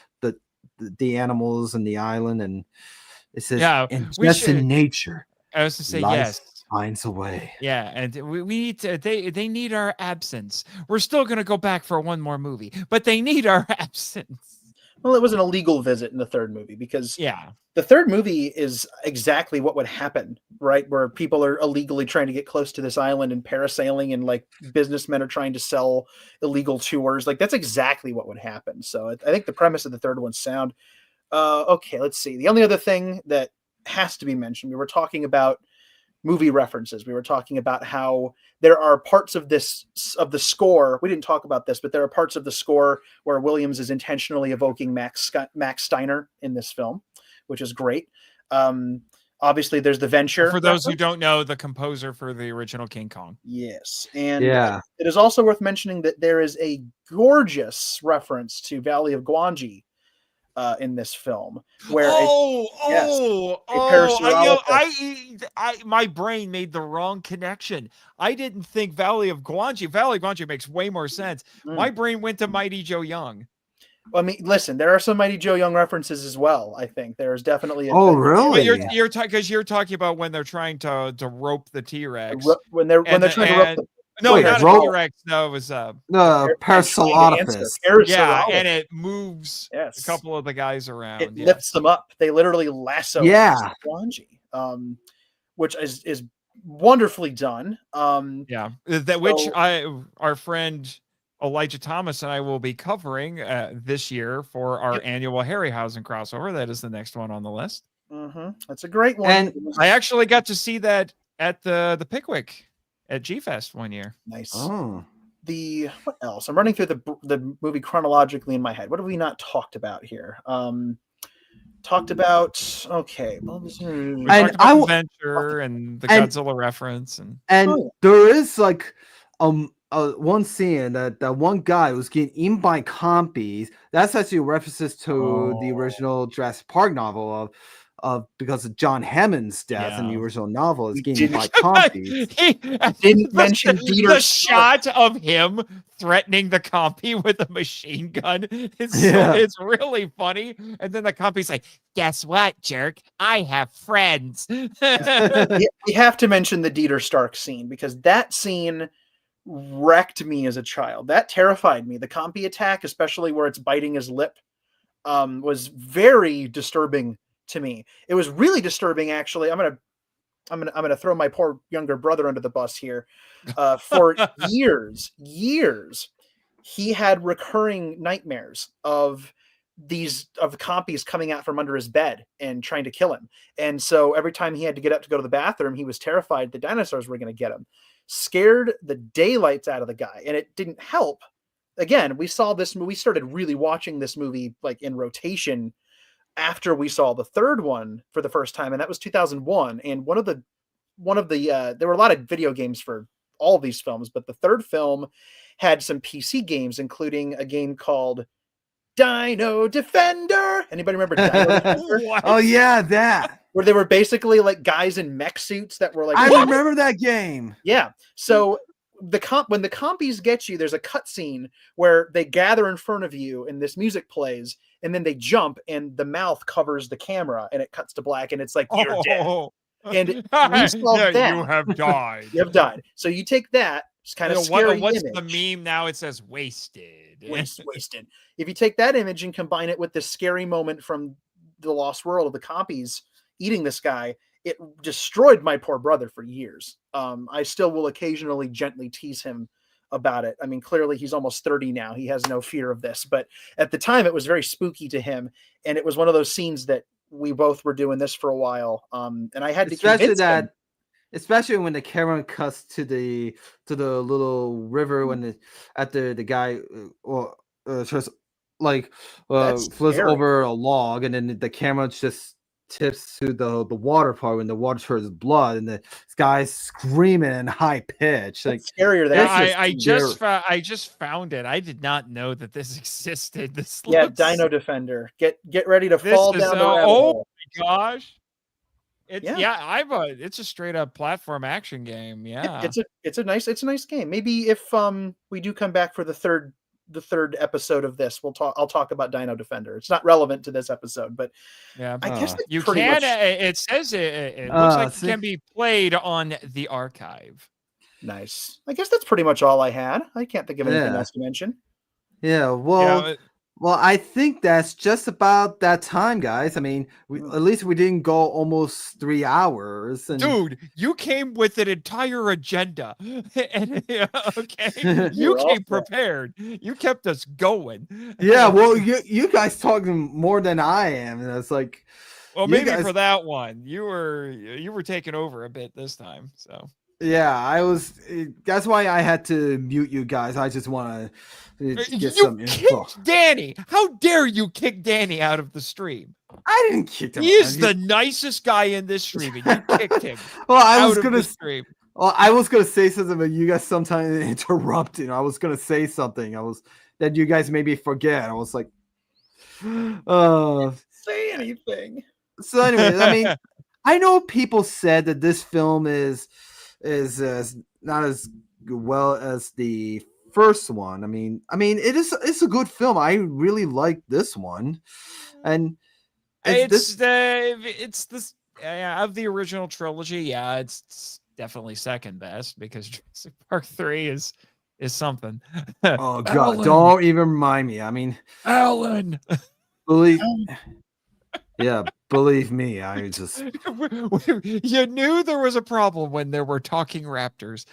the animals and the island, and it says, and just in nature, I was to say life yes. finds a way. Yeah, and we need to, they need our absence. We're still gonna go back for one more movie, but they need our absence. Well, it was an illegal visit in the third movie because the third movie is exactly what would happen, right? Where people are illegally trying to get close to this island and parasailing, and like businessmen are trying to sell illegal tours. Like that's exactly what would happen. So I think the premise of the third one's sound. Okay, let's see. The only other thing that has to be mentioned, we were talking about movie references. We were talking about how there are parts of the score. We didn't talk about this, but there are parts of the score where Williams is intentionally evoking Max Steiner in this film, which is great. Obviously, there's the Venture. For those who don't know, the composer for the original King Kong. Yes, and it is also worth mentioning that there is a gorgeous reference to Valley of Gwangi in this film, where my brain made the wrong connection. I didn't think Valley of Gwangi makes way more sense. My brain went to Mighty Joe Young. I mean, listen, there are some Mighty Joe Young references as well. I think there's definitely. Really? But you're talking about when they're trying to rope the T-Rex. When they're trying to rope the. No, not a T-Rex. No, it was Parasaurolophus. Yeah, and it moves a couple of the guys around. It lifts them up. They literally lasso. Gwangi, which is wonderfully done. Our friend Elijah Thomas and I will be covering this year for our annual Harryhausen crossover. That is the next one on the list. That's a great one. And I actually got to see that at the Pickwick at G-Fest one year. Nice. What else? I'm running through the movie chronologically in my head. What have we not talked about here? Talked about Adventure and the Godzilla reference, and there is like one scene that one guy was getting eaten by compies. That's actually references to the original Jurassic Park novel of because of John Hammond's death in the original novel is getting by compies. Didn't mention the shot of him threatening the compy with a machine gun. It's really funny. And then the compy's like, "Guess what, jerk? I have friends." We have to mention the Dieter Stark scene because that scene wrecked me as a child. That terrified me. The compy attack, especially where it's biting his lip, was very disturbing to me. It was really disturbing, actually. I'm gonna throw my poor younger brother under the bus here. For years, he had recurring nightmares of compies coming out from under his bed and trying to kill him. And so every time he had to get up to go to the bathroom, he was terrified the dinosaurs were going to get him. Scared the daylights out of the guy, and it didn't help. Again, we saw this movie. We started really watching this movie like in rotation after we saw the third one for the first time, and that was 2001. And one of the there were a lot of video games for all of these films, but the third film had some PC games, including a game called Dino Defender. Anybody remember Dino Defender? Oh yeah, that. Where they were basically like guys in mech suits that were like. I remember that game. Yeah. So when the compies get you, there's a cutscene where they gather in front of you and this music plays, and then they jump and the mouth covers the camera and it cuts to black and it's like you're dead. And we solved that. You have died. You have died. So you take that, it's kind of scary what's image. the meme now? It says wasted. Wasted. If you take that image and combine it with the scary moment from The Lost World of the compies eating this guy, it destroyed my poor brother for years. I still will occasionally gently tease him about it. I mean, clearly he's almost 30 now. He has no fear of this, but at the time it was very spooky to him. And it was one of those scenes that we both were doing this for a while. And I had to convince him. Especially when the camera cuts to the little river when the guy just floats over a log, and then the camera just tips to the water part when the water turns blood, and the guy's screaming in high pitch. Like scarier than I just found it. I did not know that this existed. This Dino Defender. Get ready to fall down the rabbit hole. My gosh. It's a straight up platform action game. Yeah. It's a nice game. Maybe if we do come back for the third episode of this, I'll talk about Dino Defender. It's not relevant to this episode, but yeah, I guess you can. It says it looks like it can be played on the archive. Nice. I guess that's pretty much all I had. I can't think of anything else to mention. Yeah. Well, I think that's just about that time, guys. I mean, at least we didn't go almost 3 hours. Dude, you came with an entire agenda. Okay, you came prepared. You kept us going. Yeah, well, you guys talking more than I am. And it's like, well, maybe for that one, you were taking over a bit this time. So yeah, I was. That's why I had to mute you guys. I just want to. You kicked Danny. How dare you kick Danny out of the stream? I didn't kick him. He is the nicest guy in this stream, and you kicked him. Well, I was gonna say something, but you guys sometimes interrupted. I was gonna say something. That you guys maybe forget. I was like, say anything. So, anyways, I mean, I know people said that this film is not as well as the first one. I mean, it's a good film. I really like this one, and it's this of the original trilogy. Yeah, it's definitely second best because Jurassic Park 3 is something. Oh God, Alan. Don't even remind me. I mean, Alan, believe me, I just you knew there was a problem when there were talking raptors.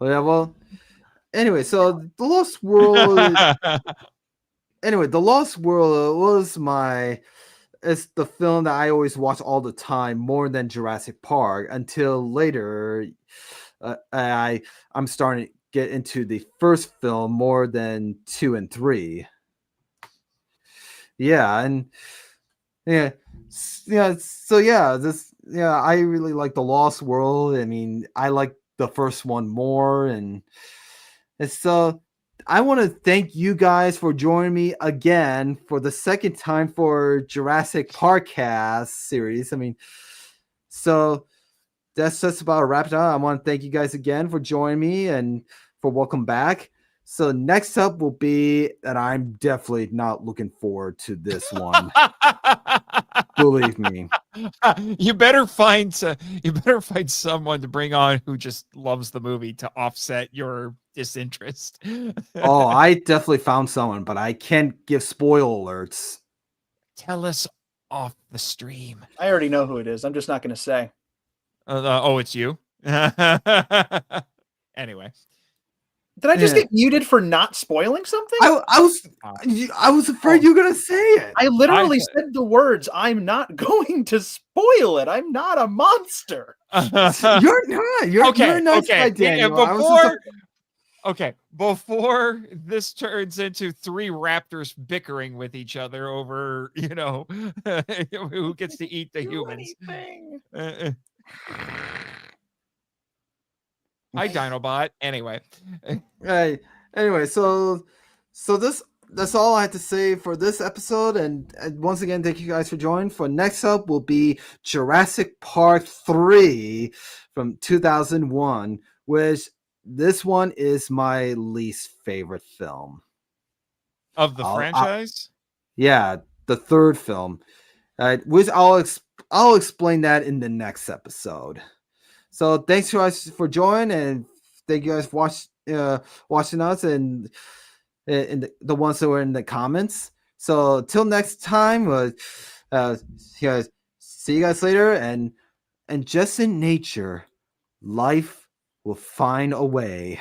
Yeah, well, anyway, so The Lost World. The Lost World was it's the film that I always watch all the time, more than Jurassic Park. Until later, I'm starting to get into the first film more than 2 and 3. Yeah, and I really like The Lost World. I mean, I like the first one more, and so I want to thank you guys for joining me again for the second time for Jurassic Park cast series. I mean, so that's just about wrapped up. I want to thank you guys again for joining me and for welcome back. So next up will be, and I'm definitely not looking forward to this one. Believe me. You better find someone to bring on who just loves the movie to offset your disinterest. Oh, I definitely found someone, but I can't give spoil alerts. Tell us off the stream. I already know who it is. I'm just not going to say. It's you. Anyway. Did I just get muted for not spoiling something? I was afraid you were gonna say it. I literally said the words, "I'm not going to spoil it. I'm not a monster." You're not. You're a nice guy, Daniel. Before this turns into 3 raptors bickering with each other over, who gets to eat the humans. Hi, Dinobot. Anyway. Right. Anyway, so that's all I had to say for this episode. And once again, thank you guys for joining. For next up will be Jurassic Park 3 from 2001, which this one is my least favorite film Of the I'll- franchise? Yeah, the third film, which I'll explain that in the next episode. So thanks guys for joining, and thank you guys for watching us and the ones that were in the comments. So till next time, see you guys later, and just in nature, life will find a way.